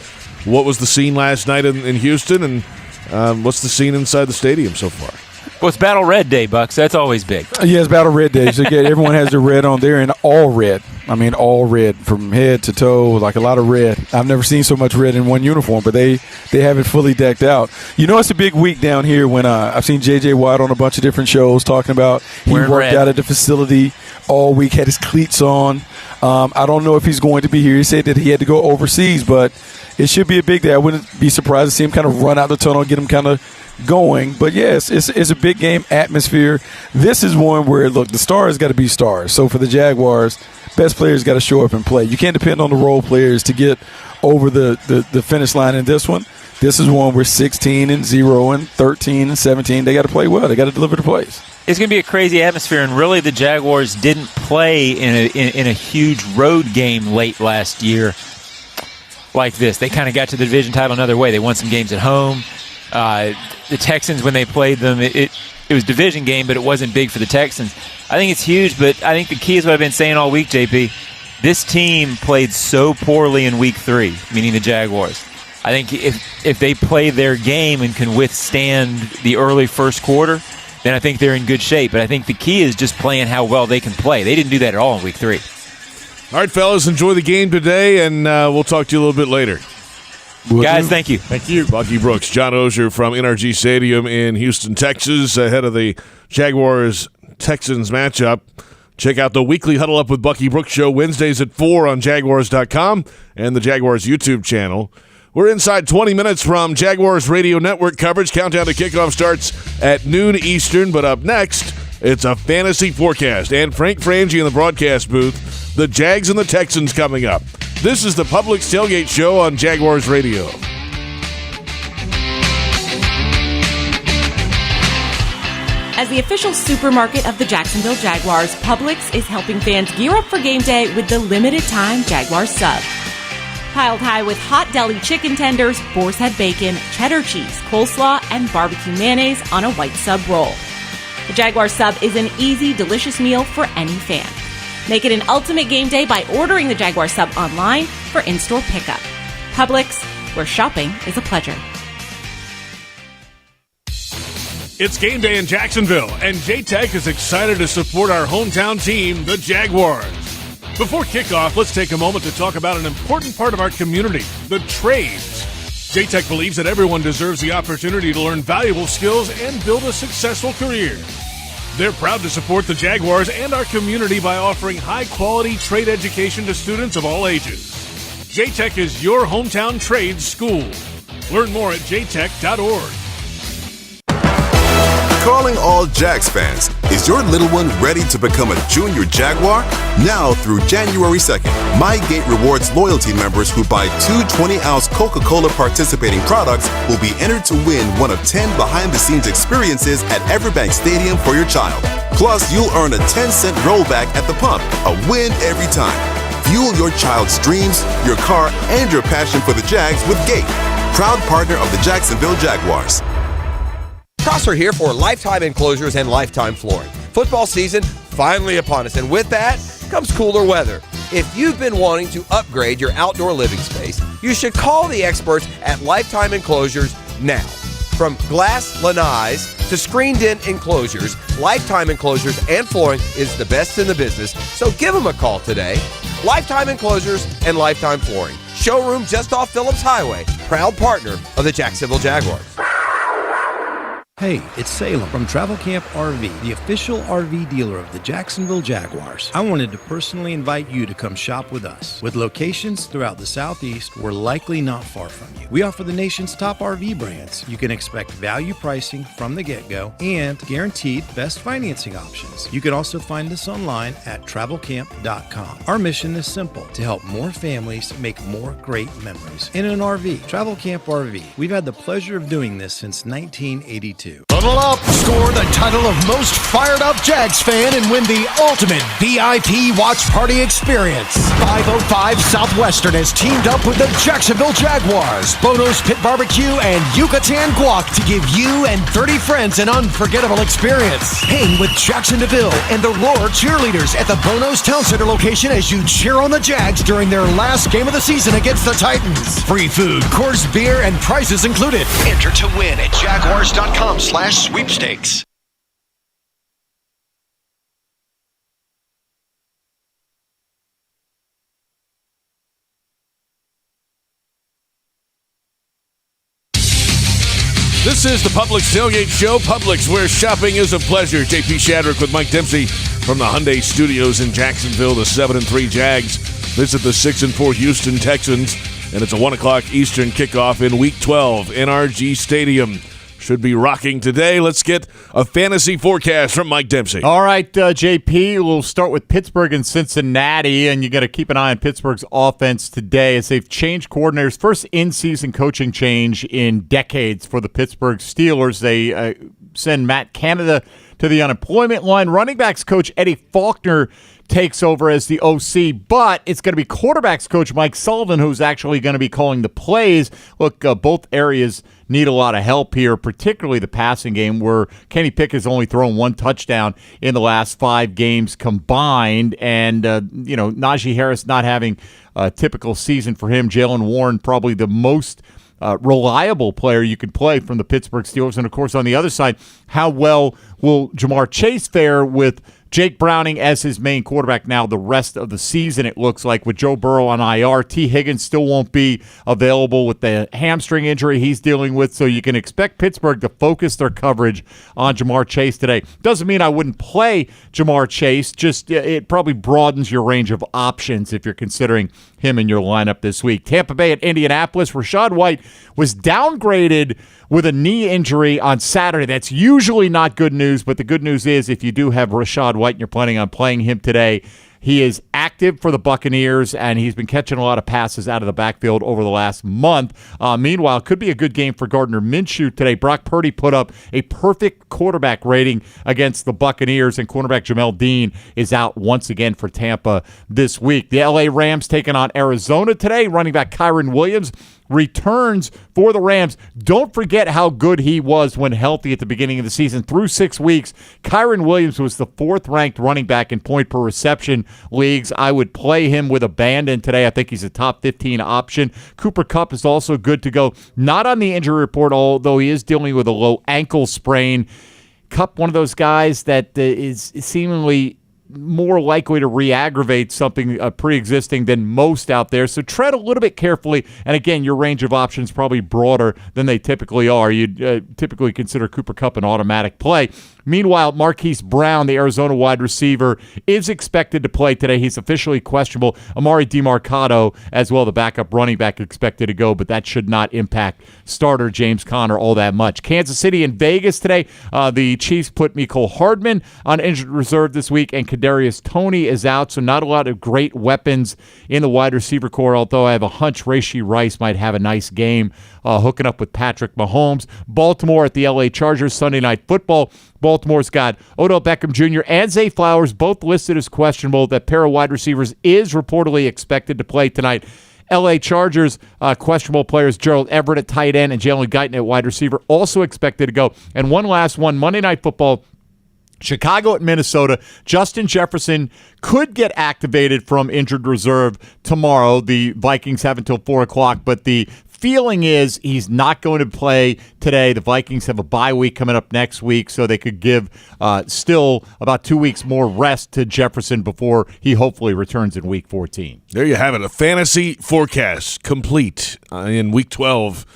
what was the scene last night in Houston, and what's the scene inside the stadium so far? Well, it's Battle Red Day, Bucks. That's always big. Yeah, it's Battle Red Day. So everyone has their red on there, and all red. I mean, all red from head to toe, like a lot of red. I've never seen so much red in one uniform, but they have it fully decked out. You know, it's a big week down here when I've seen J.J. Watt on a bunch of different shows talking about he worked out at the facility all week, had his cleats on. I don't know if he's going to be here. He said that he had to go overseas, but it should be a big day. I wouldn't be surprised to see him kind of run out the tunnel, get him kind of going. But yes, it's a big game atmosphere. This is one where, look, the stars got to be stars. So for the Jaguars, best players got to show up and play. You can't depend on the role players to get over the finish line in this one. This is one where 16-0 and 13-17, they got to play well. They got to deliver the plays. It's going to be a crazy atmosphere, and really the Jaguars didn't play in a huge road game late last year like this. They kind of got to the division title another way. They won some games at home. The Texans, when they played them, it was a division game, but it wasn't big for the Texans. I think it's huge, but I think the key is what I've been saying all week, JP. This team played so poorly in Week 3, meaning the Jaguars. I think if they play their game and can withstand the early first quarter, then I think they're in good shape. But I think the key is just playing how well they can play. They didn't do that at all in Week 3. All right, fellas, enjoy the game today, and we'll talk to you a little bit later. Guys, thank you. Thank you. Bucky Brooks, John Oehser from NRG Stadium in Houston, Texas, ahead of the Jaguars-Texans matchup. Check out the weekly Huddle Up with Bucky Brooks show Wednesdays at 4 on Jaguars.com and the Jaguars YouTube channel. We're inside 20 minutes from Jaguars Radio Network coverage. Countdown to kickoff starts at noon Eastern, but up next, it's a fantasy forecast. And Frank Frangie in the broadcast booth. The Jags and the Texans coming up. This is the Publix Tailgate Show on Jaguars Radio. As the official supermarket of the Jacksonville Jaguars, Publix is helping fans gear up for game day with the limited-time Jaguars sub. Piled high with hot deli chicken tenders, boar's head bacon, cheddar cheese, coleslaw, and barbecue mayonnaise on a white sub roll. The Jaguar sub is an easy, delicious meal for any fan. Make it an ultimate game day by ordering the Jaguar sub online for in-store pickup. Publix, where shopping is a pleasure. It's game day in Jacksonville, and J-Tech is excited to support our hometown team, the Jaguars. Before kickoff, let's take a moment to talk about an important part of our community, the trades. J-Tech believes that everyone deserves the opportunity to learn valuable skills and build a successful career. They're proud to support the Jaguars and our community by offering high-quality trade education to students of all ages. J-Tech is your hometown trades school. Learn more at jtech.org. Calling all Jags fans. Is your little one ready to become a junior Jaguar? Now through January 2nd, MyGate rewards loyalty members who buy 2 20-ounce Coca-Cola participating products will be entered to win one of 10 behind-the-scenes experiences at EverBank Stadium for your child. Plus, you'll earn a 10-cent rollback at the pump, a win every time. Fuel your child's dreams, your car, and your passion for the Jags with Gate, proud partner of the Jacksonville Jaguars. Prosser here for Lifetime Enclosures and Lifetime Flooring. Football season finally upon us, and with that comes cooler weather. If you've been wanting to upgrade your outdoor living space, you should call the experts at Lifetime Enclosures now. From glass lanais to screened-in enclosures, Lifetime Enclosures and Flooring is the best in the business, so give them a call today. Lifetime Enclosures and Lifetime Flooring. Showroom just off Phillips Highway. Proud partner of the Jacksonville Jaguars. Hey, it's Salem from Travel Camp RV, the official RV dealer of the Jacksonville Jaguars. I wanted to personally invite you to come shop with us. With locations throughout the Southeast, we're likely not far from you. We offer the nation's top RV brands. You can expect value pricing from the get-go and guaranteed best financing options. You can also find us online at travelcamp.com. Our mission is simple, to help more families make more great memories in an RV. Travel Camp RV. We've had the pleasure of doing this since 1982. On Huddle up, score the title of most fired up Jags fan, and win the ultimate VIP watch party experience. 505 Southwestern has teamed up with the Jacksonville Jaguars, Bono's Pit Barbecue, and Yucatan Guac to give you and 30 friends an unforgettable experience. Hang with Jackson DeVille and the Roar cheerleaders at the Bono's Town Center location as you cheer on the Jags during their last game of the season against the Titans. Free food, course beer, and prizes included. Enter to win at jaguars.com/sweepstakes. This is the Publix Tailgate Show. Publix, where shopping is a pleasure. JP Shadrick with Mike Dempsey from the Hyundai Studios in Jacksonville. The 7-3 Jags visit the 6-4 Houston Texans, and it's a 1 o'clock Eastern kickoff in Week 12. NRG Stadium should be rocking today. Let's get a fantasy forecast from Mike Dempsey. All right, JP, we'll start with Pittsburgh and Cincinnati, and you got to keep an eye on Pittsburgh's offense today as they've changed coordinators. First in-season coaching change in decades for the Pittsburgh Steelers. They send Matt Canada to the unemployment line. Running backs coach Eddie Faulkner takes over as the OC, but it's going to be quarterbacks coach Mike Sullivan who's actually going to be calling the plays. Look, both areas need a lot of help here, particularly the passing game, where Kenny Pickett's only thrown one touchdown in the last 5 games combined, and Najee Harris not having a typical season for him. Jaylen Warren probably the most reliable player you could play from the Pittsburgh Steelers. And, of course, on the other side, how well will Jamar Chase fare with Jake Browning as his main quarterback now the rest of the season, it looks like, with Joe Burrow on IR. T. Higgins still won't be available with the hamstring injury he's dealing with, so you can expect Pittsburgh to focus their coverage on Jamar Chase today. Doesn't mean I wouldn't play Jamar Chase, just it probably broadens your range of options if you're considering him in your lineup this week. Tampa Bay at Indianapolis. Rachaad White was downgraded with a knee injury on Saturday. That's usually not good news, but the good news is if you do have Rachaad White and you're planning on playing him today, he is active for the Buccaneers, and he's been catching a lot of passes out of the backfield over the last month. Meanwhile, it could be a good game for Gardner Minshew today. Brock Purdy put up a perfect quarterback rating against the Buccaneers, and cornerback Jamel Dean is out once again for Tampa this week. The LA Rams taking on Arizona today. Running back Kyren Williams returns for the Rams. Don't forget how good he was when healthy at the beginning of the season. Through 6 weeks, Kyren Williams was the 4th-ranked running back in point per reception leagues. I would play him with abandon today. I think he's a top 15 option. Cooper Kupp is also good to go. Not on the injury report, although he is dealing with a low ankle sprain. Kupp, one of those guys that is seemingly more likely to re-aggravate something pre-existing than most out there. So tread a little bit carefully. And again, your range of options probably broader than they typically are. You'd typically consider Cooper Kupp an automatic play. Meanwhile, Marquise Brown, the Arizona wide receiver, is expected to play today. He's officially questionable. Amari DeMarcado, as well, the backup running back, expected to go, but that should not impact starter James Conner all that much. Kansas City and Vegas today. The Chiefs put Mecole Hardman on injured reserve this week, and Kadarius Toney is out, so not a lot of great weapons in the wide receiver core, although I have a hunch Rashee Rice might have a nice game hooking up with Patrick Mahomes. Baltimore at the LA Chargers, Sunday Night Football. Baltimore's got Odell Beckham Jr. and Zay Flowers, both listed as questionable. That pair of wide receivers is reportedly expected to play tonight. LA Chargers questionable players Gerald Everett at tight end and Jalen Guyton at wide receiver also expected to go. And one last one, Monday Night Football, Chicago at Minnesota. Justin Jefferson could get activated from injured reserve tomorrow. The Vikings have until 4 o'clock, but the feeling is he's not going to play today. The Vikings have a bye week coming up next week, so they could give still about 2 weeks more rest to Jefferson before he hopefully returns in Week 14. There you have it, a fantasy forecast complete in Week 12.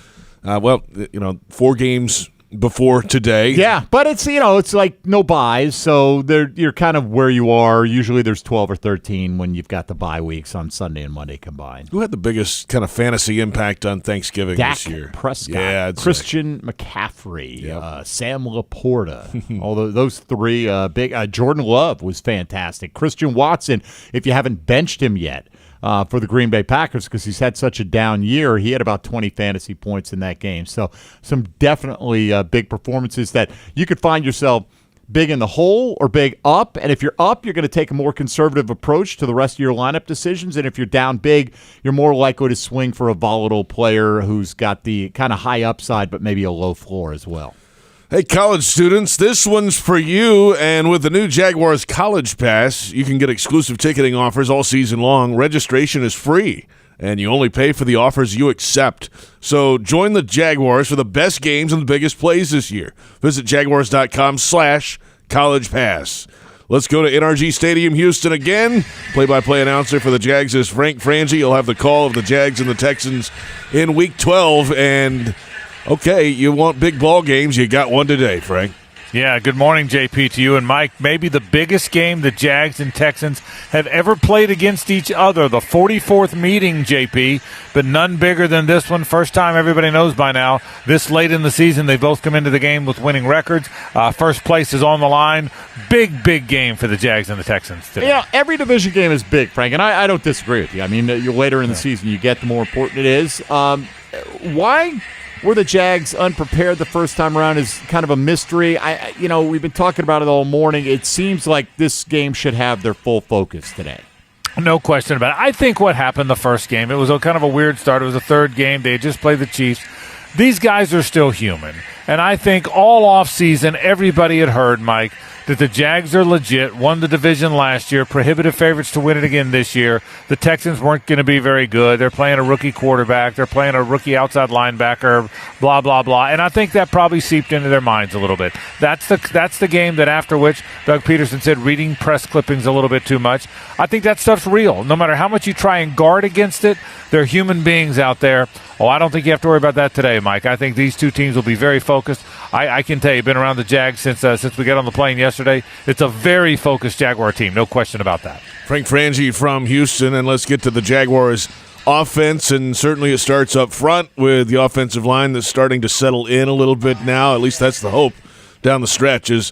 4 games before today. Yeah, but it's like no buys, so you're kind of where you are. Usually there's 12 or 13 when you've got the bye weeks on Sunday and Monday combined. Who had the biggest kind of fantasy impact on Thanksgiving this year? Prescott, Christian McCaffrey, Sam Laporta. Although those 3 big. Jordan Love was fantastic. Christian Watson, if you haven't benched him yet, for the Green Bay Packers because he's had such a down year. He had about 20 fantasy points in that game. So some definitely big performances that you could find yourself big in the hole or big up. And if you're up, you're going to take a more conservative approach to the rest of your lineup decisions. And if you're down big, you're more likely to swing for a volatile player who's got the kind of high upside but maybe a low floor as well. Hey, college students, this one's for you. And with the new Jaguars College Pass, you can get exclusive ticketing offers all season long. Registration is free, and you only pay for the offers you accept. So join the Jaguars for the best games and the biggest plays this year. Visit jaguars.com/college pass. Let's go to NRG Stadium, Houston again. Play-by-play announcer for the Jags is Frank Frangie. He'll have the call of the Jags and the Texans in Week 12. And, okay, you want big ball games. You got one today, Frank. Yeah, good morning, JP, to you and Mike. Maybe the biggest game the Jags and Texans have ever played against each other, the 44th meeting, JP, but none bigger than this one. First time everybody knows by now, this late in the season, they both come into the game with winning records. First place is on the line. Big, big game for the Jags and the Texans today. Yeah, every division game is big, Frank, and I don't disagree with you. I mean, you're later in the season, you get the more important it is. Why were the Jags unprepared the first time around is kind of a mystery. We've been talking about it all morning. It seems like this game should have their full focus today. No question about it. I think what happened the first game, it was kind of a weird start. It was the third game. They had just played the Chiefs. These guys are still human. And I think all offseason, everybody had heard, Mike, that the Jags are legit, won the division last year, prohibitive favorites to win it again this year. The Texans weren't going to be very good. They're playing a rookie quarterback. They're playing a rookie outside linebacker, blah, blah, blah. And I think that probably seeped into their minds a little bit. That's the game that after which Doug Peterson said reading press clippings a little bit too much. I think that stuff's real. No matter how much you try and guard against it, there are human beings out there. I don't think you have to worry about that today, Mike. I think these two teams will be very focused. I can tell you, been around the Jags since we got on the plane yesterday. It's a very focused Jaguar team, no question about that. Frank Frangie from Houston, and let's get to the Jaguars' offense, and certainly it starts up front with the offensive line that's starting to settle in a little bit now. At least that's the hope down the stretch is,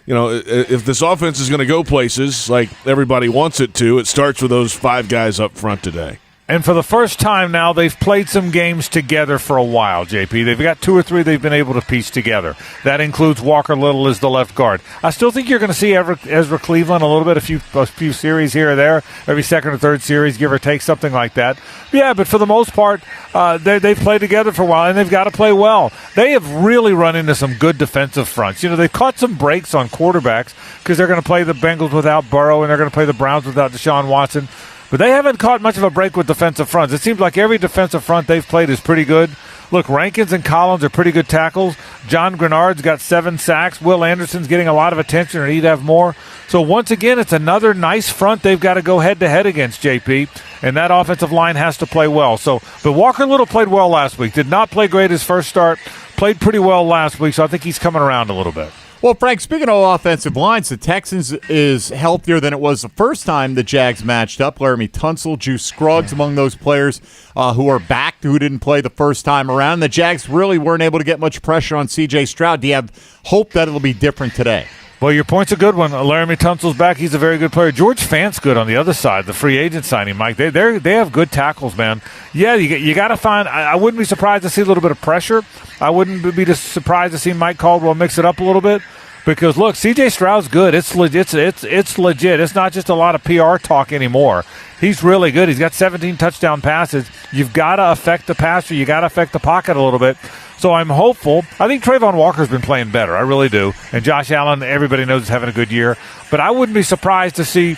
if this offense is going to go places like everybody wants it to, it starts with those five guys up front today. And for the first time now, they've played some games together for a while, JP. They've got two or three they've been able to piece together. That includes Walker Little as the left guard. I still think you're going to see Ezra Cleveland a little bit, a few series here or there, every second or third series, give or take, something like that. Yeah, but for the most part, they've played together for a while, and they've got to play well. They have really run into some good defensive fronts. They've caught some breaks on quarterbacks because they're going to play the Bengals without Burrow, and they're going to play the Browns without Deshaun Watson. But they haven't caught much of a break with defensive fronts. It seems like every defensive front they've played is pretty good. Look, Rankins and Collins are pretty good tackles. John Grenard's got 7 sacks. Will Anderson's getting a lot of attention, and he'd have more. So once again, it's another nice front they've got to go head-to-head against, JP. And that offensive line has to play well. But Walker Little played well last week. Did not play great his first start. Played pretty well last week, so I think he's coming around a little bit. Well, Frank, speaking of offensive lines, the Texans is healthier than it was the first time the Jags matched up. Laramie Tunsil, Juice Scruggs among those players who are back, who didn't play the first time around. The Jags really weren't able to get much pressure on C.J. Stroud. Do you have hope that it'll be different today? Well, your point's a good one. Laramie Tunsil's back. He's a very good player. George Fant's good on the other side, the free agent signing, Mike. They have good tackles, man. Yeah, you got to find – I wouldn't be surprised to see a little bit of pressure. I wouldn't be surprised to see Mike Caldwell mix it up a little bit. Because, look, C.J. Stroud's good. It's legit. It's legit. It's not just a lot of PR talk anymore. He's really good. He's got 17 touchdown passes. You've got to affect the passer. You got to affect the pocket a little bit. So I'm hopeful. I think Trayvon Walker's been playing better. I really do. And Josh Allen, everybody knows, is having a good year. But I wouldn't be surprised to see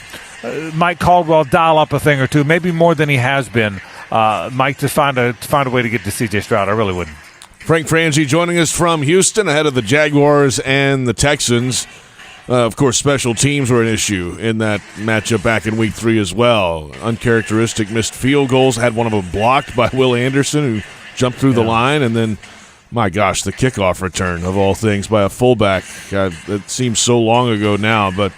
Mike Caldwell dial up a thing or two, maybe more than he has been, Mike, to find a way to get to C.J. Stroud. I really wouldn't. Frank Frangie joining us from Houston ahead of the Jaguars and the Texans. Of course, special teams were an issue in that matchup back in Week 3 as well. Uncharacteristic missed field goals. Had one of them blocked by Will Anderson, who jumped through the line. And then, my gosh, the kickoff return, of all things, by a fullback. It seems so long ago now, but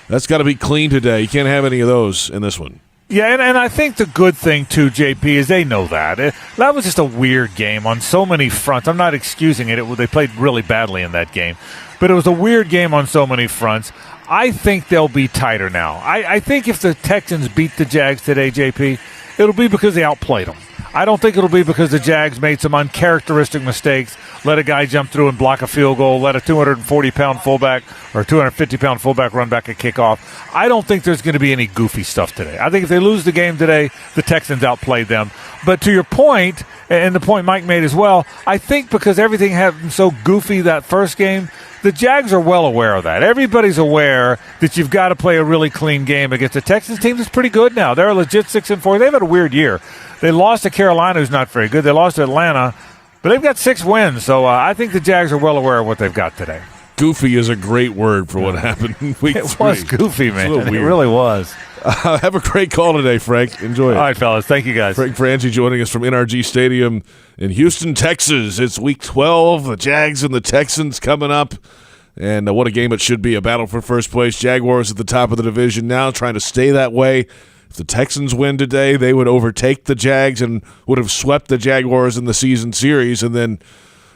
that's got to be clean today. You can't have any of those in this one. Yeah, and I think the good thing, too, JP, is they know that. That was just a weird game on so many fronts. I'm not excusing it. They played really badly in that game. But it was a weird game on so many fronts. I think they'll be tighter now. I think if the Texans beat the Jags today, JP, it'll be because they outplayed them. I don't think it'll be because the Jags made some uncharacteristic mistakes, let a guy jump through and block a field goal, let a 240-pound fullback or 250-pound fullback run back a kickoff. I don't think there's going to be any goofy stuff today. I think if they lose the game today, the Texans outplayed them. But to your point, and the point Mike made as well, I think because everything happened so goofy that first game, the Jags are well aware of that. Everybody's aware that you've got to play a really clean game against the Texans team that's pretty good now. They're a legit 6-4. They've had a weird year. They lost to Carolina, who's not very good. They lost to Atlanta, but they've got 6 wins. So I think the Jags are well aware of what they've got today. Goofy is a great word for what happened in week 3. It was goofy, man. It really was. Have a great call today, Frank. Enjoy it. All right, fellas. Thank you, guys. Frank Frangie joining us from NRG Stadium in Houston, Texas. It's week 12. The Jags and the Texans coming up. And what a game it should be, a battle for first place. Jaguars at the top of the division now, trying to stay that way. If the Texans win today, they would overtake the Jags and would have swept the Jaguars in the season series. And then,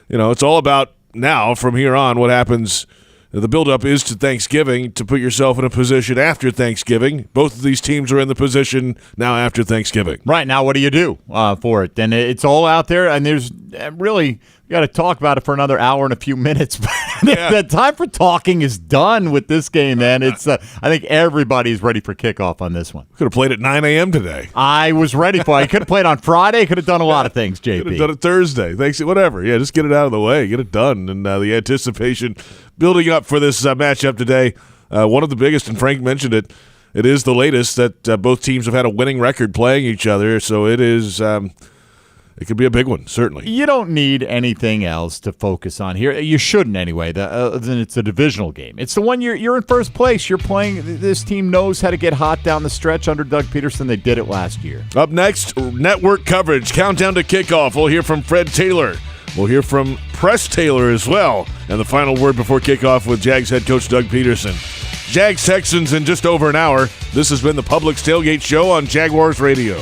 it's all about now, from here on, what happens. The buildup is to Thanksgiving to put yourself in a position after Thanksgiving. Both of these teams are in the position now after Thanksgiving. Right. Now, what do you do for it? And it's all out there, and there's really – we got to talk about it for another hour and a few minutes. The time for talking is done with this game, man. It's I think everybody's ready for kickoff on this one. Could have played at 9 a.m. today. I was ready for it. I could have played on Friday. Could have done a lot of things, JP. Could have done it Thursday. Thanks, whatever. Yeah, just get it out of the way. Get it done. And the anticipation building up for this matchup today, one of the biggest, and Frank mentioned it, it is the latest that both teams have had a winning record playing each other. So it is it could be a big one, certainly. You don't need anything else to focus on here. You shouldn't anyway. Then it's a divisional game. It's the one you're in first place. You're playing. This team knows how to get hot down the stretch under Doug Peterson. They did it last year. Up next, network coverage. Countdown to kickoff. We'll hear from Fred Taylor. We'll hear from Press Taylor as well. And the final word before kickoff with Jags head coach Doug Peterson. Jags Texans in just over an hour. This has been the Publix Tailgate Show on Jaguars Radio.